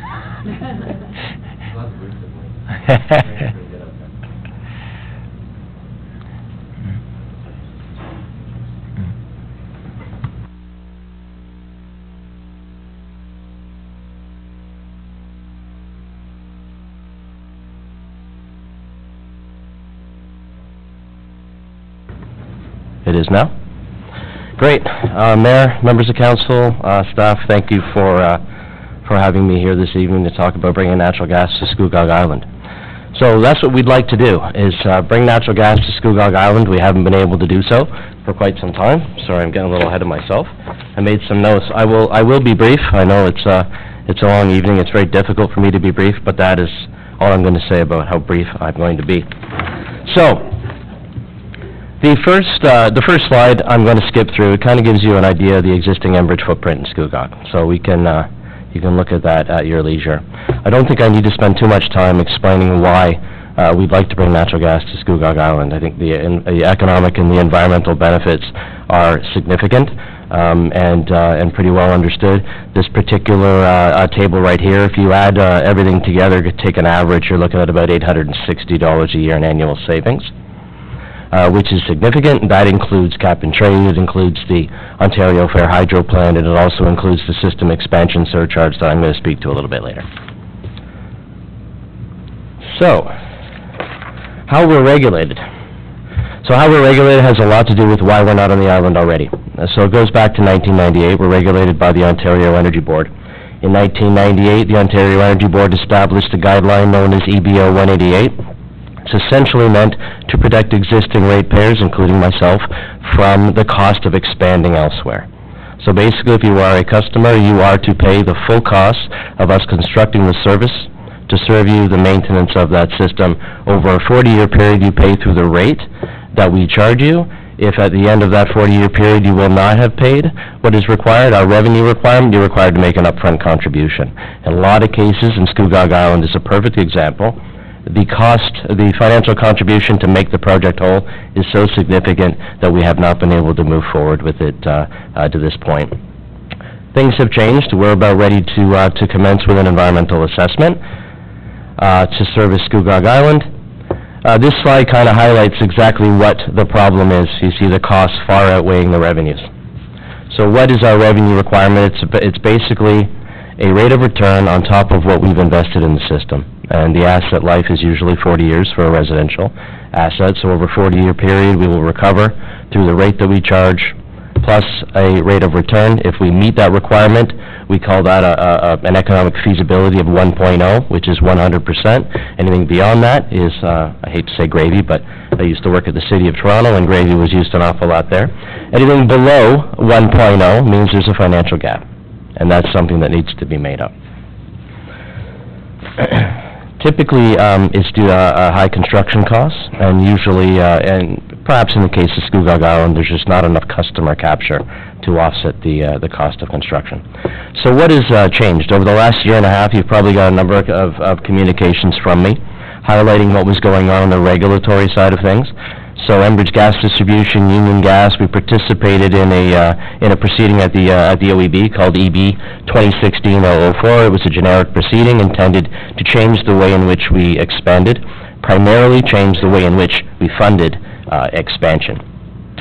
It is now. Great. Mayor, members of council, staff, thank you for having me here this evening to talk about bringing natural gas to Scugog Island. So that's what we'd like to do, is bring natural gas to Scugog Island. We haven't been able to do so for quite some time. Sorry, I'm getting a little ahead of myself. I made some notes. I will be brief. I know it's a long evening. It's very difficult for me to be brief, but that is all I'm going to say about how brief I'm going to be. So, the first slide I'm going to skip through. It kind of gives you an idea of the existing Enbridge footprint in Scugog, so you can look at that at your leisure. I don't think I need to spend too much time explaining why we'd like to bring natural gas to Scugog Island. I think the economic and the environmental benefits are significant and pretty well understood. This particular table right here, if you add everything together, take an average, you're looking at about $860 a year in annual savings. Which is significant. That includes cap and trade, it includes the Ontario Fair Hydro Plan, and it also includes the system expansion surcharge that I'm going to speak to a little bit later. So, how we're regulated. So how we're regulated has a lot to do with why we're not on the island already. So it goes back to 1998. We're regulated by the Ontario Energy Board. In 1998, the Ontario Energy Board established a guideline known as EBO 188. It's essentially meant to protect existing ratepayers, including myself, from the cost of expanding elsewhere. So basically, if you are a customer, you are to pay the full cost of us constructing the service to serve you the maintenance of that system. Over a 40-year period, you pay through the rate that we charge you. If at the end of that 40-year period you will not have paid what is required, our revenue requirement, you're required to make an upfront contribution. In a lot of cases, and Scugog Island is a perfect example, the financial contribution to make the project whole is so significant that we have not been able to move forward with it to this point. Things have changed. We're about ready to commence with an environmental assessment to service Scugog Island. This slide kind of highlights exactly what the problem is. You see the costs far outweighing the revenues. So what is our revenue requirement? It's basically a rate of return on top of what we've invested in the system. And the asset life is usually 40 years for a residential asset. So over a 40-year period, we will recover through the rate that we charge plus a rate of return. If we meet that requirement, we call that an economic feasibility of 1.0, which is 100%. Anything beyond that is, I hate to say gravy, but I used to work at the City of Toronto, and gravy was used an awful lot there. Anything below 1.0 means there's a financial gap, and that's something that needs to be made up. Typically, it's due to high construction costs, and usually, and perhaps in the case of Scugog Island, there's just not enough customer capture to offset the cost of construction. So what has changed? Over the last year and a half, you've probably got a number of communications from me highlighting what was going on the regulatory side of things. So Enbridge Gas Distribution, Union Gas, we participated in a proceeding at the OEB called EB 2016-004. It was a generic proceeding intended to change the way in which we expanded, primarily change the way in which we funded expansion.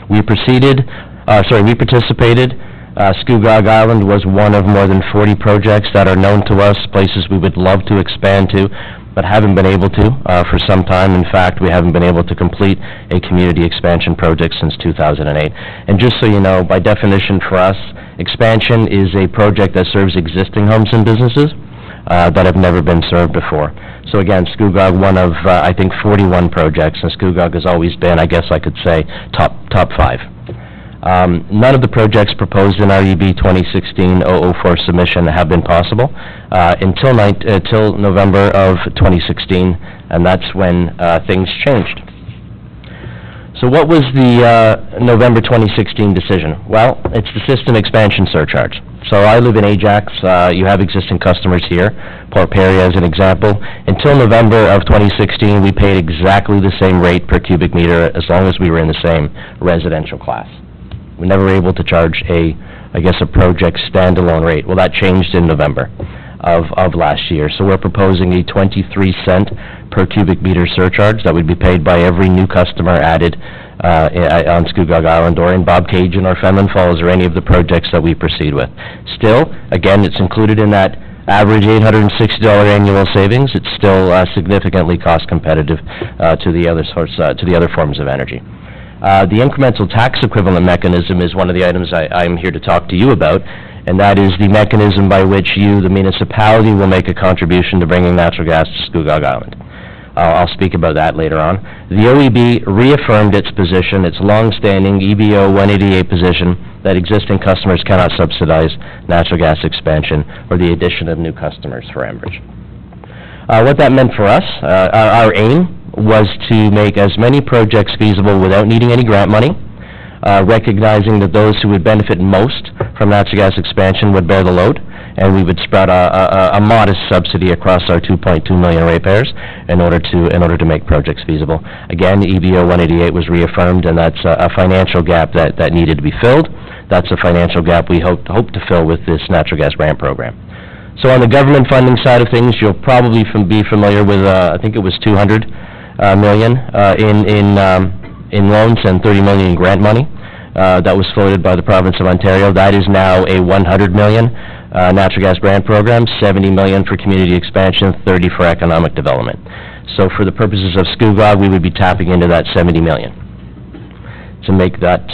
We participated. Scugog Island was one of more than 40 projects that are known to us, places we would love to expand to, but haven't been able to for some time. In fact, we haven't been able to complete a community expansion project since 2008. And just so you know, by definition for us, expansion is a project that serves existing homes and businesses that have never been served before. So again, Scugog, one of, I think, 41 projects, and Scugog has always been, I guess I could say, top 5. None of the projects proposed in our EB 2016-004 submission have been possible until November of 2016, and that's when things changed. So what was the November 2016 decision? Well, it's the system expansion surcharge. So I live in Ajax. You have existing customers here, Port Perry as an example. Until November of 2016, we paid exactly the same rate per cubic meter as long as we were in the same residential class. We never were able to charge a project standalone rate. Well, that changed in November of last year. So we're proposing a 23-cent per cubic meter surcharge that would be paid by every new customer added on Scugog Island or in Bobcaygeon or Fenman Falls or any of the projects that we proceed with. Still, again, it's included in that average $860 annual savings. It's still significantly cost competitive to the other forms of energy. The incremental tax equivalent mechanism is one of the items I'm here to talk to you about, and that is the mechanism by which you, the municipality, will make a contribution to bringing natural gas to Scugog Island. I'll speak about that later on. The OEB reaffirmed its position, its long-standing EBO 188 position, that existing customers cannot subsidize natural gas expansion or the addition of new customers for Enbridge. What that meant for us, our aim was to make as many projects feasible without needing any grant money, recognizing that those who would benefit most from natural gas expansion would bear the load, and we would spread a modest subsidy across our 2.2 million ratepayers in order to make projects feasible. Again, EBO 188 was reaffirmed, and that's a financial gap that needed to be filled. That's a financial gap we hope to fill with this natural gas grant program. So on the government funding side of things, you'll probably be familiar with, I think it was $200 million in loans and $30 million in grant money that was floated by the province of Ontario. That is now a $100 million natural gas grant program, $70 million for community expansion, $30 for economic development. So for the purposes of Scugog, we would be tapping into that $70 million to make that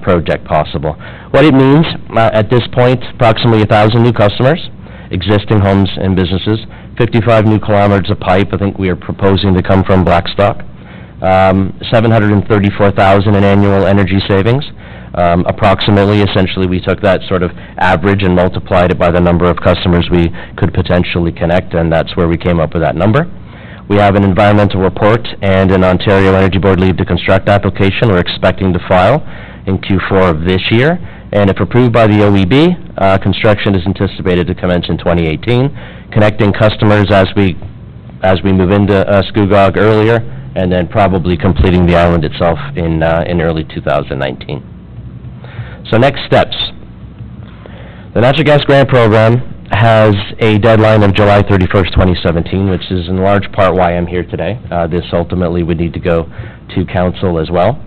project possible. What it means, at this point, approximately 1,000 new customers, existing homes and businesses, 55 new kilometers of pipe. I think we are proposing to come from Blackstock. $734,000 in annual energy savings. Approximately, essentially, we took that sort of average and multiplied it by the number of customers we could potentially connect, and that's where we came up with that number. We have an environmental report and an Ontario Energy Board leave to construct application we're expecting to file in Q4 of this year. And if approved by the OEB, construction is anticipated to commence in 2018, connecting customers as we move into Scugog earlier, and then probably completing the island itself in early 2019. So next steps. The Natural Gas Grant Program has a deadline of July 31st, 2017, which is in large part why I'm here today. This ultimately would need to go to Council as well.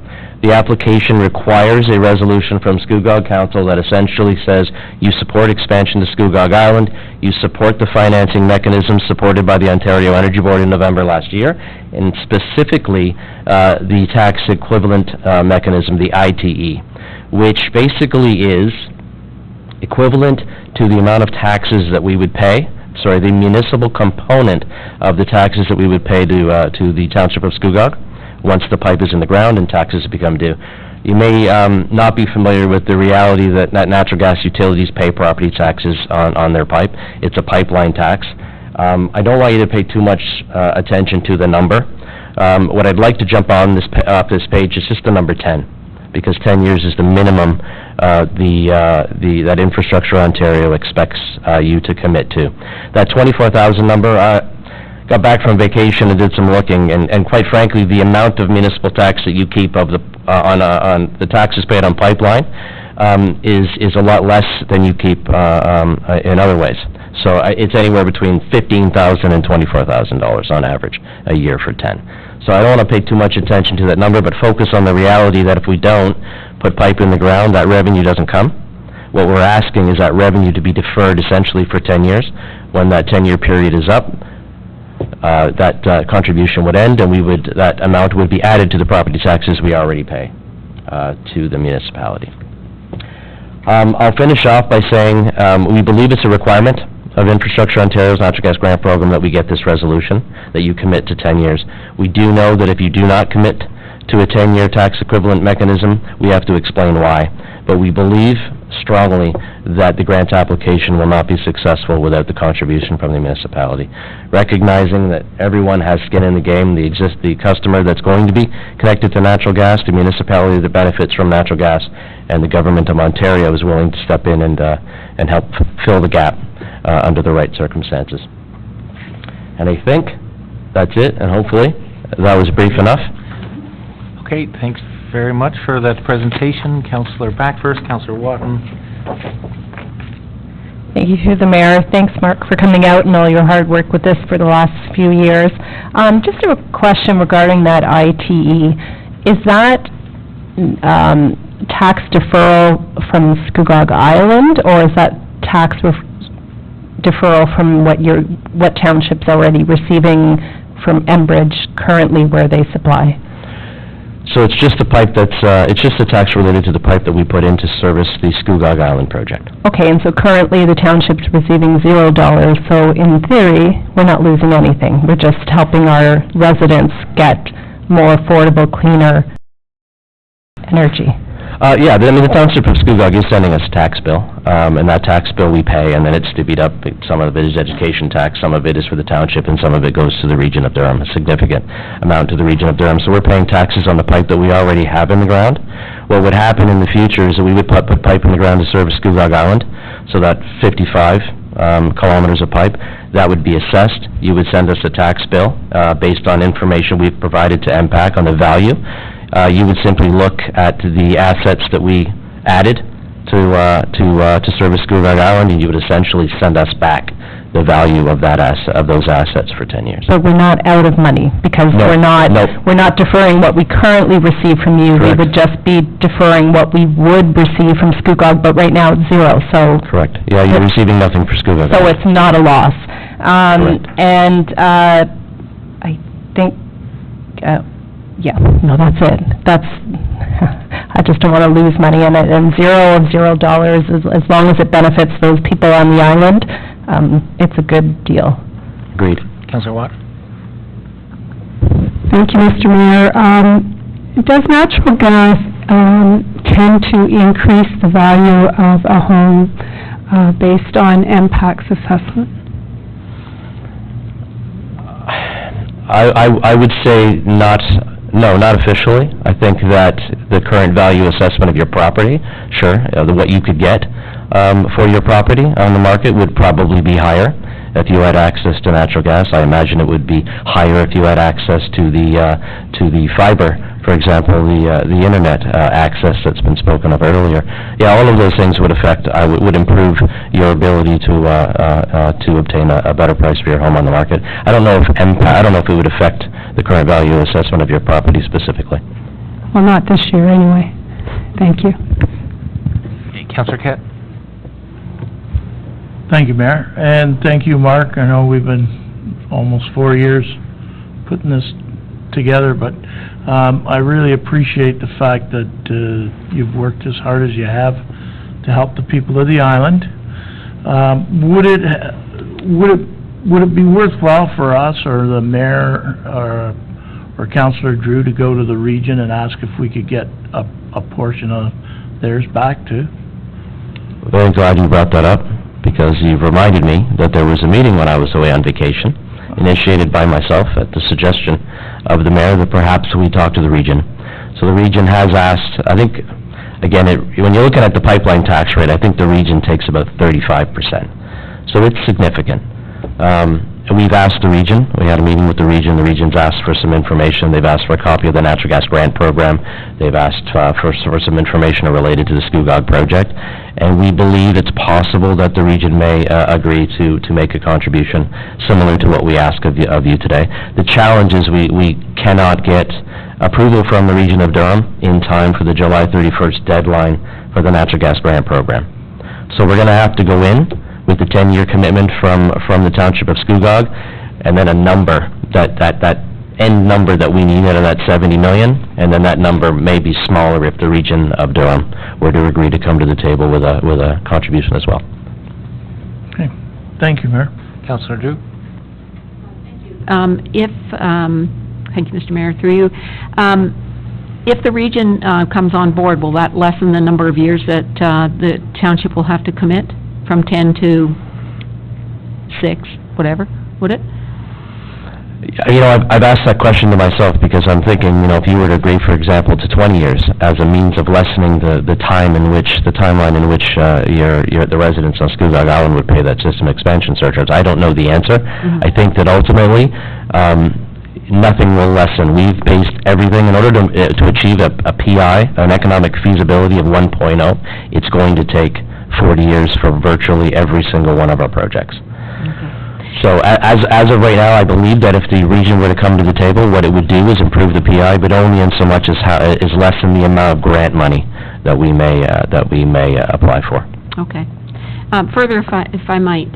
The application requires a resolution from Scugog Council that essentially says you support expansion to Scugog Island, you support the financing mechanism supported by the Ontario Energy Board in November last year, and specifically the tax equivalent mechanism, the ITE, which basically is equivalent to the amount of taxes that we would pay, the municipal component of the taxes that we would pay to the Township of Scugog once the pipe is in the ground and taxes become due. You may not be familiar with the reality that natural gas utilities pay property taxes on their pipe. It's a pipeline tax. I don't want you to pay too much attention to the number. What I'd like to jump on off this page is just the number 10, because 10 years is the minimum that Infrastructure Ontario expects you to commit to. That 24,000 number, got back from vacation and did some looking, and quite frankly, the amount of municipal tax that you keep of the, on the taxes paid on pipeline, is a lot less than you keep, in other ways. So it's anywhere between $15,000 and $24,000 on average a year for 10. So I don't want to pay too much attention to that number, but focus on the reality that if we don't put pipe in the ground, that revenue doesn't come. What we're asking is that revenue to be deferred essentially for 10 years. When that 10-year period is up, that contribution would end, and that amount would be added to the property taxes we already pay to the municipality. I'll finish off by saying we believe it's a requirement of Infrastructure Ontario's natural gas grant program that we get this resolution, that you commit to 10 years. We do know that if you do not commit to a 10-year tax equivalent mechanism, we have to explain why. But we believe strongly that the grant application will not be successful without the contribution from the municipality. Recognizing that everyone has skin in the game, the customer that's going to be connected to natural gas, the municipality that benefits from natural gas, and the government of Ontario is willing to step in and help fill the gap under the right circumstances. And I think that's it, and hopefully that was brief enough. Okay, thanks very much for that presentation. Councillor Back first, Councillor Watton. Thank you through the mayor. Thanks, Mark, for coming out and all your hard work with this for the last few years. Just a question regarding that ITE. Is that tax deferral from Scugog Island, or is that tax deferral from what township's already receiving from Enbridge currently where they supply? So it's just the pipe it's just the tax related to the pipe that we put in to service the Scugog Island project. Okay, and so currently the township's receiving $0, so in theory, we're not losing anything. We're just helping our residents get more affordable, cleaner energy. Yeah, the township of Scugog is sending us a tax bill, and that tax bill we pay, and then it's divvied up. Some of it is education tax, some of it is for the township, and some of it goes to the region of Durham, a significant amount to the region of Durham. So we're paying taxes on the pipe that we already have in the ground. What would happen in the future is that we would put pipe in the ground to service Scugog Island, so that 55 kilometers of pipe, that would be assessed. You would send us a tax bill based on information we've provided to MPAC on the value. You would simply look at the assets that we added to service Scugog Island, and you would essentially send us back the value of those assets for 10 years. But we're not out of money, because we're not deferring what we currently receive from you. Correct. We would just be deferring what we would receive from Scugog, but right now it's $0, so... Correct. Yeah, you're receiving nothing for Scugog Island. So it's not a loss. And I think... yeah, no, that's it. I just don't want to lose money in it, and $0, as long as it benefits those people on the island, it's a good deal. Agreed. Councillor Watt? Thank you, Mr. Mayor. Does natural gas tend to increase the value of a home based on MPAC's assessment? I would say not. No, not officially. I think that the current value assessment of your property, sure, what you could get for your property on the market would probably be higher if you had access to natural gas. I imagine it would be higher if you had access to the fiber, for example, the internet access that's been spoken of earlier. Yeah, all of those things would would improve your ability to obtain a better price for your home on the market. I don't know if it would affect the current value assessment of your property specifically. Well, not this year, anyway. Thank you. Okay, Councillor Kett? Thank you, Mayor, and thank you, Mark. I know we've been almost 4 years putting this together, but I really appreciate the fact that you've worked as hard as you have to help the people of the island. Would it be worthwhile for us or the mayor or Councillor Drew to go to the region and ask if we could get a portion of theirs back too? Very glad you brought that up, because you've reminded me that there was a meeting when I was away on vacation, initiated by myself at the suggestion of the mayor, that perhaps we talk to the region. So the region has asked, I think again, when you're looking at the pipeline tax rate, I think the region takes about 35%. So it's significant. We've asked the region, we had a meeting with the region's asked for some information, they've asked for a copy of the natural gas grant program, they've asked for some information related to the Scugog project, and we believe it's possible that the region may agree to make a contribution similar to what we ask of you today. The challenge is we cannot get approval from the region of Durham in time for the July 31st deadline for the natural gas grant program. So we're going to have to go in with the 10-year commitment from the Township of Scugog, and then a number, that end number that we need out of that 70 million, and then that number may be smaller if the region of Durham were to agree to come to the table with a contribution as well. Okay, thank you, Mayor. Councilor Drew? Thank you, Mr. Mayor, through you. If the region comes on board, will that lessen the number of years that the township will have to commit? From 10 to 6, whatever, would it? You know, I've asked that question to myself because I'm thinking, you know, if you were to agree, for example, to 20 years as a means of lessening the timeline in which the residents on Scugog Island would pay that system expansion surcharge, I don't know the answer. I think that ultimately, nothing will lessen. We've based everything, in order to achieve a PI, an economic feasibility of 1.0, it's going to take 40 years for virtually every single one of our projects. So as of right now, I believe that if the region were to come to the table, what it would do is improve the PI, but only in so much as lessen the amount of grant money that we may apply for. Okay. Further, if I might,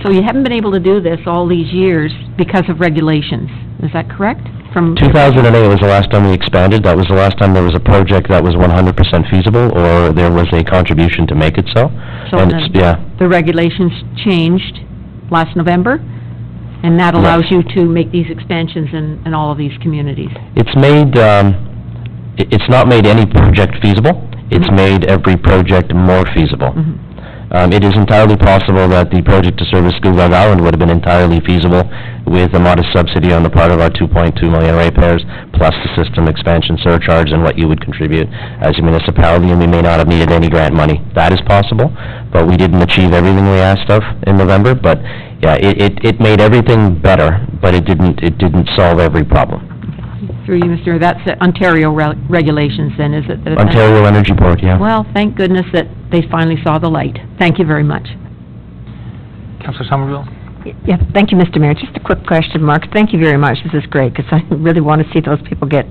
so you haven't been able to do this all these years because of regulations, is that correct? From 2008 was the last time we expanded. That was the last time there was a project that was 100% feasible, or there was a contribution to make it so. So the regulations changed last November, and that allows you to make these expansions in all of these communities. It's made, it's not made any project feasible. It's made every project more feasible. It is entirely possible that the project to service Scugog Island would have been entirely feasible with a modest subsidy on the part of our 2.2 million ratepayers, plus the system expansion surcharge and what you would contribute as a municipality, and we may not have needed any grant money. That is possible, but we didn't achieve everything we asked of in November. But yeah, it made everything better, but it didn't solve every problem. Through you, Mr. That's Ontario regulations then, is it? Ontario Energy Board, yeah. Well, thank goodness that they finally saw the light. Thank you very much. Councilor Somerville? Yeah, thank you, Mr. Mayor. Just a quick question, Mark. Thank you very much. This is great, because I really want to see those people get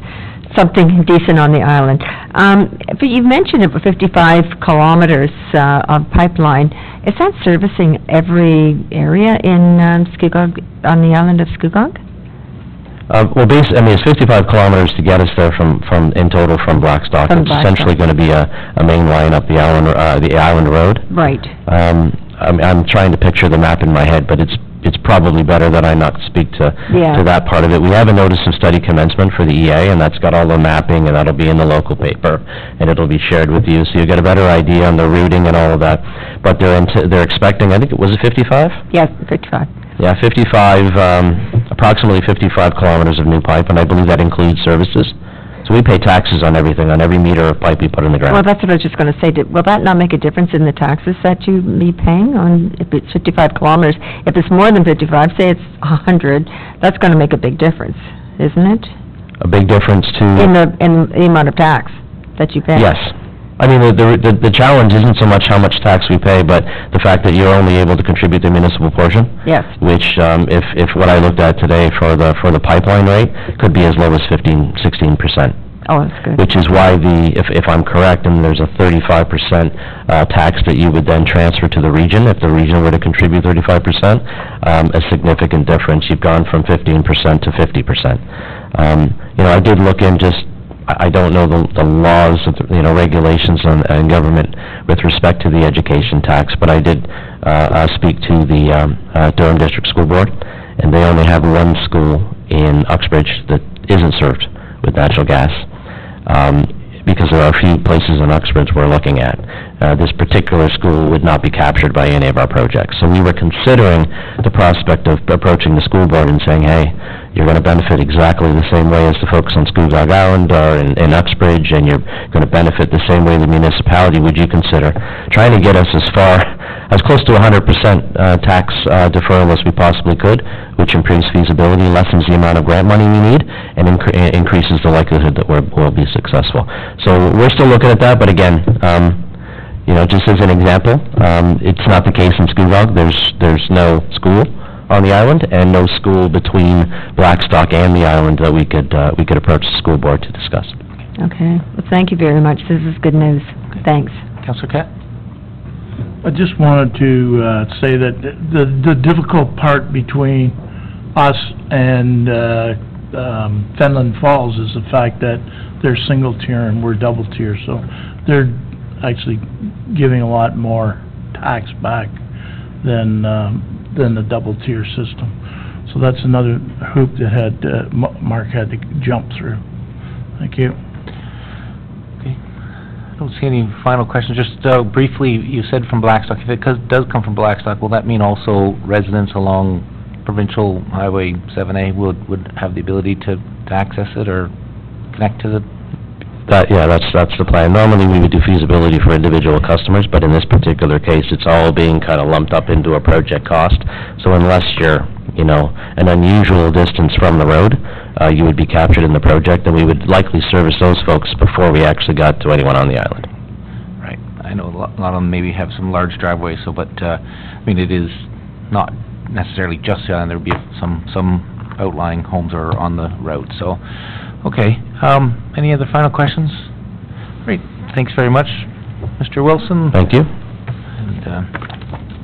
something decent on the island. But you've mentioned about 55 kilometers of pipeline. Is that servicing every area in Scugog, on the island of Scugog? Well, basically, I mean, it's 55 kilometers to get us there in total from Blackstock. It's essentially going to be a main line up the island road. Right. I'm trying to picture the map in my head, but it's probably better that I not speak to that part of it. We have a notice of study commencement for the EA, and that's got all the mapping, and that'll be in the local paper, and it'll be shared with you, so you get a better idea on the routing and all of that. But they're expecting, I think, was it 55? Yes, 55. Yeah, 55, approximately 55 kilometers of new pipe, and I believe that includes services. So we pay taxes on everything, on every meter of pipe we put in the ground. Well, that's what I was just going to say. Will that not make a difference in the taxes that you be paying on, if it's 55 kilometers? If it's more than 55, say it's 100, that's going to make a big difference, isn't it? A big difference to... In the amount of tax that you pay? Yes. I mean, the challenge isn't so much how much tax we pay, but the fact that you're only able to contribute the municipal portion. Yes. Which, if what I looked at today for the pipeline rate, could be as low as 16%. Oh, that's good. Which is why if I'm correct, and there's a 35% tax that you would then transfer to the region, if the region were to contribute 35%, a significant difference. You've gone from 15% to 50%. I did look in I don't know the laws, regulations on government with respect to the education tax, but I did speak to the Durham District School Board, and they only have one school in Uxbridge that isn't served with natural gas, because there are a few places in Uxbridge we're looking at. This particular school would not be captured by any of our projects. So we were considering the prospect of approaching the school board and saying, hey, you're going to benefit exactly the same way as the folks on Scugog Island are in Uxbridge, and you're going to benefit the same way the municipality. Would you consider trying to get us as close to 100% tax deferral as we possibly could, which improves feasibility, lessens the amount of grant money we need, and increases the likelihood that we'll be successful. So we're still looking at that, but again, just as an example, it's not the case in Scugog. There's no school on the island, and no school between Blackstock and the island that we could approach the school board to discuss. Okay, well, thank you very much. This is good news. Thanks. Councillor Cat? I just wanted to say that the difficult part between us and Fenland Falls is the fact that they're single tier and we're double tier, so they're actually giving a lot more tax back than the double tier system. So that's another hoop that Mark had to jump through. Thank you. Okay. I don't see any final questions. Just briefly, you said from Blackstock. If it does come from Blackstock, will that mean also residents along Provincial Highway 7A would have the ability to access it or connect to the... Yeah, that's the plan. Normally, we would do feasibility for individual customers, but in this particular case, it's all being kind of lumped up into a project cost. So unless you're, an unusual distance from the road, you would be captured in the project, and we would likely service those folks before we actually got to anyone on the island. Right. I know a lot of them maybe have some large driveways, but it is not necessarily just the island. There would be some outlying homes are on the road. So, okay. Any other final questions? Great. Thanks very much, Mr. Wilson. Thank you. And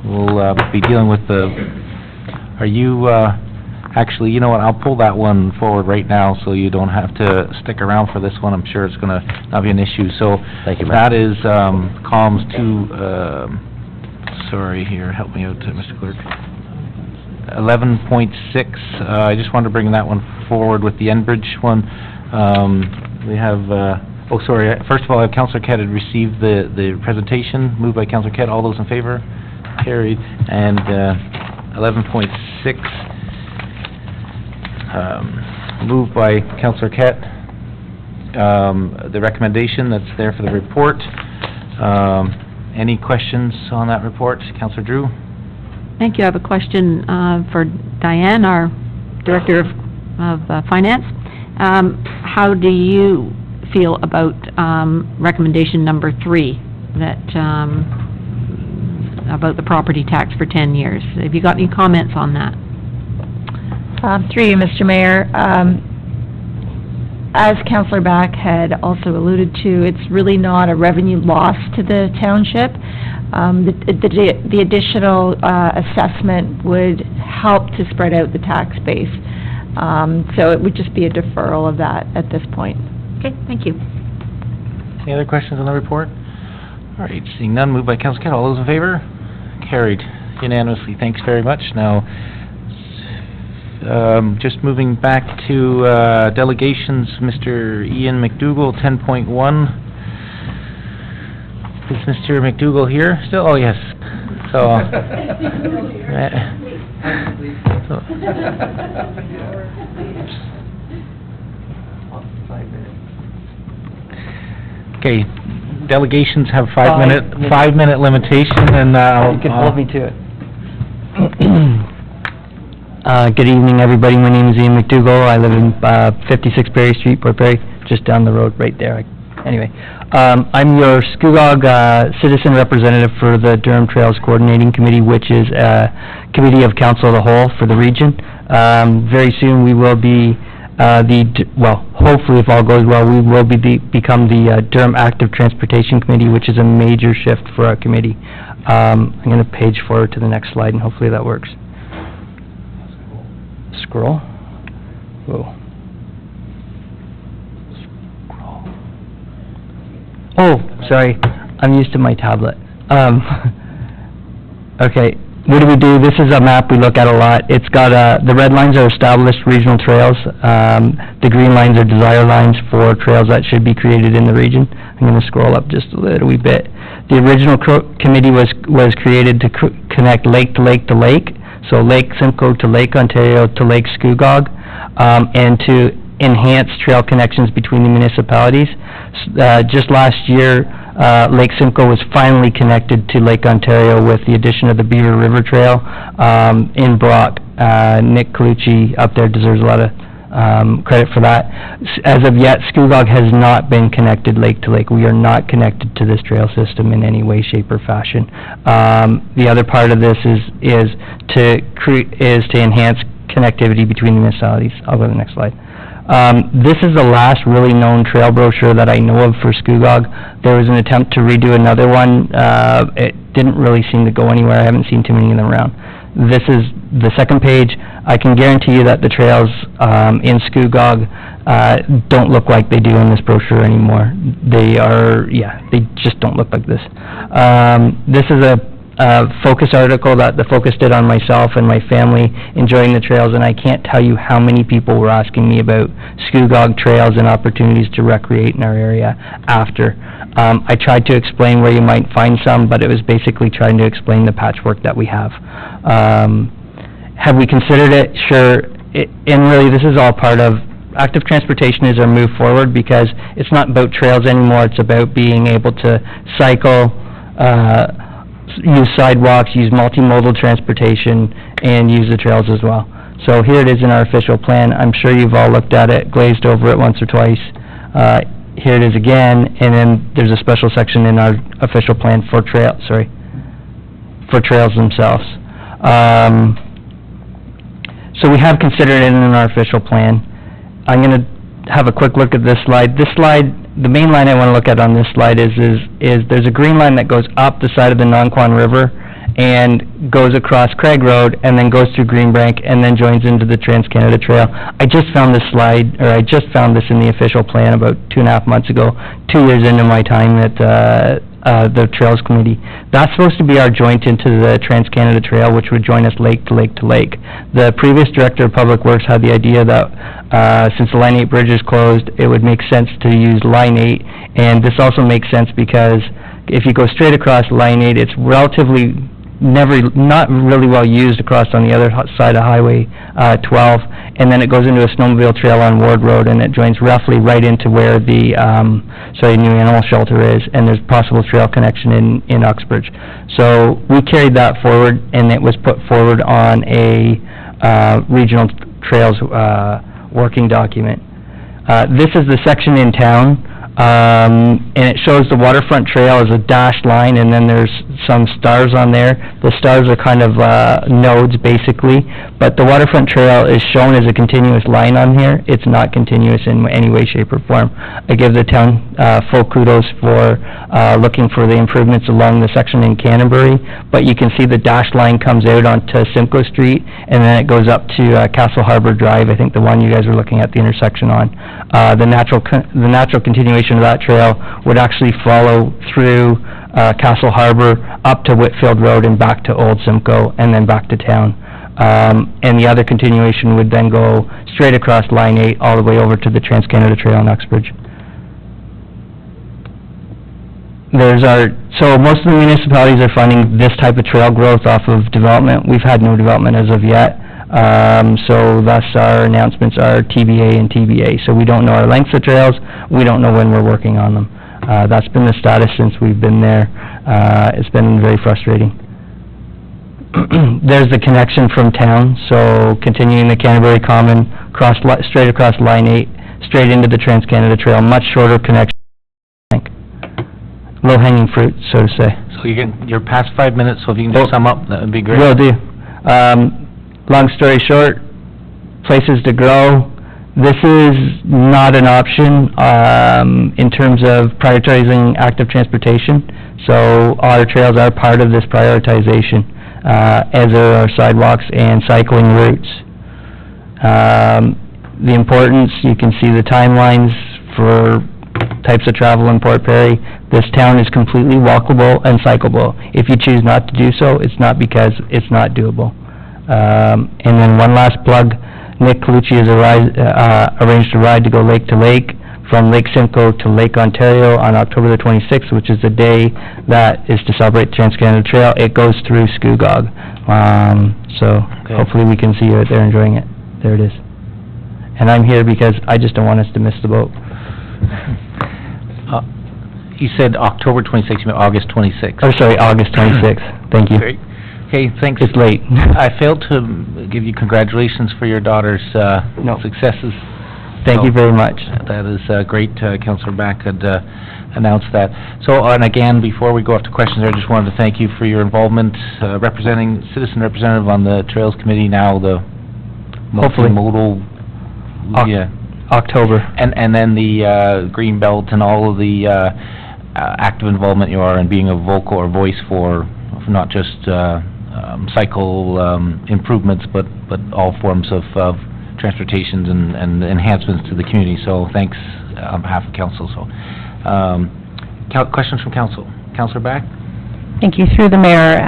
we'll be dealing with are you, actually, you know what, I'll pull that one forward right now so you don't have to stick around for this one. I'm sure it's going to not be an issue. So thank you, that is columns 2, sorry here, help me out, Mr. Clerk. 11.6, I just wanted to bring that one forward with the Enbridge one. We have, first of all, Councillor Kett had received the presentation, moved by Councillor Kett. All those in favor? Carried. And 11.6, moved by Councillor Kett. The recommendation that's there for the report. Any questions on that report? Councillor Drew? Thank you. I have a question for Diane, our Director of Finance. How do you feel about recommendation number 3, that about the property tax for 10 years? Have you got any comments on that? Through you, Mr. Mayor. As Councillor Back had also alluded to, it's really not a revenue loss to the township. The additional assessment would help to spread out the tax base. So it would just be a deferral of that at this point. Okay, thank you. Any other questions on the report? All right, seeing none, moved by Councillor Kett. All those in favor? Carried unanimously. Thanks very much. Now, just moving back to delegations, Mr. Ian McDougall, 10.1. Is Mr. McDougall here still? Oh, yes. So, okay, delegations have 5-minute limitation, and you can hold me to it. Good evening, everybody. My name is Ian McDougall. I live in 56 Berry Street, Port Perry, just down the road right there. Anyway, I'm your Scugog citizen representative for the Durham Trails Coordinating Committee, which is a committee of council of the whole for the region. Very soon we will be hopefully if all goes well, we will become the Durham Active Transportation Committee, which is a major shift for our committee. I'm going to page forward to the next slide, and hopefully that works. Scroll. Whoa. Scroll. Oh, sorry. I'm used to my tablet. Okay. What do? This is a map we look at a lot. It's got, the red lines are established regional trails. The green lines are desire lines for trails that should be created in the region. I'm going to scroll up just a little wee bit. The original committee was created to connect lake to lake to lake. so Lake Simcoe to Lake Ontario to Lake Scugog, and to enhance trail connections between the municipalities. Just last year, Lake Simcoe was finally connected to Lake Ontario with the addition of the Beaver River Trail in Brock. Nick Colucci up there deserves a lot of credit for that. As of yet, Scugog has not been connected lake to lake. We are not connected to this trail system in any way, shape, or fashion. The other part of this is to enhance connectivity between the municipalities. I'll go to the next slide. This is the last really known trail brochure that I know of for Scugog. There was an attempt to redo another one. It didn't really seem to go anywhere. I haven't seen too many of them around. This is the second page. I can guarantee you that the trails in Scugog don't look like they do in this brochure anymore. They just don't look like this. This is a Focus article that the Focus did on myself and my family enjoying the trails, and I can't tell you how many people were asking me about Scugog trails and opportunities to recreate in our area after. I tried to explain where you might find some, but it was basically trying to explain the patchwork that we have. Have we considered it? Sure. And really, this is all part of active transportation is our move forward, because it's not about trails anymore. It's about being able to cycle, use sidewalks, use multimodal transportation, and use the trails as well. So here it is in our official plan. I'm sure you've all looked at it, glazed over it once or twice. Here it is again, and then there's a special section in our official plan for trails themselves. So we have considered it in our official plan. I'm going to have a quick look at this slide. This slide, the main line I want to look at on this slide is there's a green line that goes up the side of the Nonquan River and goes across Craig Road and then goes through Greenbank and then joins into the Trans-Canada Trail. I just found this in the official plan about 2.5 months ago, 2 years into my time at the Trails Committee. That's supposed to be our joint into the Trans-Canada Trail, which would join us lake to lake to lake. The previous Director of Public Works had the idea that since the Line 8 bridge is closed, it would make sense to use Line 8, and this also makes sense because if you go straight across Line 8, it's not really well used across on the other side of Highway 12, and then it goes into a snowmobile trail on Ward Road, and it joins roughly right into where the new animal shelter is, and there's possible trail connection in Uxbridge. So we carried that forward, and it was put forward on a regional trails working document. This is the section in town. And it shows the waterfront trail as a dashed line, and then there's some stars on there. The stars are kind of nodes, basically, but the waterfront trail is shown as a continuous line on here. It's not continuous in any way, shape, or form. I give the town full kudos for looking for the improvements along the section in Canterbury, but you can see the dashed line comes out onto Simcoe Street, and then it goes up to Castle Harbor Drive, I think the one you guys were looking at the intersection on. The natural continuation of that trail would actually follow through Castle Harbor up to Whitfield Road and back to Old Simcoe and then back to town. And the other continuation would then go straight across Line 8 all the way over to the Trans-Canada Trail in Uxbridge. So most of the municipalities are funding this type of trail growth off of development. We've had no development as of yet. So thus our announcements are TBA and TBA. So we don't know our lengths of trails. We don't know when we're working on them. That's been the status since we've been there. It's been very frustrating. There's the connection from town. So continuing the Canterbury Common, straight across Line 8, straight into the Trans-Canada Trail. Much shorter connection. Low-hanging fruit, so to say. So you're past 5 minutes, so if you can just sum up, that would be great. Will do. Long story short, places to grow. This is not an option in terms of prioritizing active transportation. So our trails are part of this prioritization, as are our sidewalks and cycling routes. The importance, you can see the timelines for types of travel in Port Perry. This town is completely walkable and cyclable. If you choose not to do so, it's not because it's not doable. And then one last plug, Nick Colucci has arranged a ride to go lake to lake from Lake Simcoe to Lake Ontario on October the 26th, which is the day that is to celebrate Trans-Canada Trail. It goes through Scugog. So hopefully we can see you out there enjoying it. There it is. And I'm here because I just don't want us to miss the boat. You said October 26th, you meant August 26th. Oh, sorry, August 26th. Thank you. Great. Okay, thanks. It's late. I failed to give you congratulations for your daughter's successes. Thank you very much. That is great. Councillor Back had announced that. So, and again, before we go off to questions, I just wanted to thank you for your involvement, representing, citizen representative on the Trails Committee, now the Hopefully. multimodal, October. And then the Green Belt and all of the active involvement you are in being a vocal or voice for not just cycle improvements, but all forms of transportations and enhancements to the community. So thanks on behalf of council. So, questions from council. Councillor Back? Thank you, through the mayor.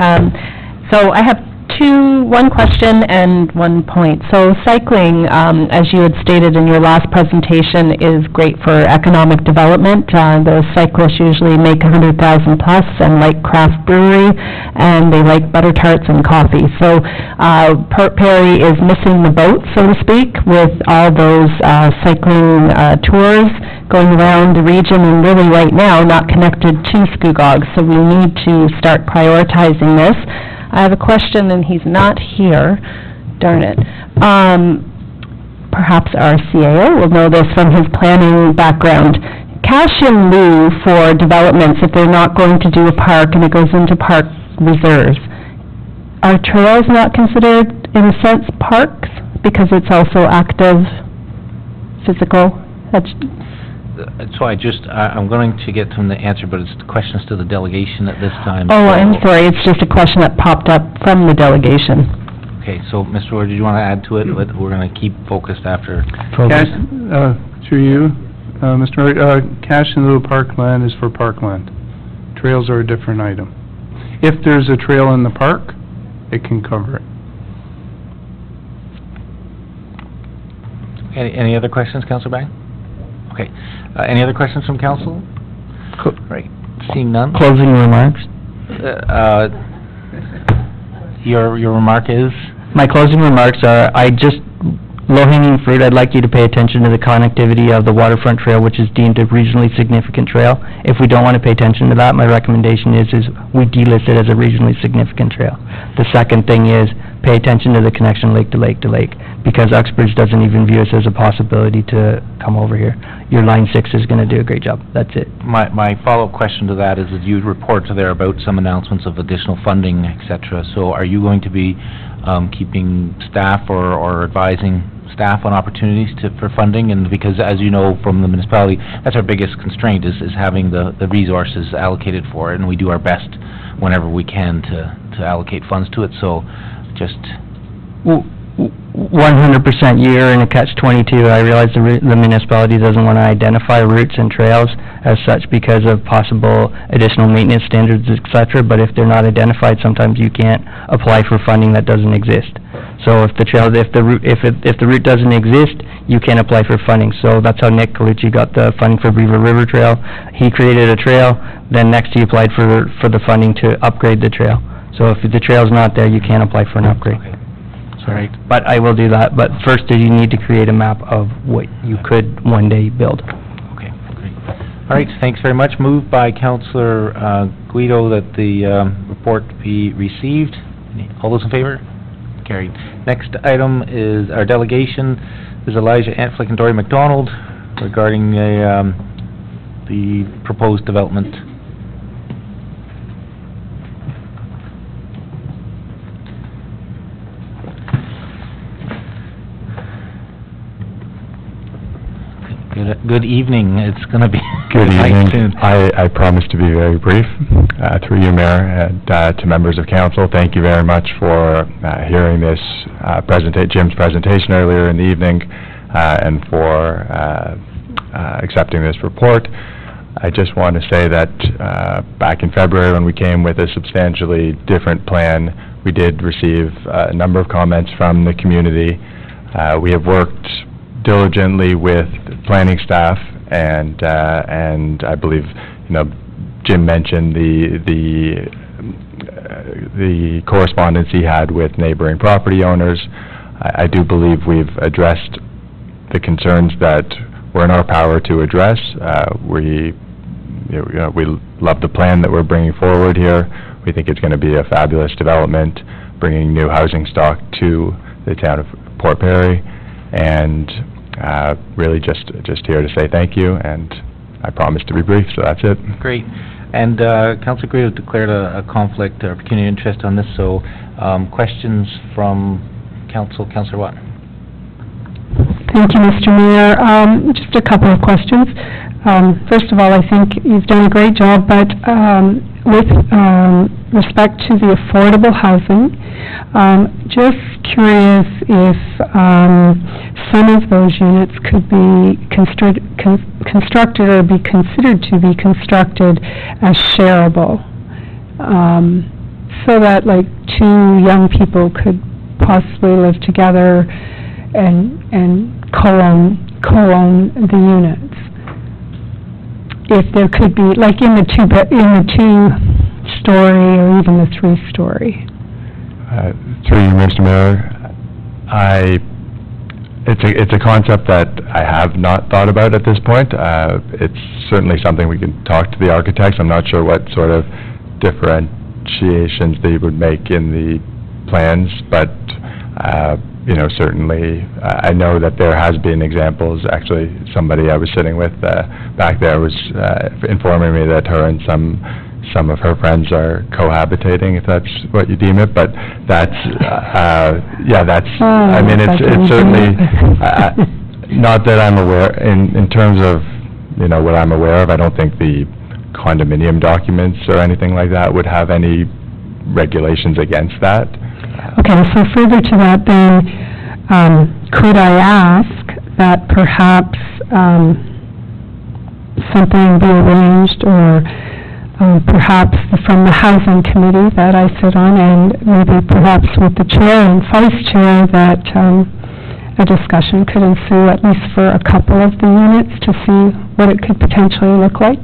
So I have one question and 1 point. So cycling, as you had stated in your last presentation, is great for economic development. The cyclists usually make 100,000 plus and like craft brewery, and they like butter tarts and coffee. So Port Perry is missing the boat, so to speak, with all those cycling tours going around the region, and really right now not connected to Scugog. So we need to start prioritizing this. I have a question, and he's not here. Darn it. Perhaps our CAO will know this from his planning background. Cash in lieu for developments, if they're not going to do a park and it goes into park reserves, are trails not considered, in a sense, parks? Because it's also active, physical? So I'm going to get to the answer, but it's the questions to the delegation at this time. Oh, I'm sorry, it's just a question that popped up from the delegation. Okay, so, Mr. Ward, did you want to add to it? We're going to keep focused after. Cash, through you, Mr. Ward, cash in lieu of parkland is for parkland. Trails are a different item. If there's a trail in the park, it can cover it. Any other questions, Councillor Bang? Okay. Any other questions from council? Right. Seeing none. Closing remarks? Your remark is? My closing remarks are, low-hanging fruit, I'd like you to pay attention to the connectivity of the waterfront trail, which is deemed a regionally significant trail. If we don't want to pay attention to that, my recommendation is we delist it as a regionally significant trail. The second thing is, pay attention to the connection lake to lake to lake, because Uxbridge doesn't even view us as a possibility to come over here. Your Line 6 is going to do a great job. That's it. My follow-up question to that is that you report there about some announcements of additional funding, et cetera. So are you going to be keeping staff or advising staff on opportunities for funding? And because, as you know from the municipality, that's our biggest constraint is having the resources allocated for it, and we do our best whenever we can to allocate funds to it. So just 100% you're in a catch-22. I realize the municipality doesn't want to identify routes and trails as such because of possible additional maintenance standards, etc. But if they're not identified, sometimes you can't apply for funding that doesn't exist. So if the route doesn't exist, you can't apply for funding. So that's how Nick Colucci got the funding for Beaver River Trail. He created a trail, then next he applied for the funding to upgrade the trail. So if the trail's not there, you can't apply for an upgrade. Okay. All right. But I will do that. But first, you need to create a map of what you could one day build. Okay, great. All right, thanks very much. Moved by Councillor Guido that the report be received. All those in favor? Carried. Next item is our delegation. Is Elijah Antflick and Dory McDonald regarding the proposed development. Good evening. It's going to be good evening. Soon. I promise to be very brief. Through you, Mayor, and to members of council, thank you very much for hearing this Jim's presentation earlier in the evening, and for accepting this report. I just want to say that back in February, when we came with a substantially different plan, we did receive a number of comments from the community. We have worked diligently with planning staff and I believe, Jim mentioned the correspondence he had with neighboring property owners. I do believe we've addressed the concerns that were in our power to address. We love the plan that we're bringing forward here. We think it's going to be a fabulous development, bringing new housing stock to the town of Port Perry, and really just here to say thank you, and I promise to be brief, so that's it. Great. And Councilor Gray has declared a conflict or pecuniary interest on this, so questions from Council. Councilor Watt. Thank you, Mr. Mayor. Just a couple of questions. First of all, I think you've done a great job, but with respect to the affordable housing, just curious if some of those units could be constructed or be considered to be constructed as shareable, so that like two young people could possibly live together and co-own the units. If there could be, like in the two-story or even the three-story. Through you, Mr. Mayor, it's a concept that I have not thought about at this point. It's certainly something we can talk to the architects. I'm not sure what sort of differentiations they would make in the plans, but certainly, I know that there has been examples. Actually, somebody I was sitting with back there was informing me that her and some of her friends are cohabitating, if that's what you deem it. But that's, I mean, it's certainly, not that I'm aware, in terms of, what I'm aware of, I don't think the condominium documents or anything like that would have any regulations against that. Okay, so further to that then, could I ask that perhaps something be arranged, or perhaps from the housing committee that I sit on, and maybe perhaps with the chair and vice chair, that a discussion could ensue at least for a couple of the units to see what it could potentially look like?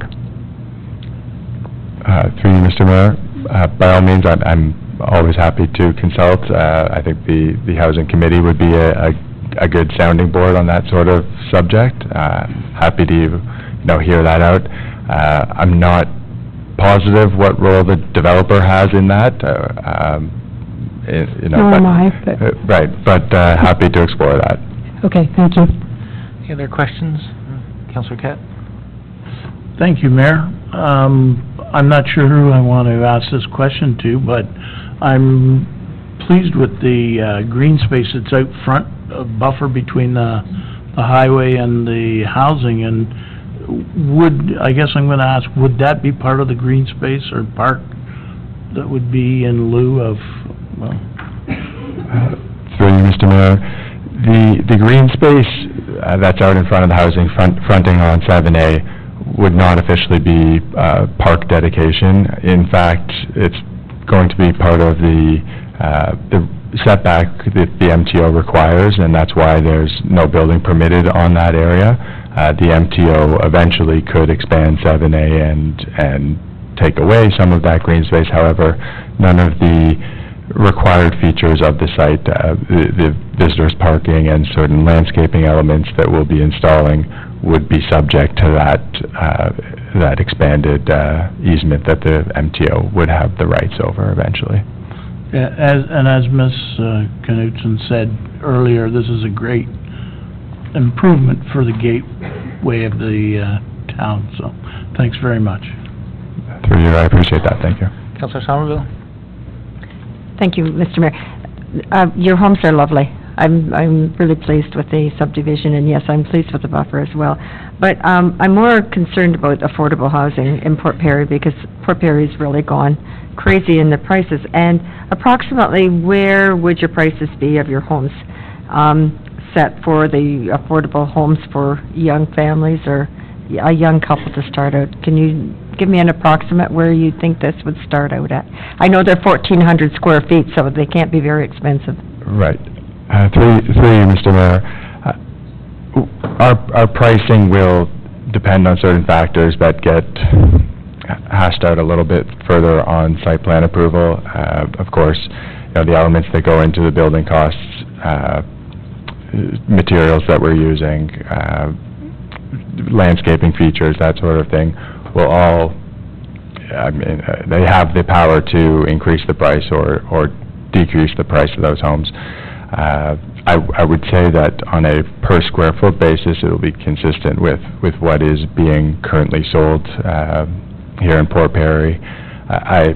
Through you, Mr. Mayor, by all means, I'm always happy to consult. I think the Housing Committee would be a good sounding board on that sort of subject. Happy to, hear that out. I'm not positive what role the developer has in that. Right, but happy to explore that. Okay, thank you. Any other questions? Councilor Kett? Thank you, Mayor. I'm not sure who I want to ask this question to, but I'm pleased with the green space that's out front, buffer between the highway and the housing, and I guess I'm going to ask, would that be part of the green space or park that would be in lieu of, Through you, Mr. Mayor, the green space that's out in front of the housing, fronting on 7A, would not officially be park dedication. In fact, it's going to be part of the setback that the MTO requires, and that's why there's no building permitted on that area. The MTO eventually could expand 7A and take away some of that green space. However, none of the required features of the site, the visitors parking and certain landscaping elements that we'll be installing, would be subject to that expanded easement that the MTO would have the rights over eventually. Yeah, as Ms. Knutson said earlier, this is a great improvement for the gateway of the town, so thanks very much. Through you, I appreciate that. Thank you. Councilor Somerville? Thank you, Mr. Mayor. Your homes are lovely. I'm really pleased with the subdivision, and yes, I'm pleased with the buffer as well. But I'm more concerned about affordable housing in Port Perry, because Port Perry's really gone crazy in the prices. And approximately where would your prices be of your homes set for the affordable homes for young families or a young couple to start out? Can you give me an approximate where you think this would start out at? I know they're 1,400 square feet, so they can't be very expensive. Right. Through you, Mr. Mayor, our pricing will depend on certain factors that get hashed out a little bit further on site plan approval. Of course, the elements that go into the building costs, materials that we're using, landscaping features, that sort of thing, will all, they have the power to increase the price or decrease the price of those homes. I would say that on a per square foot basis, it will be consistent with what is being currently sold here in Port Perry. I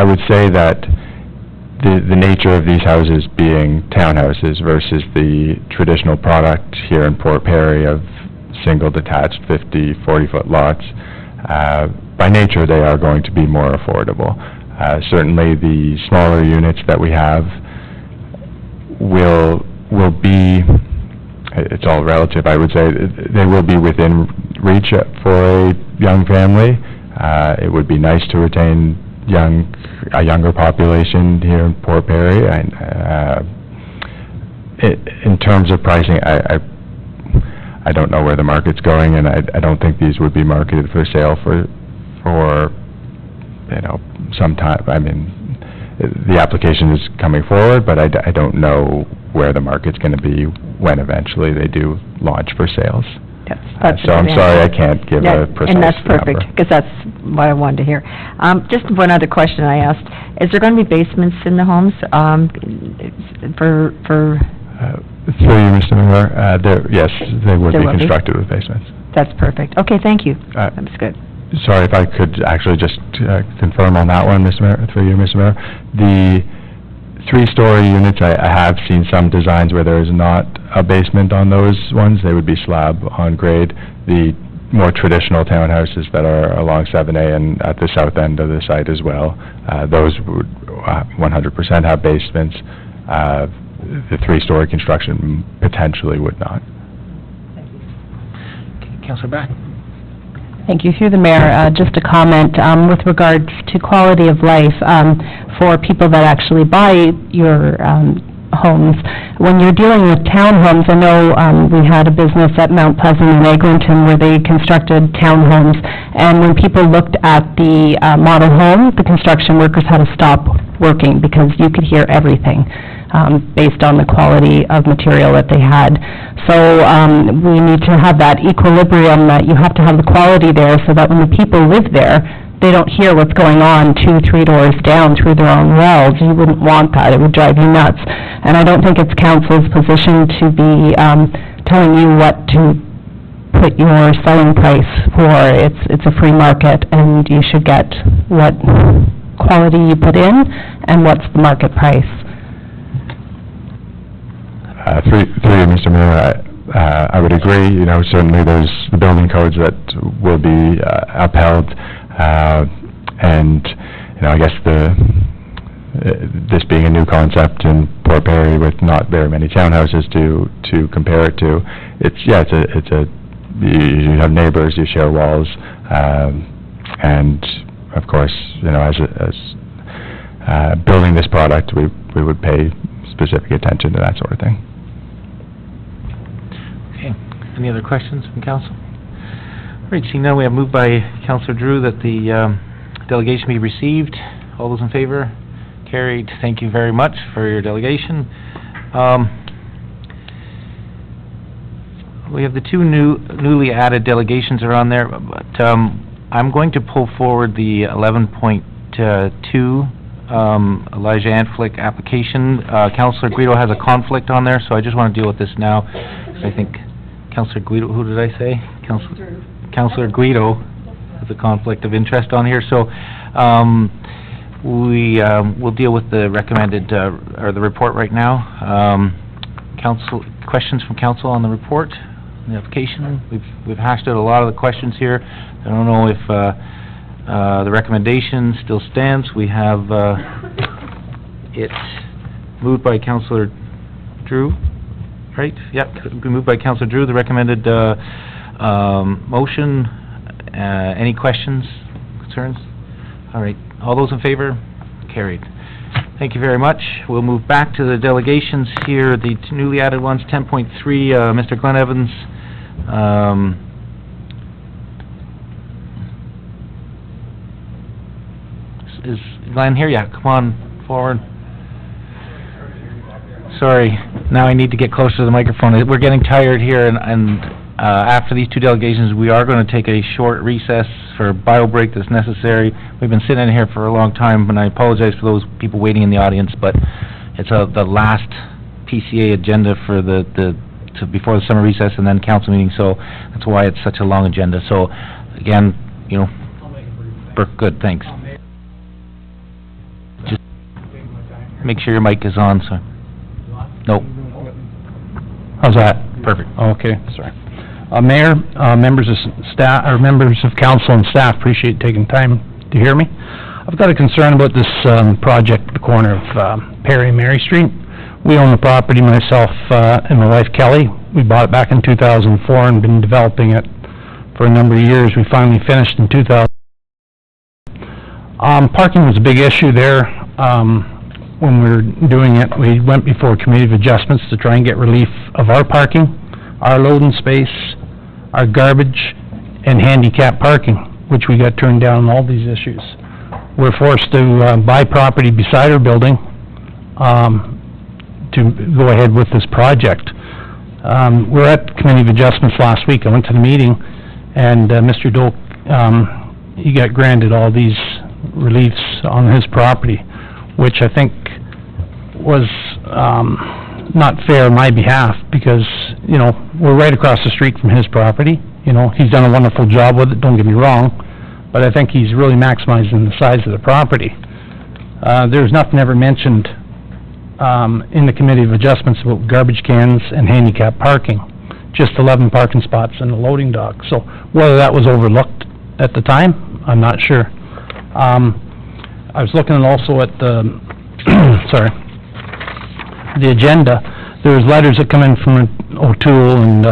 would say that the nature of these houses being townhouses versus the traditional product here in Port Perry of single detached 50, 40-foot lots, by nature they are going to be more affordable. Certainly the smaller units that we have will be, it's all relative, I would say, they will be within reach for a young family. It would be nice to retain a younger population here in Port Perry. In terms of pricing, I don't know where the market's going, and I don't think these would be marketed for sale for some time. I mean, the application is coming forward, but I don't know where the market's going to be when eventually they do launch for sales. So I'm sorry I can't give a precise number. And that's perfect, because that's what I wanted to hear. Just one other question I asked. Is there going to be basements in the homes for... Through you, Mr. Mayor, yes, they would be constructed with basements. That's perfect. Okay, thank you. That's good. Sorry, if I could actually just confirm on that one, Mr. Mayor, through you, Mr. Mayor. The three-story units, I have seen some designs where there is not a basement on those ones. They would be slab on grade. The more traditional townhouses that are along 7A and at the south end of the site as well, those would 100% have basements. The three-story construction potentially would not. Councillor Back. Thank you. Through the Mayor, just a comment with regards to quality of life for people that actually buy your homes. When you're dealing with townhomes, I know we had a business at Mount Pleasant in Eglinton where they constructed townhomes, and when people looked at the model home, the construction workers had to stop working because you could hear everything based on the quality of material that they had. So we need to have that equilibrium that you have to have the quality there so that when the people live there, they don't hear what's going on 2-3 doors down through their own walls. You wouldn't want that. It would drive you nuts. And I don't think it's council's position to be telling you what to put your selling price for. It's a free market, and you should get what quality you put in and what's the market price. Through you, Mr. Mayor, I would agree. Certainly there's the building codes that will be upheld, and I guess this being a new concept in Port Perry with not very many townhouses to compare it to, you have neighbors, you share walls, and of course, as building this product, we would pay specific attention to that sort of thing. Any other questions from council? All right, seeing none, we have moved by Councillor Drew that the delegation be received. All those in favor? Carried. Thank you very much for your delegation. We have the two newly added delegations are on there, but I'm going to pull forward the 11.2 Elijah Antflick application. Councillor Guido has a conflict on there, so I just want to deal with this now, because I think Councillor Guido, who did I say? Councillor Guido has a conflict of interest on here, so we'll deal with the recommended, or the report right now. Questions from council on the report, on the application? We've hashed out a lot of the questions here. I don't know if the recommendation still stands. We have it moved by Councillor Drew, right? Yep, moved by Councillor Drew, the recommended motion. Any questions, concerns? All right, all those in favor? Carried. Thank you very much. We'll move back to the delegations here, the newly added ones, 10.3, Mr. Glenn Evans, Is Glenn here? Yeah, come on forward. Sorry, now I need to get closer to the microphone. We're getting tired here, and after these two delegations, we are going to take a short recess for a bio break that's necessary. We've been sitting in here for a long time, and I apologize for those people waiting in the audience, but it's the last PCA agenda for before the summer recess and then council meeting, so that's why it's such a long agenda. So, again, you know, good, thanks. Just make sure your mic is on, so. No. How's that? Perfect. Okay, sorry. Mayor, members of staff, or members of council and staff, appreciate taking time to hear me. I've got a concern about this project at the corner of Perry and Mary Street. We own the property, myself and my wife Kelly. We bought it back in 2004 and been developing it for a number of years. We finally finished in 2000. Parking was a big issue there. When we were doing it, we went before committee of adjustments to try and get relief of our parking, our loading space, our garbage, and handicap parking, which we got turned down on all these issues. We're forced to buy property beside our building to go ahead with this project. We're at committee of adjustments last week. I went to the meeting, and Mr. Doak, he got granted all these reliefs on his property, which I think was not fair on my behalf, because, you know, we're right across the street from his property. You know, he's done a wonderful job with it, don't get me wrong, but I think he's really maximizing the size of the property. There's nothing ever mentioned in the committee of adjustments about garbage cans and handicap parking, just 11 parking spots in the loading dock. So whether that was overlooked at the time, I'm not sure. I was looking also at the, the agenda. There's letters that come in from O'Toole and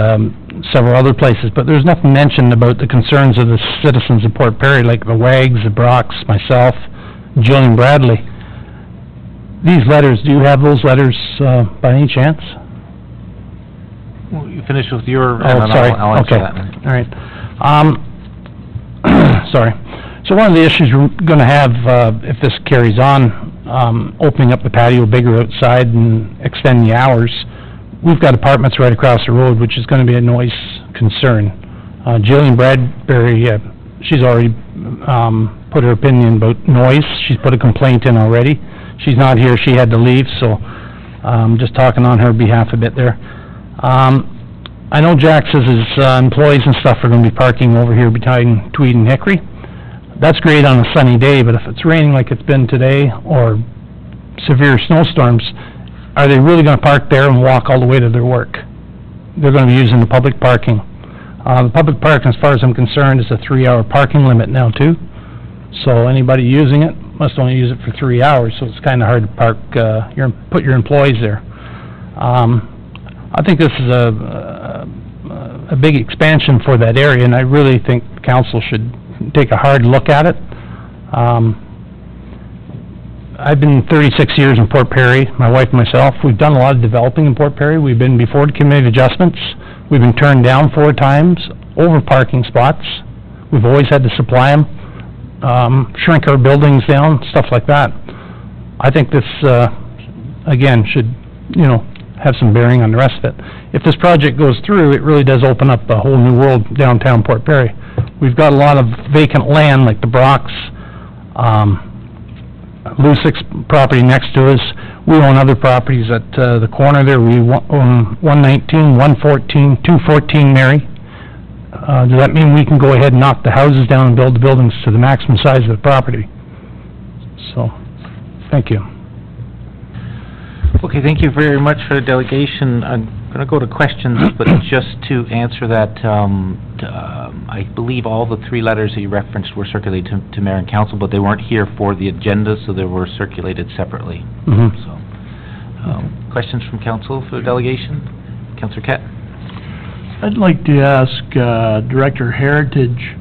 several other places, but there's nothing mentioned about the concerns of the citizens of Port Perry, like the Wags, the Brocks, myself, Jillian Bradley. These letters, do you have those letters by any chance? Well, you finish with your, Oh, sorry. I'll answer Okay. that. All right. Sorry. So one of the issues we're going to have, if this carries on, opening up the patio bigger outside and extending the hours, we've got apartments right across the road, which is going to be a noise concern. Jillian Bradbury, she's already put her opinion about noise. She's put a complaint in already. She's not here. She had to leave, so just talking on her behalf a bit there. I know Jack says his employees and stuff are going to be parking over here between Tweed and Hickory. That's great on a sunny day, but if it's raining like it's been today, or severe snowstorms, are they really going to park there and walk all the way to their work? They're going to be using the public parking. The public parking, as far as I'm concerned, is a 3-hour parking limit now, too. So anybody using it must only use it for 3 hours, so it's kind of hard to park, put your employees there. I think this is a big expansion for that area, and I really think council should take a hard look at it. I've been 36 years in Port Perry, my wife and myself. We've done a lot of developing in Port Perry. We've been before the committee of adjustments. We've been turned down 4 times over parking spots. We've always had to supply them, shrink our buildings down, stuff like that. I think this, again, should, you know, have some bearing on the rest of it. If this project goes through, it really does open up a whole new world downtown Port Perry. We've got a lot of vacant land, like the Brocks, Lusick's property next to us. We own other properties at the corner there. We own 119, 114, 214 Mary. Does that mean we can go ahead and knock the houses down and build the buildings to the maximum size of the property? So, thank you. Okay, thank you very much for the delegation. I'm going to go to questions, but just to answer that, I believe all the 3 letters that you referenced were circulated to Mayor and Council, but they weren't here for the agenda, so they were circulated separately. So, questions from Council for the delegation? Councillor Kett? I'd like to ask Director Heritage,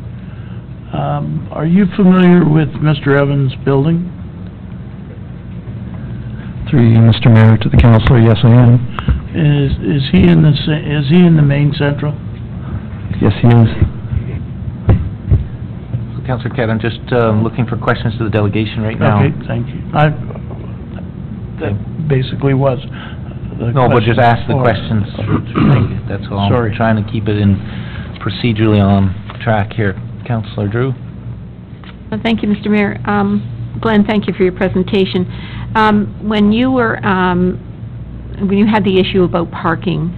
are you familiar with Mr. Evans' building? Through you, Mr. Mayor, to the councilor, yes, I am. Is he in the main central? Yes, he is. So, Councillor Cat, I'm just looking for questions to the delegation right now. Okay, thank you. That basically was the No, but just question ask the for- questions. That's all. Sorry. I'm trying to keep it in procedurally on track here. Councillor Drew? Thank you, Mr. Mayor. Glenn, thank you for your presentation. When you were, when you had the issue about parking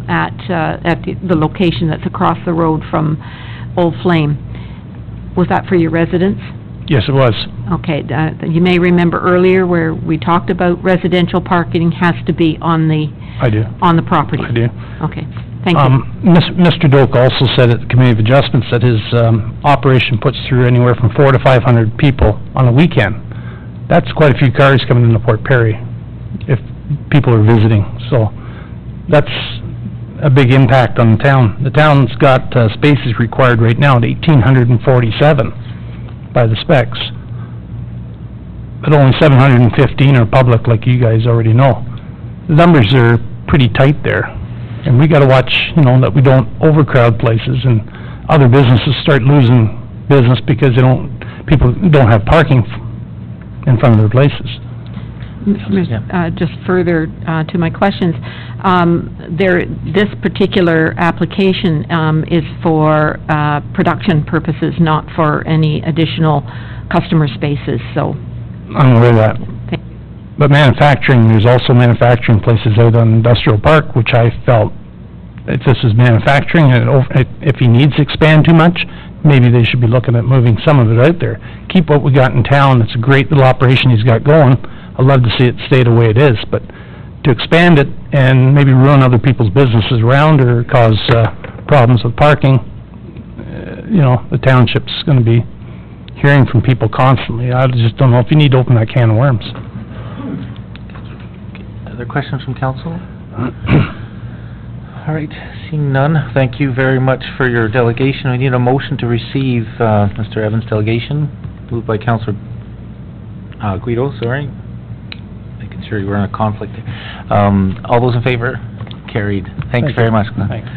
at the location that's across the road from Old Flame, was that for your residents? Yes, it was. Okay, you may remember earlier where we talked about residential parking has to be on the I do. on the property. I do. Okay, thank you. Mr. Doak also said at the Committee of Adjustments that his operation puts through anywhere from 400 to 500 people on a weekend. That's quite a few cars coming into Port Perry if people are visiting. So that's a big impact on the town. The town's got spaces required right now at 1,847 by the specs, but only 715 are public, like you guys already know. The numbers are pretty tight there, and we gotta watch, you know, that we don't overcrowd places and other businesses start losing business because people don't have parking in front of their places. Just further to my questions, this particular application is for production purposes, not for any additional customer spaces, so. I'm aware of that. But manufacturing, there's also manufacturing places out on Industrial Park, which I felt, if this is manufacturing, and if he needs to expand too much, maybe they should be looking at moving some of it out there. Keep what we got in town. It's a great little operation he's got going. I'd love to see it stay the way it is, but to expand it and maybe ruin other people's businesses around or cause problems with parking, you know, the township's going to be hearing from people constantly. I just don't know if you need to open that can of worms. Other questions from council? All right, seeing none, thank you very much for your delegation. We need a motion to receive Mr. Evans' delegation, moved by Councillor Guido, sorry. Making sure you were in a conflict there. All those in favor? Carried. Thanks very much, Glenn. Thanks.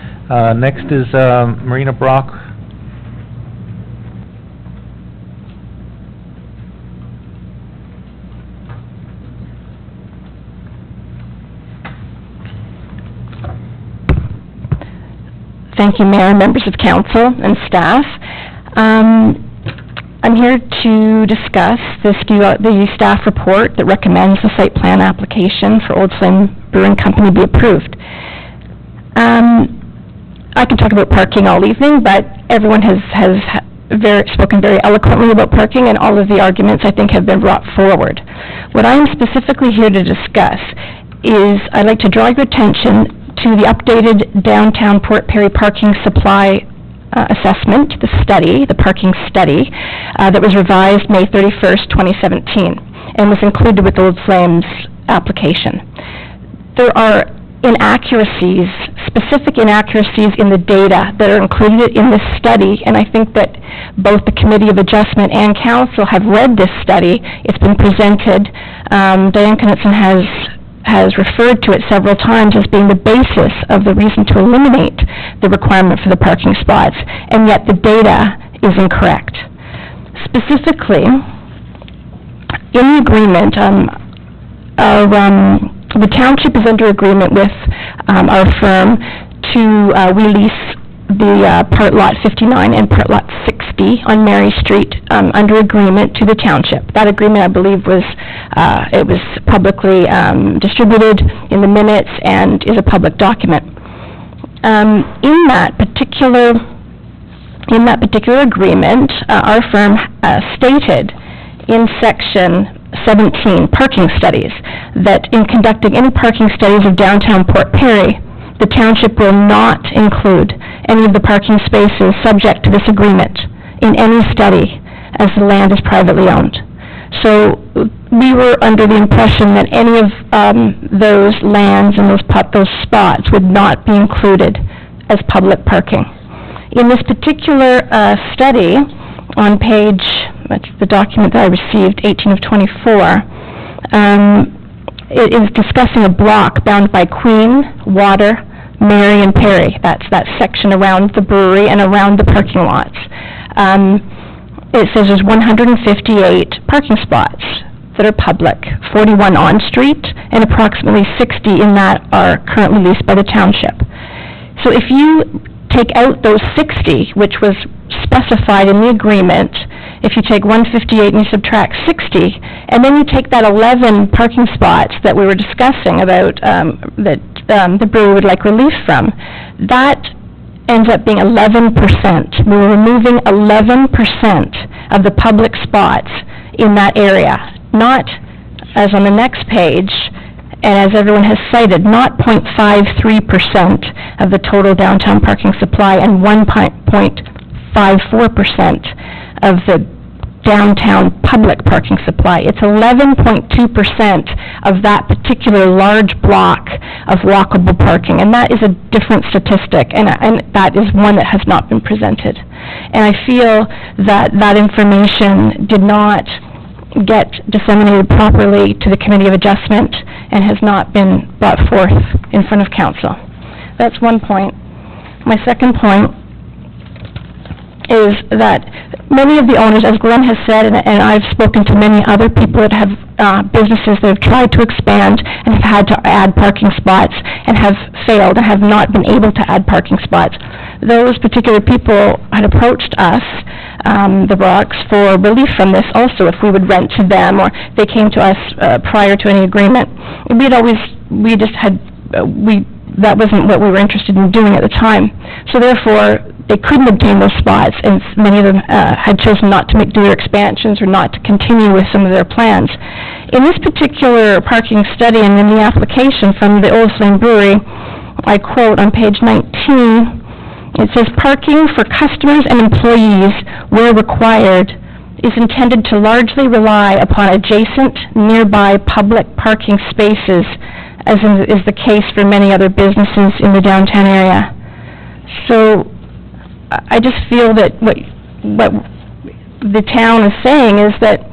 Next is Marina Brock. Thank you, Mayor, members of council, and staff. I'm here to discuss the staff report that recommends the site plan application for Old Flame Brewing Company be approved. I can talk about parking all evening, but everyone has spoken very eloquently about parking, and all of the arguments, I think, have been brought forward. What I am specifically here to discuss is I'd like to draw your attention to the updated downtown Port Perry parking supply assessment, the parking study, that was revised May 31st, 2017, and was included with Old Flame's application. There are specific inaccuracies in the data that are included in this study, and I think that both the Committee of Adjustment and Council have read this study. It's been presented. Diane Knudsen has referred to it several times as being the basis of the reason to eliminate the requirement for the parking spots, and yet the data is incorrect. Specifically, in the agreement, the township is under agreement with our firm to release the part lot 59 and part lot 60 on Mary Street under agreement to the township. That agreement, I believe, was publicly distributed in the minutes and is a public document. In that particular agreement, our firm stated in section 17, parking studies, that in conducting any parking studies of downtown Port Perry, the township will not include any of the parking spaces subject to this agreement in any study, as the land is privately owned. So we were under the impression that any of those lands and those spots would not be included as public parking. In this particular study, on page, that's the document that I received, 18 of 24, it is discussing a block bound by Queen, Water, Mary and Perry. That's that section around the brewery and around the parking lots. It says there's 158 parking spots that are public, 41 on-street, and approximately 60 in that are currently leased by the township. So if you take out those 60, which was specified in the agreement, if you take 158 and you subtract 60, and then you take that 11 parking spots that we were discussing about, that the brewery would like relief from, that ends up being 11%. We're removing 11% of the public spots in that area, not, as on the next page, and as everyone has cited, not 0.53% of the total downtown parking supply and 1.54% of the downtown public parking supply. It's 11.2% of that particular large block of walkable parking, and that is a different statistic, and that is one that has not been presented. And I feel that that information did not get disseminated properly to the Committee of Adjustment and has not been brought forth in front of council. That's one point. My second point is that many of the owners, as Glenn has said, and I've spoken to many other people that have businesses that have tried to expand and have had to add parking spots and have failed and have not been able to add parking spots. Those particular people had approached us, the Brocks, for relief from this also, if we would rent to them, or they came to us prior to any agreement. That wasn't what we were interested in doing at the time. So therefore, they couldn't obtain those spots, and many of them had chosen not to do their expansions or not to continue with some of their plans. In this particular parking study and in the application from the Old Flame Brewery, I quote on page 19, it says, "Parking for customers and employees where required is intended to largely rely upon adjacent, nearby public parking spaces, as is the case for many other businesses in the downtown area." So I just feel that what the town is saying is that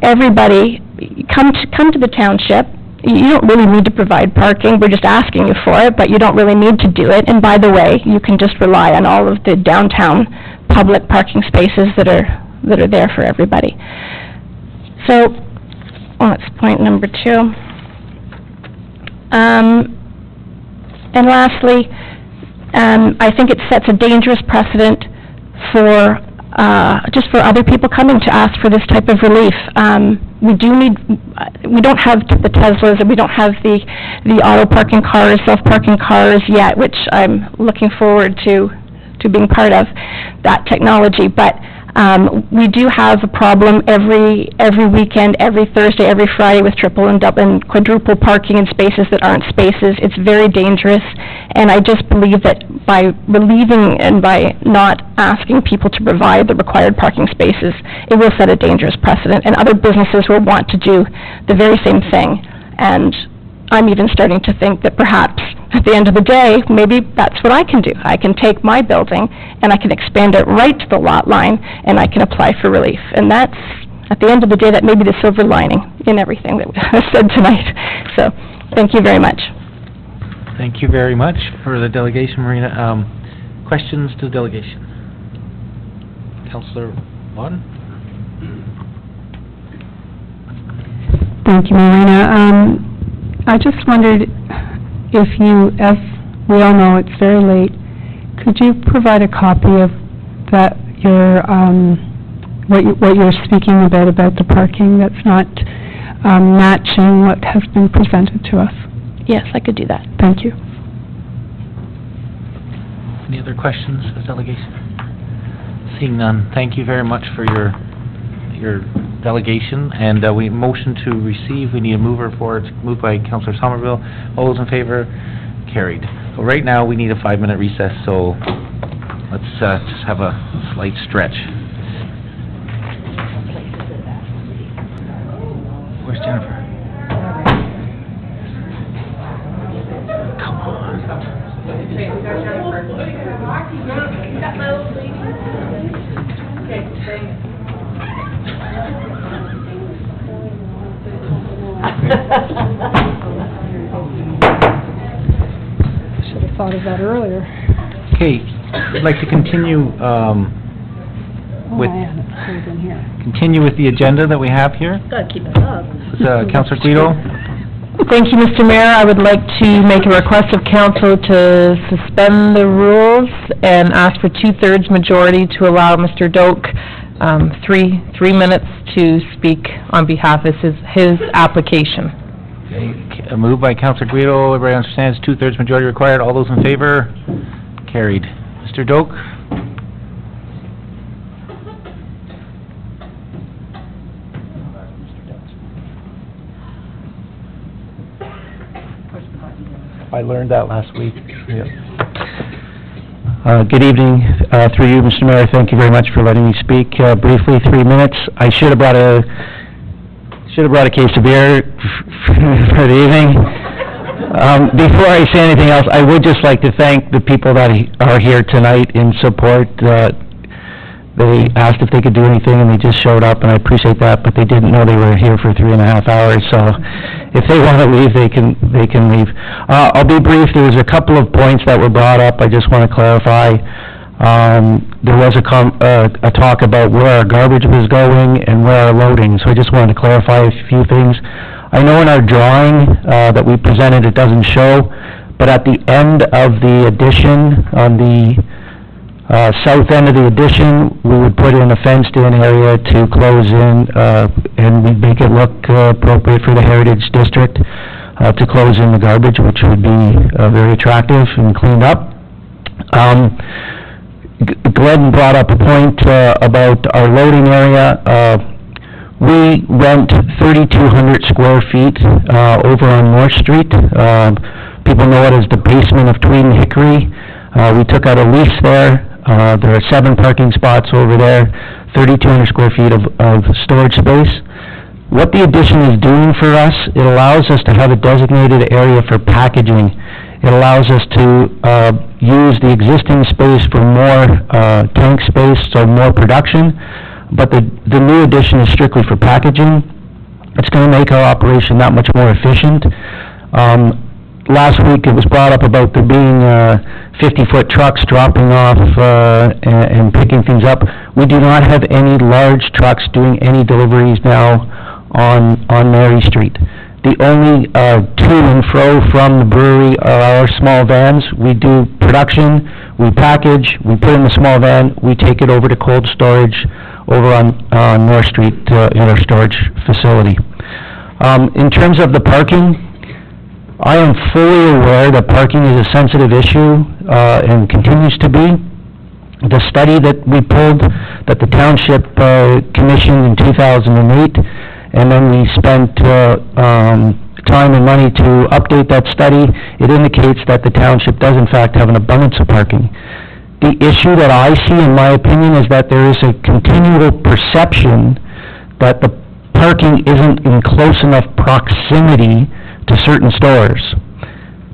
everybody come to the township. You don't really need to provide parking. We're just asking you for it, but you don't really need to do it. And by the way, you can just rely on all of the downtown public parking spaces that are there for everybody. So that's point number 2. And lastly, I think it sets a dangerous precedent for just for other people coming to ask for this type of relief. We don't have the Teslas, and we don't have the auto parking cars, self-parking cars yet, which I'm looking forward to being part of that technology. But we do have a problem every weekend, every Thursday, every Friday with triple and double and quadruple parking in spaces that aren't spaces. It's very dangerous, and I just believe that by relieving and by not asking people to provide the required parking spaces, it will set a dangerous precedent, and other businesses will want to do the very same thing. And I'm even starting to think that perhaps at the end of the day, maybe that's what I can do. I can take my building and I can expand it right to the lot line, and I can apply for relief. And that's, at the end of the day, that may be the silver lining in everything that was said tonight. So, thank you very much. Thank you very much for the delegation, Marina. Questions to the delegation? Councillor Lawton? Thank you, Marina. I just wondered if you, as we all know, it's very late, could you provide a copy of that, what you're speaking about the parking that's not matching what has been presented to us? Yes, I could do that. Thank you. Any other questions for the delegation? Seeing none, thank you very much for your delegation, and we motion to receive. We need a mover for it, moved by Councillor Somerville. All those in favor? Carried. So right now, we need a 5-minute recess, so let's just have a slight stretch. Where's Jennifer? Come on. have thought of that earlier. Okay, I'd like to continue, with, continue with the agenda that we have here. Gotta keep it up. Councilor Guido? Thank you, Mr. Mayor. I would like to make a request of council to suspend the rules and ask for two-thirds majority to allow Mr. Doak, 3 minutes to speak on behalf of his application. Okay, a move by Councilor Guido, everybody understands, two-thirds majority required, all those in favor? Carried. Mr. Doak? I learned that last week. Good evening, through you, Mr. Mayor. Thank you very much for letting me speak briefly, 3 minutes. I should have brought a case of beer for the evening. Before I say anything else, I would just like to thank the people that are here tonight in support. They asked if they could do anything, and they just showed up, and I appreciate that, but they didn't know they were here for 3.5 hours, so if they want to leave, they can leave. I'll be brief. There was a couple of points that were brought up. I just want to clarify. There was a talk about where our garbage was going and where our loading, so I just wanted to clarify a few things. I know in our drawing that we presented, it doesn't show, but at the end of the addition, on the south end of the addition, we would put in a fenced-in area to close in, and we'd make it look appropriate for the Heritage District to close in the garbage, which would be very attractive and cleaned up. Glenn brought up a point about our loading area. We rent 3,200 square feet over on North Street. People know it as the basement of Tweed and Hickory. We took out a lease there. There are 7 parking spots over there, 3,200 square feet of storage space. What the addition is doing for us, it allows us to have a designated area for packaging. It allows us to use the existing space for more tank space, so more production, but the new addition is strictly for packaging. It's going to make our operation that much more efficient. Last week, it was brought up about there being 50-foot trucks dropping off and picking things up. We do not have any large trucks doing any deliveries now on Mary Street. The only to and fro from the brewery are our small vans. We do production, we package, we put in the small van, we take it over to cold storage over on North Street in our storage facility. In terms of the parking, I am fully aware that parking is a sensitive issue and continues to be. The study that we pulled, that the township commissioned in 2008, and then we spent time and money to update that study, it indicates that the township does in fact have an abundance of parking. The issue that I see, in my opinion, is that there is a continual perception that the parking isn't in close enough proximity to certain stores.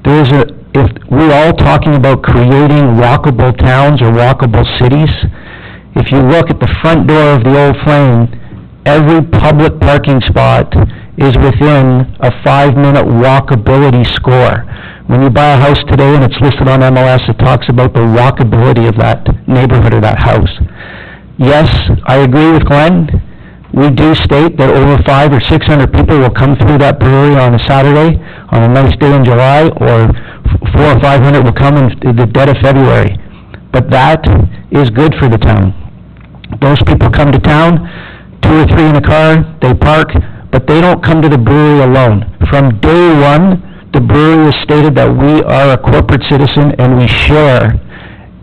If we're all talking about creating walkable towns or walkable cities, if you look at the front door of the Old Flame, every public parking spot is within a 5-minute walkability score. When you buy a house today and it's listed on MLS, it talks about the walkability of that neighborhood or that house. Yes, I agree with Glenn. We do state that over 500 or 600 people will come through that brewery on a Saturday, on a nice day in July, or 400 or 500 will come in the dead of February. But that is good for the town. Those people come to town, 2 or 3 in a car, they park, but they don't come to the brewery alone. From day one, the brewery has stated that we are a corporate citizen and we share.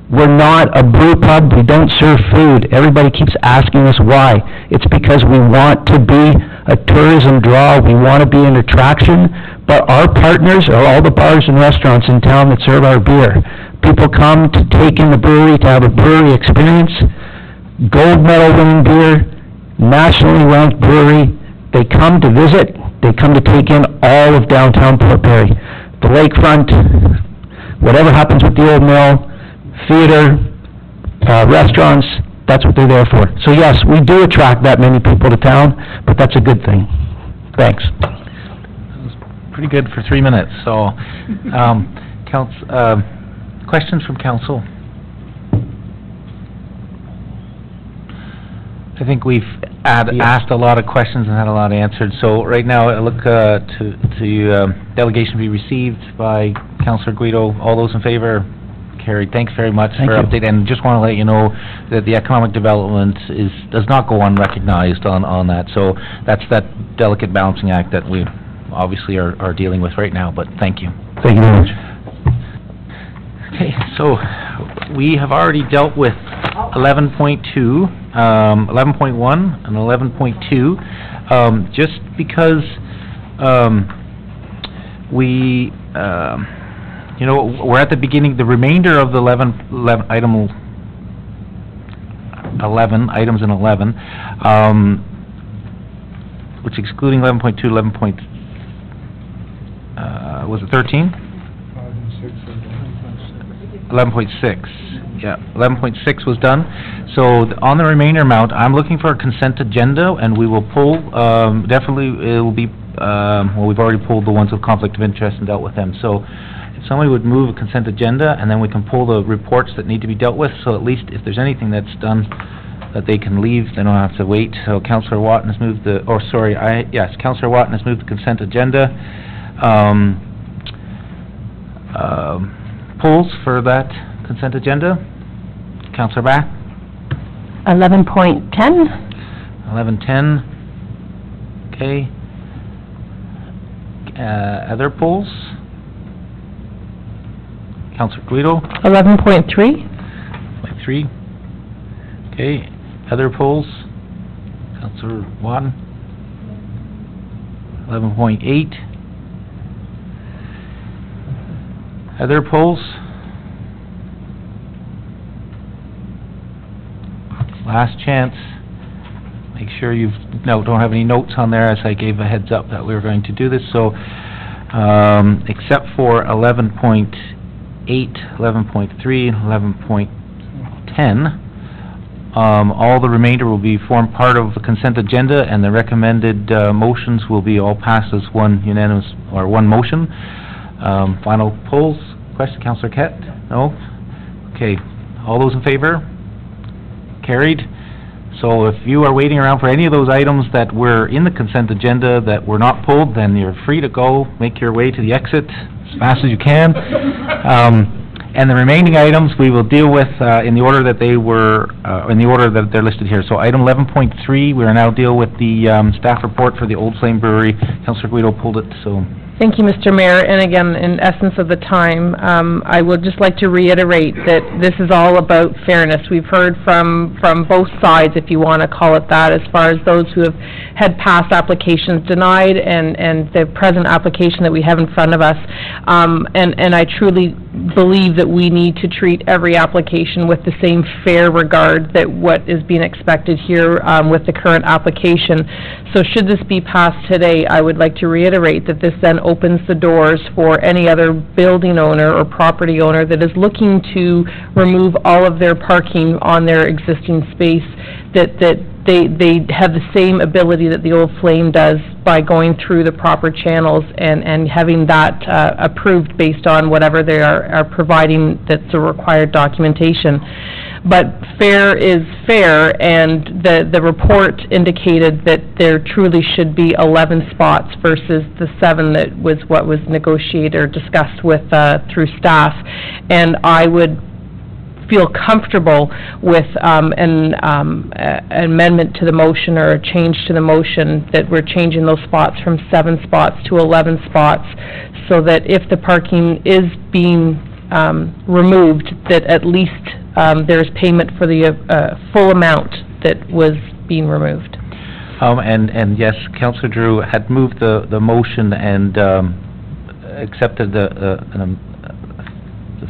We're not a brew pub, we don't serve food. Everybody keeps asking us why. It's because we want to be a tourism draw, we want to be an attraction, but our partners are all the bars and restaurants in town that serve our beer. People come to take in the brewery, to have a brewery experience. Gold medal winning beer, nationally ranked brewery. They come to visit, they come to take in all of downtown Port Perry. The lakefront, whatever happens with the old mill, theater, restaurants, that's what they're there for. So yes, we do attract that many people to town, but that's a good thing. Thanks. Pretty good for 3 minutes, so, Questions from council? I think we've asked a lot of questions and had a lot answered, so right now I look to delegation be received by Councillor Guido. All those in favor? Carried. Thanks very much for update, and just want to let you know that the economic development does not go unrecognized on that, so that's that delicate balancing act that we obviously are dealing with right now, but thank you. Thank you very much. Okay, so we have already dealt with 11.2, 11.1 and 11.2, just because we we're at the beginning, the remainder of the 11 items in 11, which excluding 11.2, 11. Was it 13? 11.6. Yeah, 11.6 was done. So on the remainder amount, I'm looking for a consent agenda, and we will pull, definitely it will be, well, we've already pulled the ones with conflict of interest and dealt with them. So if somebody would move a consent agenda, and then we can pull the reports that need to be dealt with, so at least if there's anything that's done, that they can leave, they don't have to wait. So Councillor Watton has moved the, oh, sorry, Councillor Watton has moved the consent agenda. Polls for that consent agenda? Councillor Bath? 11.10. 11.10. Okay. Other polls? Councillor Guido? 11.3. 3. Okay. Other polls? Councillor Watton? 11.8. Other polls? Last chance. Make sure don't have any notes on there, as I gave a heads up that we were going to do this. So, except for 11.8, 11.3, 11.10, all the remainder will form part of the consent agenda, and the recommended motions will be all passed as one unanimous, or one motion. Final polls. Question, Councillor Kett? No? Okay. All those in favor? Carried. So if you are waiting around for any of those items that were in the consent agenda that were not pulled, then you're free to go. Make your way to the exit as fast as you can. And the remaining items we will deal with in the order that they were, in the order that they're listed here. So item 11.3, we are now deal with the staff report for the Old Flame Brewery. Councillor Guido pulled it, so... Thank you, Mr. Mayor, and again, in essence of the time, I would just like to reiterate that this is all about fairness. We've heard from both sides, if you want to call it that, as far as those who have had past applications denied and the present application that we have in front of us. And I truly believe that we need to treat every application with the same fair regard that what is being expected here with the current application. So should this be passed today, I would like to reiterate that this then opens the doors for any other building owner or property owner that is looking to remove all of their parking on their existing space, that they have the same ability that the Old Flame does by going through the proper channels and having that approved based on whatever they are providing that's the required documentation. But fair is fair, and the report indicated that there truly should be 11 spots versus the 7 that was what was negotiated or discussed with through staff. And I would feel comfortable with an amendment to the motion or a change to the motion that we're changing those spots from 7 spots to 11 spots, so that if the parking is being removed, that at least there's payment for the full amount that was being removed. And yes, Councillor Drew had moved the motion and accepted the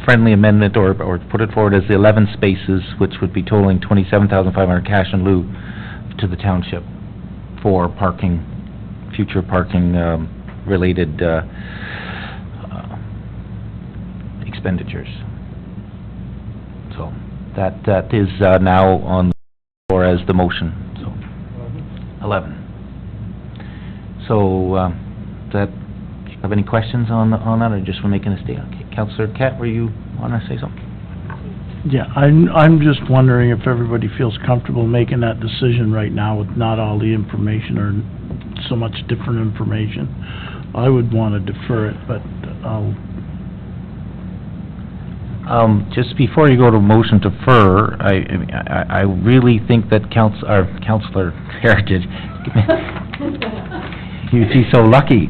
friendly amendment, or put it forward as the 11 spaces, which would be totaling $27,500 cash in lieu to the township for parking, future parking related expenditures. So that is now on the floor as the motion. So 11. So do you have any questions on that, or just for making a statement? Okay, Councillor Kett, were you want to say something? Yeah, I'm just wondering if everybody feels comfortable making that decision right now with not all the information or so much different information. I would want to defer it, but I'll... Just before you go to motion to defer, I really think that Councillor Heritage, you'd be so lucky.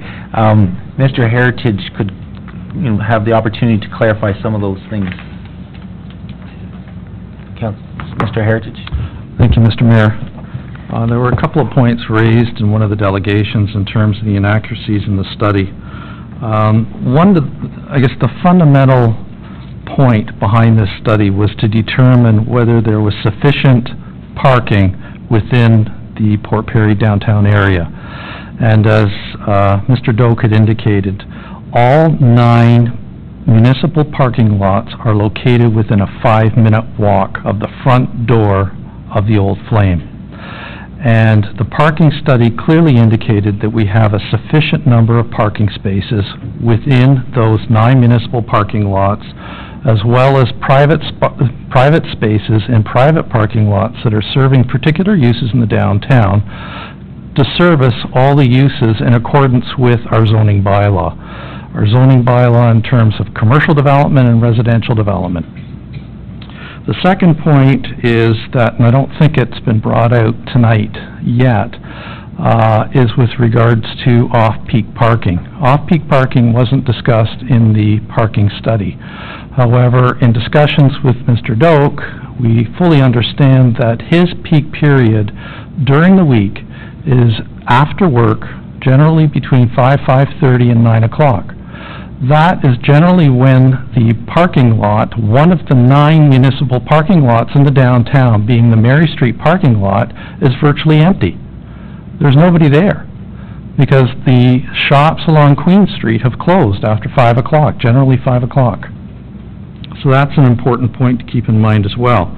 Mr. Heritage could, have the opportunity to clarify some of those things. Mr. Heritage? Thank you, Mr. Mayor. There were a couple of points raised in one of the delegations in terms of the inaccuracies in the study. I guess the fundamental point behind this study was to determine whether there was sufficient parking within the Port Perry downtown area. And as Mr. Doak had indicated, all 9 municipal parking lots are located within a 5-minute walk of the front door of the old Flame. And the parking study clearly indicated that we have a sufficient number of parking spaces within those 9 municipal parking lots, as well as private spaces and private parking lots that are serving particular uses in the downtown to service all the uses in accordance with our zoning bylaw. Our zoning bylaw in terms of commercial development and residential development. The second point is that, and I don't think it's been brought out tonight yet, is with regards to off-peak parking. Off-peak parking wasn't discussed in the parking study. However, in discussions with Mr. Doak, we fully understand that his peak period during the week is after work, generally between 5:30 and 9 o'clock. That is generally when the parking lot, one of the 9 municipal parking lots in the downtown, being the Mary Street parking lot, is virtually empty. There's nobody there, because the shops along Queen Street have closed after 5 o'clock, generally 5 o'clock. So that's an important point to keep in mind as well.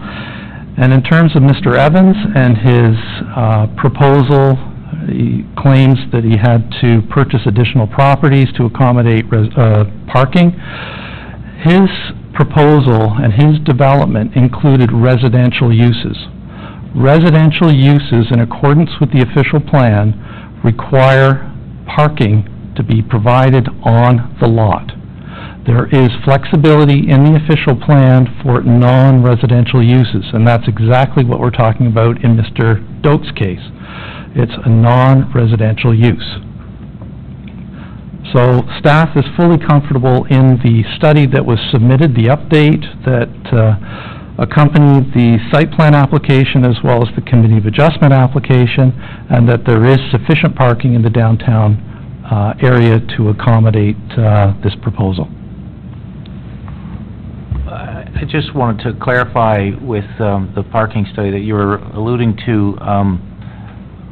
And in terms of Mr. Evans and his proposal, he claims that he had to purchase additional properties to accommodate parking. His proposal and his development included residential uses. Residential uses, in accordance with the official plan, require parking to be provided on the lot. There is flexibility in the official plan for non-residential uses, and that's exactly what we're talking about in Mr. Doak's case. It's a non-residential use. So staff is fully comfortable in the study that was submitted, the update that accompanied the site plan application as well as the committee of adjustment application, and that there is sufficient parking in the downtown area to accommodate this proposal. I just wanted to clarify with the parking study that you were alluding to.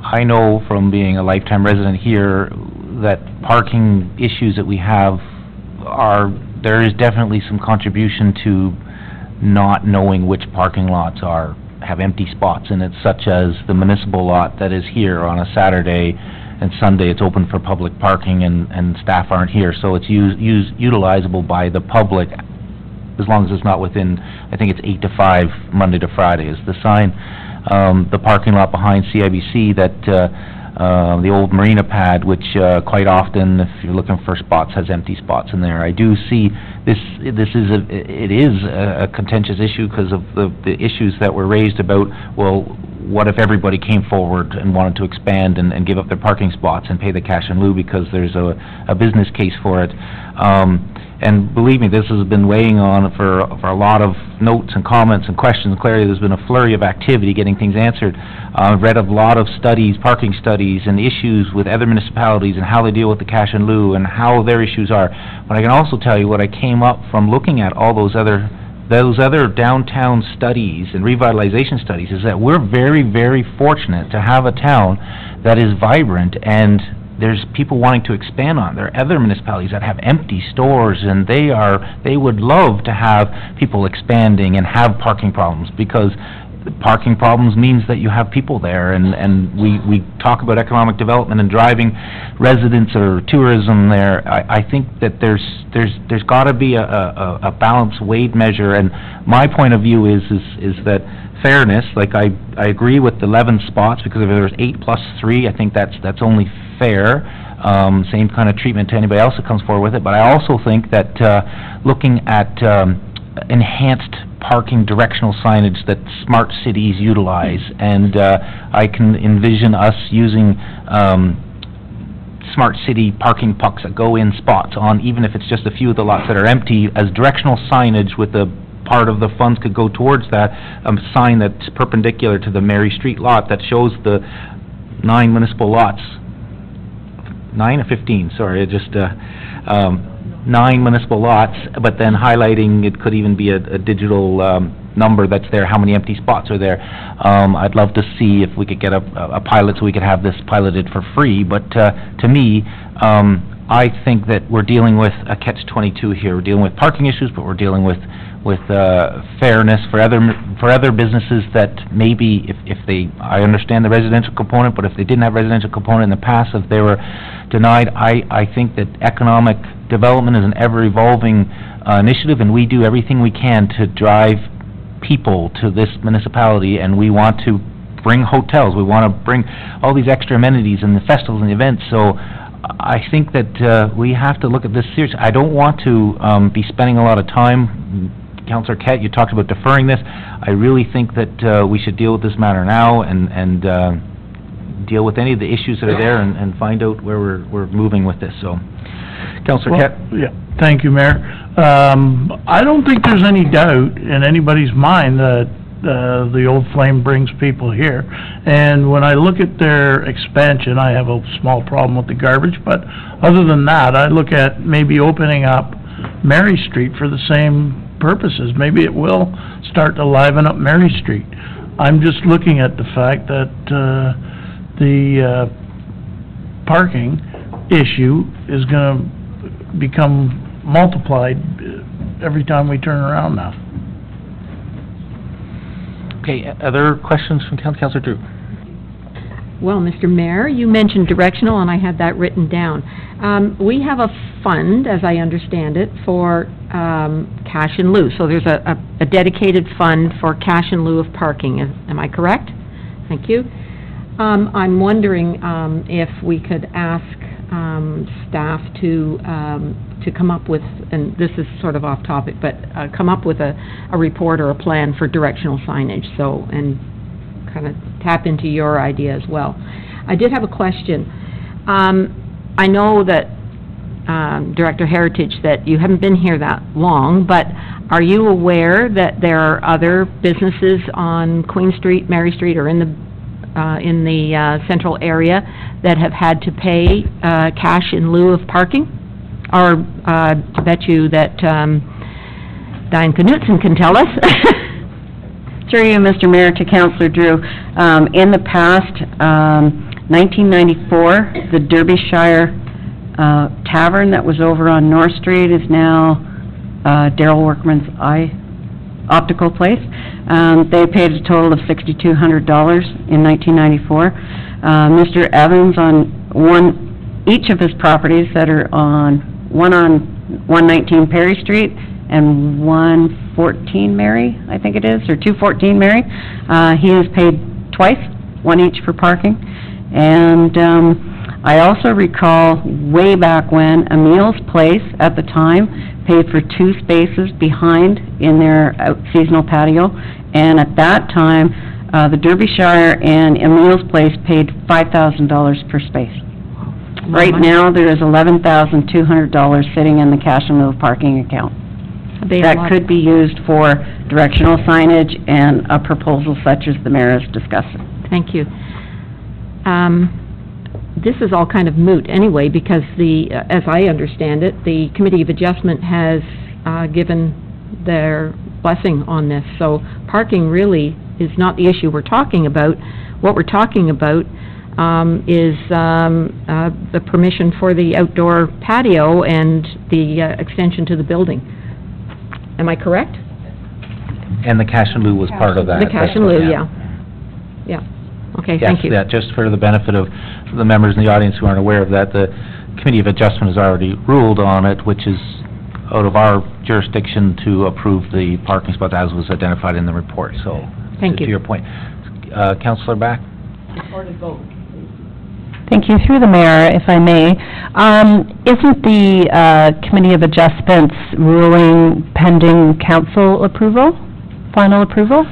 I know from being a lifetime resident here that parking issues that we have there is definitely some contribution to not knowing which parking lots have empty spots in it, such as the municipal lot that is here on a Saturday and Sunday. It's open for public parking and staff aren't here, so it's utilizable by the public as long as it's not within, I think it's 8 to 5, Monday to Friday is the sign. The parking lot behind CIBC, the old marina pad, which quite often, if you're looking for spots, has empty spots in there. I do see it is a contentious issue because of the issues that were raised about, well, what if everybody came forward and wanted to expand and give up their parking spots and pay the cash in lieu because there's a business case for it. And believe me, this has been weighing on for a lot of notes and comments and questions. Clearly, there's been a flurry of activity getting things answered. I've read a lot of studies, parking studies, and issues with other municipalities and how they deal with the cash in lieu and how their issues are. But I can also tell you what I came up from looking at all those other downtown studies and revitalization studies is that we're very, very fortunate to have a town that is vibrant, and there's people wanting to expand on it. There are other municipalities that have empty stores, and they would love to have people expanding and have parking problems, because parking problems means that you have people there, and we talk about economic development and driving residents or tourism there. I think that there's got to be a balanced weight measure, and my point of view is that fairness, like I agree with the 11 spots, because if there's 8 plus 3, I think that's only fair. Same kind of treatment to anybody else that comes forward with it, but I also think that looking at enhanced parking directional signage that smart cities utilize, and I can envision us using smart city parking pucks that go in spots on, even if it's just a few of the lots that are empty, as directional signage with the part of the funds could go towards that, a sign that's perpendicular to the Mary Street lot that shows the 9 municipal lots. 9 or 15, sorry, just 9 municipal lots, but then highlighting, it could even be a digital number that's there, how many empty spots are there. I'd love to see if we could get a pilot so we could have this piloted for free, but to me, I think that we're dealing with a catch-22 here. We're dealing with parking issues, but we're dealing with fairness for other businesses that maybe if they, I understand the residential component, but if they didn't have residential component in the past, if they were denied, I think that economic development is an ever-evolving initiative, and we do everything we can to drive people to this municipality, and we want to bring hotels, we want to bring all these extra amenities and the festivals and the events, so I think that we have to look at this seriously. I don't want to be spending a lot of time. Councillor Kett, you talked about deferring this. I really think that we should deal with this matter now and deal with any of the issues that are there and find out where we're moving with this. So, Councillor Kett. Yeah, thank you, Mayor. I don't think there's any doubt in anybody's mind that the Old Flame brings people here, and when I look at their expansion, I have a small problem with the garbage, but other than that, I look at maybe opening up Mary Street for the same purposes. Maybe it will start to liven up Mary Street. I'm just looking at the fact that the parking issue is going to become multiplied every time we turn around now. Okay, other questions from Councillor Drew? Well, Mr. Mayor, you mentioned directional, and I had that written down. We have a fund, as I understand it, for cash in lieu. So there's a dedicated fund for cash in lieu of parking. Am I correct? Thank you. I'm wondering if we could ask staff to come up with, and this is sort of off topic, but come up with a report or a plan for directional signage, so, and kind of tap into your idea as well. I did have a question. I know that, Director Heritage, that you haven't been here that long, but are you aware that there are other businesses on Queen Street, Mary Street, or in the central area that have had to pay cash in lieu of parking? Or I bet you that Diane Knutson can tell us. Through you, Mr. Mayor, to Councillor Drew. In the past, 1994, the Derbyshire Tavern that was over on North Street is now Darrell Workman's Eye Optical Place. They paid a total of $6,200 in 1994. Mr. Evans on each of his properties that are one on 119 Perry Street and 114 Mary, I think it is, or 214 Mary. He has paid twice, one each for parking. And I also recall way back when Emil's Place at the time paid for 2 spaces behind in their seasonal patio, and at that time the Derbyshire and Emil's Place paid $5,000 per space. Right now there is $11,200 sitting in the cash and lieu parking account. That could be used for directional signage and a proposal such as the mayor is discussing. Thank you. This is all kind of moot anyway, because as I understand it, the Committee of Adjustment has given their blessing on this. So parking really is not the issue we're talking about. What we're talking about is the permission for the outdoor patio and the extension to the building. Am I correct? And the cash in lieu was part of that. The cash in lieu, yeah. Yeah. Okay, thank you. Yes, yeah, just for the benefit of the members in the audience who aren't aware of that, the Committee of Adjustment has already ruled on it, which is out of our jurisdiction to approve the parking spots as was identified in the report, so. Thank you. To your point. Councillor Back? Thank you. Through the mayor, if I may, isn't the Committee of Adjustments ruling pending council approval, final approval?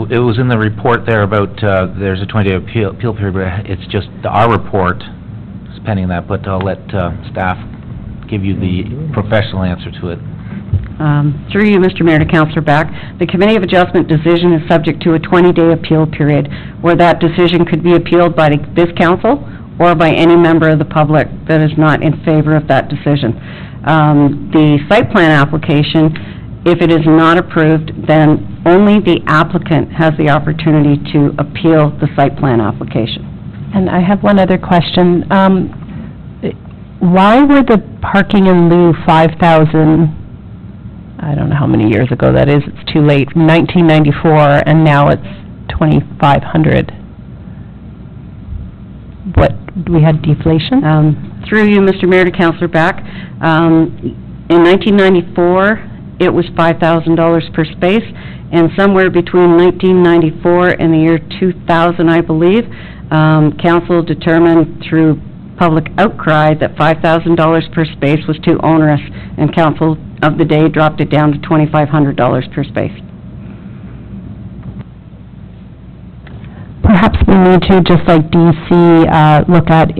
It was in the report there about, there's a 20-day appeal period, but it's just our report is pending that, but I'll let staff give you the professional answer to it. Through you, Mr. Mayor, to Councillor Back, the Committee of Adjustment decision is subject to a 20-day appeal period, where that decision could be appealed by this council or by any member of the public that is not in favor of that decision. The site plan application, if it is not approved, then only the applicant has the opportunity to appeal the site plan application. And I have one other question. Why were the parking in lieu 5,000, I don't know how many years ago that is, it's too late, 1994, and now it's 2,500? What, we had deflation? Through you, Mr. Mayor, to Councillor Back, in 1994, it was $5,000 per space, and somewhere between 1994 and the year 2000, I believe, council determined through public outcry that $5,000 per space was too onerous, and council of the day dropped it down to $2,500 per space. Perhaps we need to, just like DC, look at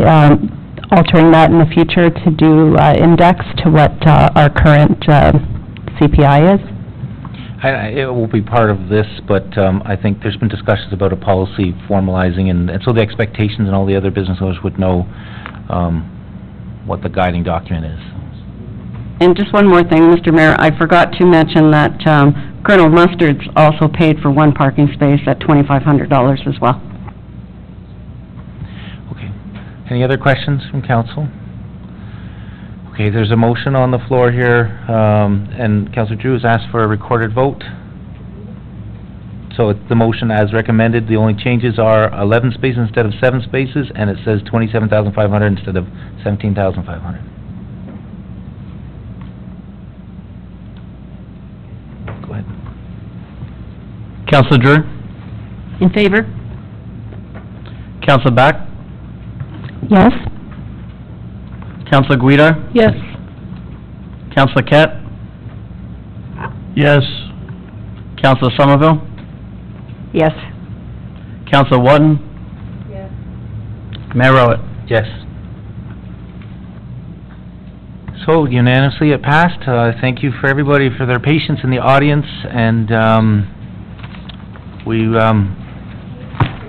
altering that in the future to do index to what our current CPI is? It will be part of this, but I think there's been discussions about a policy formalizing, and so the expectations and all the other business owners would know what the guiding document is. And just one more thing, Mr. Mayor, I forgot to mention that Colonel Mustard's also paid for one parking space at $2,500 as well. Okay. Any other questions from council? Okay, there's a motion on the floor here, and Councillor Drew has asked for a recorded vote. So it's the motion as recommended. The only changes are 11 spaces instead of 7 spaces, and it says 27,500 instead of 17,500. Go ahead. Councillor Drew? In favor? Councillor Back? Yes. Councillor Guida? Yes. Councillor Kett? Yes. Councillor Somerville? Yes. Councillor Wharton? Yes. Mayor Rowett? Yes. So unanimously it passed. Thank you for everybody for their patience in the audience, and we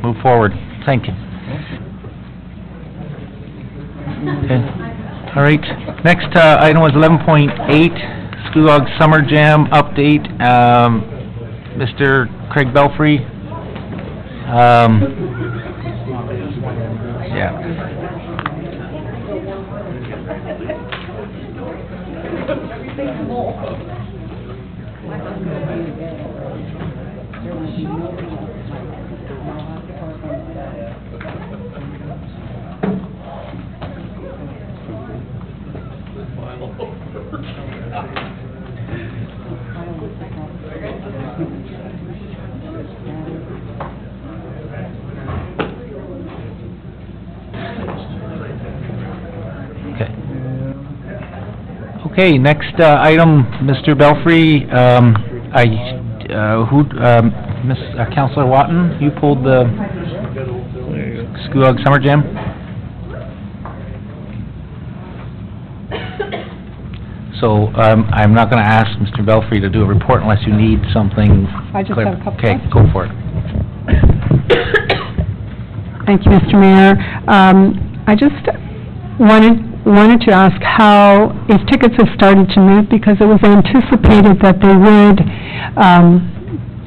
move forward. Thank you. Okay. All right. Next item was 11.8, Scugog Summer Jam update. Mr. Craig Belfry. Yeah. Okay, next item, Mr. Belfry, Councillor Watton, you pulled the Scugog Summer Jam? So, I'm not gonna ask Mr. Belfry to do a report unless you need something I just clear. have a couple Okay, questions. go for it. Thank you, Mr. Mayor. I just wanted to ask how, if tickets have started to move, because it was anticipated that they would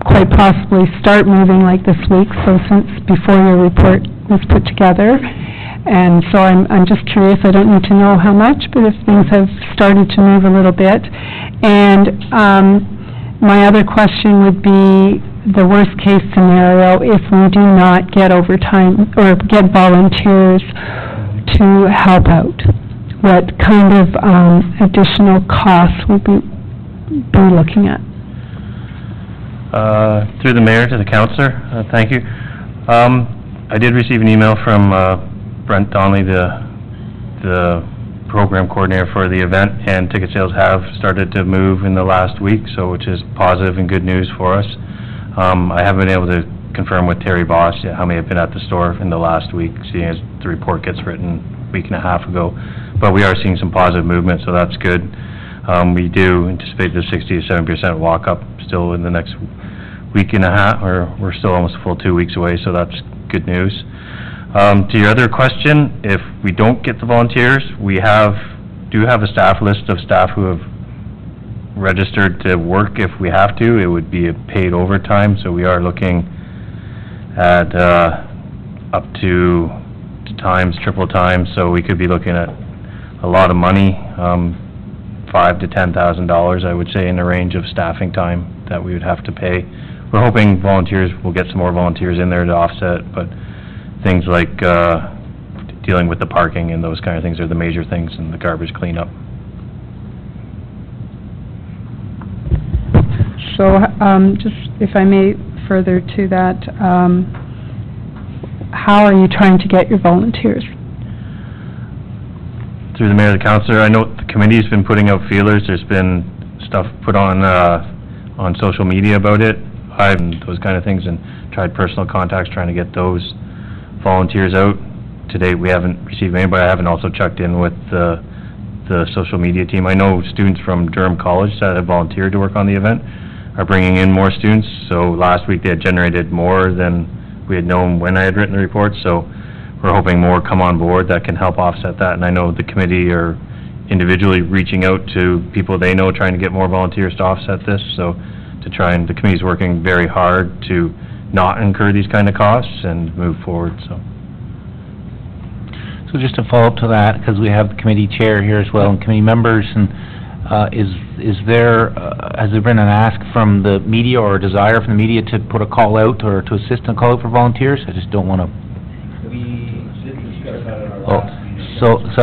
quite possibly start moving like this week, so since before your report was put together. And so I'm just curious, I don't need to know how much, but if things have started to move a little bit. And My other question would be the worst-case scenario if we do not get overtime or get volunteers to help out. What kind of additional costs would we be looking at? Through the mayor to the councillor, thank you. I did receive an email from Brent Donnelly, the program coordinator for the event, and ticket sales have started to move in the last week, so which is positive and good news for us. I haven't been able to confirm with Terry Boss yet how many have been at the store in the last week, seeing as the report gets written a week and a half ago. But we are seeing some positive movement, so that's good. We do anticipate the 60 to 70% walk-up still in the next week and a half, or we're still almost a full 2 weeks away, so that's good news. To your other question, if we don't get the volunteers, we do have a staff list of staff who have registered to work if we have to. It would be a paid overtime, so we are looking at up to times, triple times, so we could be looking at a lot of money, $5,000 to $10,000, I would say, in the range of staffing time that we would have to pay. We're hoping volunteers, we'll get some more volunteers in there to offset, but things like dealing with the parking and those kind of things are the major things, and the garbage cleanup. So, just if I may further to that, how are you trying to get your volunteers? Through the mayor and the councillor, I know the committee's been putting out feelers. There's been stuff put on social media about it, those kind of things, and tried personal contacts trying to get those volunteers out. To date, we haven't received anybody. I haven't also checked in with the social media team. I know students from Durham College that have volunteered to work on the event are bringing in more students, so last week they had generated more than we had known when I had written the report, so we're hoping more come on board that can help offset that, and I know the committee are individually reaching out to people they know, trying to get more volunteers to offset this, so to try, and the committee's working very hard to not incur these kind of costs and move forward, so. So just to follow up to that, because we have the committee chair here as well, and committee members, and has there been an ask from the media or a desire from the media to put a call out or to assist in a call out for volunteers? I just don't want to...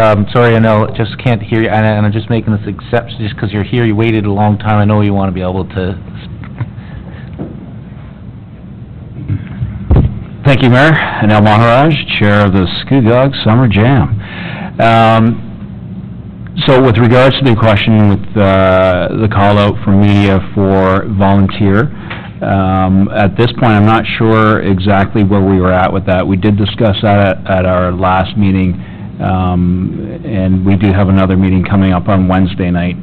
I'm sorry, I know, just can't hear you, and I'm just making this exception, just because you're here, you waited a long time, I know you want to be able to... Thank you, Mayor. Anil Maharaj, Chair of the Scugog Summer Jam. So with regards to the question with the call-out for media for volunteer, at this point, I'm not sure exactly where we were at with that. We did discuss that at our last meeting, and we do have another meeting coming up on Wednesday night.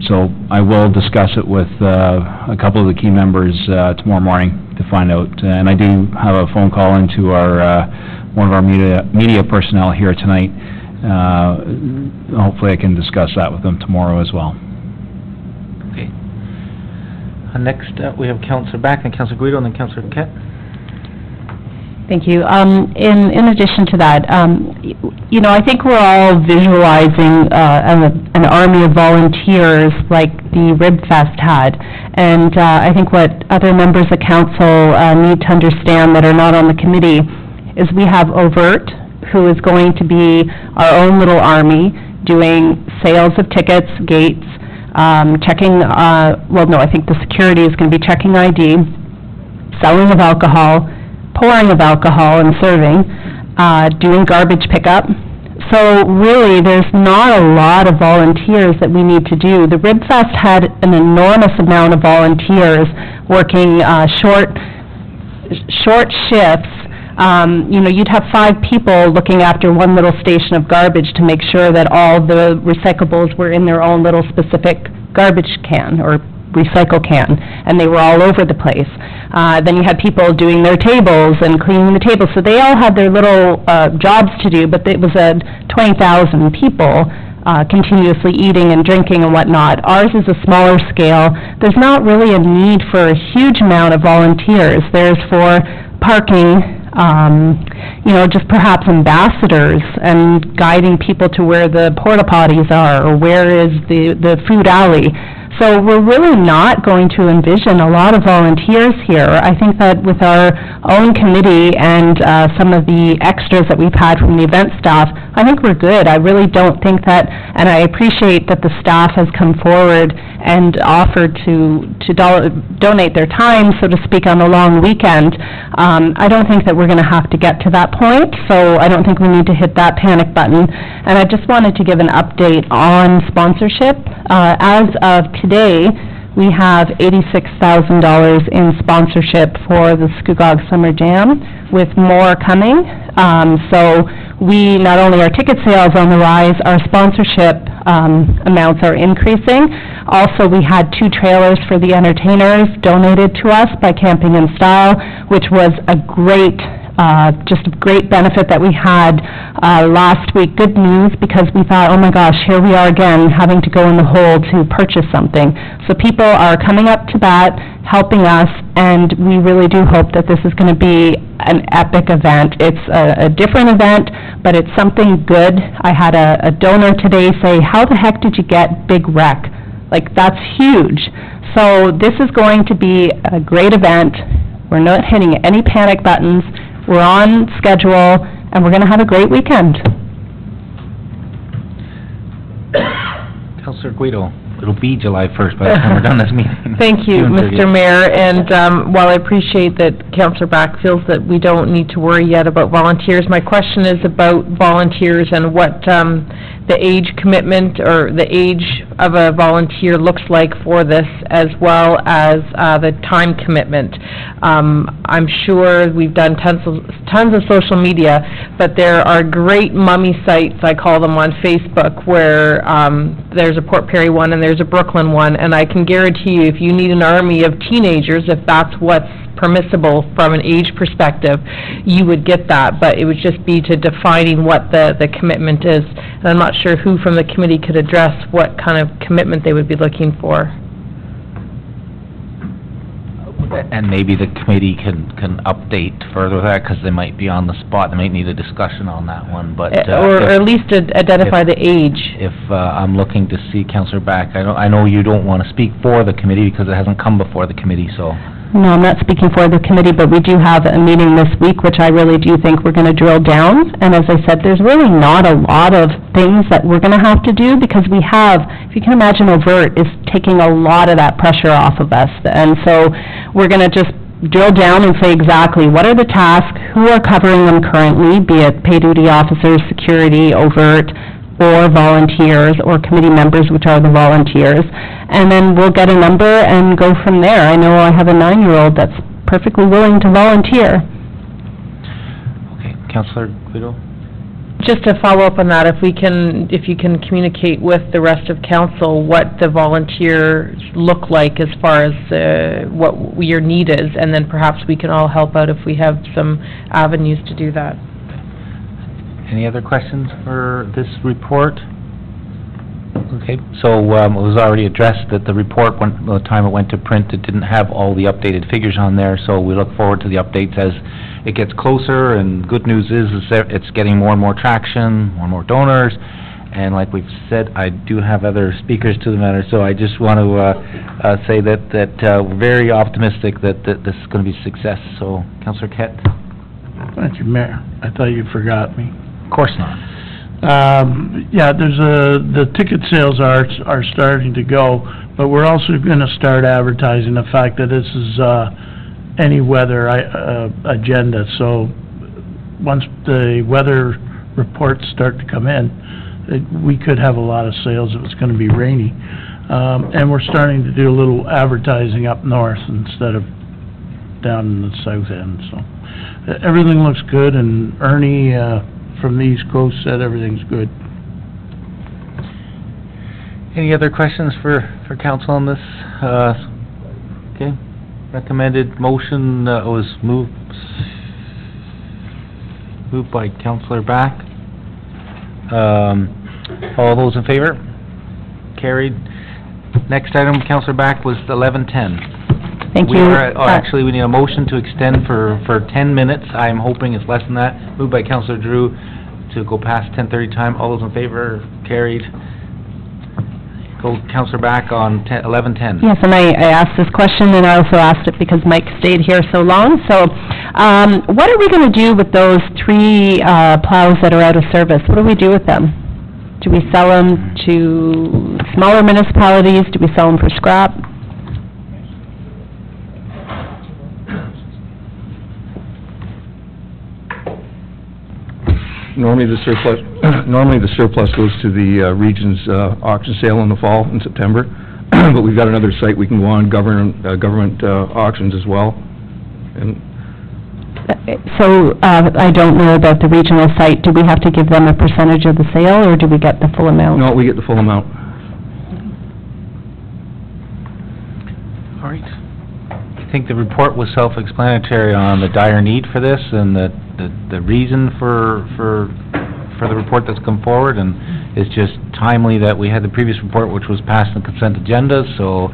So I will discuss it with a couple of the key members tomorrow morning to find out. And I do have a phone call into our one of our media personnel here tonight. Hopefully I can discuss that with them tomorrow as well. Okay. Next up, we have Councillor Back, and Councillor Guido, and then Councillor Kett. Thank you. In addition to that, you know, I think we're all visualizing an army of volunteers like the Rib Fest had, and I think what other members of council need to understand that are not on the committee is we have Overt, who is going to be our own little army doing sales of tickets, gates, checking, well, no, I think the security is going to be checking ID, selling of alcohol, pouring of alcohol and serving, doing garbage pickup. So really, there's not a lot of volunteers that we need to do. The Rib Fest had an enormous amount of volunteers working short shifts. You know, you'd have 5 people looking after one little station of garbage to make sure that all the recyclables were in their own little specific garbage can or recycle can, and they were all over the place. Then you had people doing their tables and cleaning the tables, so they all had their little jobs to do, but it was 20,000 people continuously eating and drinking and whatnot. Ours is a smaller scale. There's not really a need for a huge amount of volunteers. There's for parking, you know, just perhaps ambassadors and guiding people to where the porta potties are or where is the food alley. So we're really not going to envision a lot of volunteers here. I think that with our own committee and some of the extras that we've had from the event staff, I think we're good. I really don't think that, and I appreciate that the staff has come forward and offered to donate their time, so to speak, on a long weekend. I don't think that we're going to have to get to that point, so I don't think we need to hit that panic button. And I just wanted to give an update on sponsorship. As of today, we have $86,000 in sponsorship for the Scugog Summer Jam, with more coming. So we, not only our ticket sales on the rise, our sponsorship amounts are increasing. Also, we had 2 trailers for the entertainers donated to us by Camping in Style, which was a great just a great benefit that we had last week. Good news, because we thought, oh my gosh, here we are again, having to go in the hole to purchase something. So people are coming up to bat, helping us, and we really do hope that this is going to be an epic event. It's a different event, but it's something good. I had a donor today say, how the heck did you get Big Wreck? Like, that's huge. So this is going to be a great event. We're not hitting any panic buttons. We're on schedule, and we're going to have a great weekend. Councillor Guido, it'll be July 1st by the time we're done this meeting. Thank you, June Mr. 30th. Mayor, and while I appreciate that Councillor Back feels that we don't need to worry yet about volunteers, my question is about volunteers and what the age commitment or the age of a volunteer looks like for this, as well as the time commitment. I'm sure we've done tons of social media, but there are great mummy sites, I call them, on Facebook, where there's a Port Perry one and there's a Brooklyn one, and I can guarantee you, if you need an army of teenagers, if that's what's permissible from an age perspective, you would get that, but it would just be to defining what the commitment is. And I'm not sure who from the committee could address what kind of commitment they would be looking for. And maybe the committee can update further that, because they might be on the spot, they might need a discussion on that one, but... or at least identify the age. If I'm looking to see Councillor Back, I know you don't want to speak for the committee because it hasn't come before the committee, so... No, I'm not speaking for the committee, but we do have a meeting this week, which I really do think we're going to drill down. And as I said, there's really not a lot of things that we're going to have to do, because we have, if you can imagine, Overt is taking a lot of that pressure off of us. And so we're going to just drill down and say exactly what are the tasks, who are covering them currently, be it pay duty officers, security, Overt, or volunteers, or committee members, which are the volunteers, and then we'll get a number and go from there. I know I have a 9-year-old that's perfectly willing to volunteer. Okay, Councillor Guido? Just to follow up on that, if you can communicate with the rest of council what the volunteers look like as far as what your need is, and then perhaps we can all help out if we have some avenues to do that. Any other questions for this report? Okay, so it was already addressed that the report, by the time it went to print, it didn't have all the updated figures on there, so we look forward to the updates as it gets closer, and good news is that it's getting more and more traction, more and more donors, and like we've said, I do have other speakers to the matter, so I just want to say that we're very optimistic that this is going to be a success. So, Councillor Kett? Thank you, Mayor. I thought you forgot me. Of course not. Yeah, the ticket sales are starting to go, but we're also going to start advertising the fact that this is any weather agenda. So once the weather reports start to come in, we could have a lot of sales if it's going to be rainy. And we're starting to do a little advertising up north instead of down in the south end. So everything looks good, and Ernie from the East Coast said everything's good. Any other questions for council on this? Okay, recommended motion was moved by Councillor Back. All those in favor? Carried. Next item, Councillor Back, was 11:10. Thank you. Actually, we need a motion to extend for 10 minutes. I'm hoping it's less than that. Moved by Councillor Drew to go past 10:30 time. All those in favor? Carried. go Counselor back on 11:10. Yes, and I asked this question, and I also asked it because Mike stayed here so long. So, what are we going to do with those 3 plows that are out of service? What do we do with them? Do we sell them to smaller municipalities? Do we sell them for scrap? Normally the surplus goes to the region's auction sale in the fall, in September, but we've got another site we can go on, government auctions as well. And So, I don't know about the regional site. Do we have to give them a percentage of the sale, or do we get the full amount? no, we get the full amount. All right. I think the report was self-explanatory on the dire need for this and the reason for the report that's come forward, and it's just timely that we had the previous report, which was passed on consent agenda. So,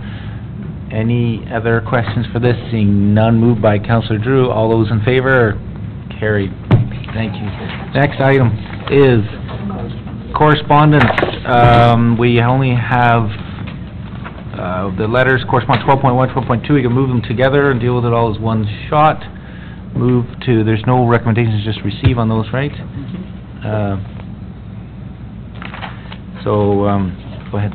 any other questions for this? Seeing none, moved by Councillor Drew. All those in favor? Carried. Thank you. Next item is correspondence. We only have the letters, correspondence 12.1, 12.2. We can move them together and deal with it all as one shot. Move to, there's no recommendations, just receive on those, right? Go ahead.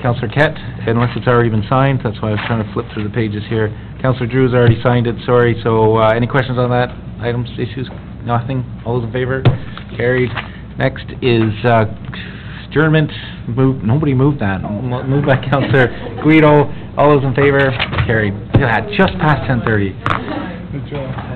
Councillor Kett, unless it's already been signed, that's why I was trying to flip through the pages here. Councillor Drew's already signed it, sorry, so, any questions on that? Items, issues? Nothing? All those in favor? Carried. Next is, adjournment. Nobody moved that. Moved by Councillor Guido. All those in favor? Carried. Look at that, just past 10:30. Good job.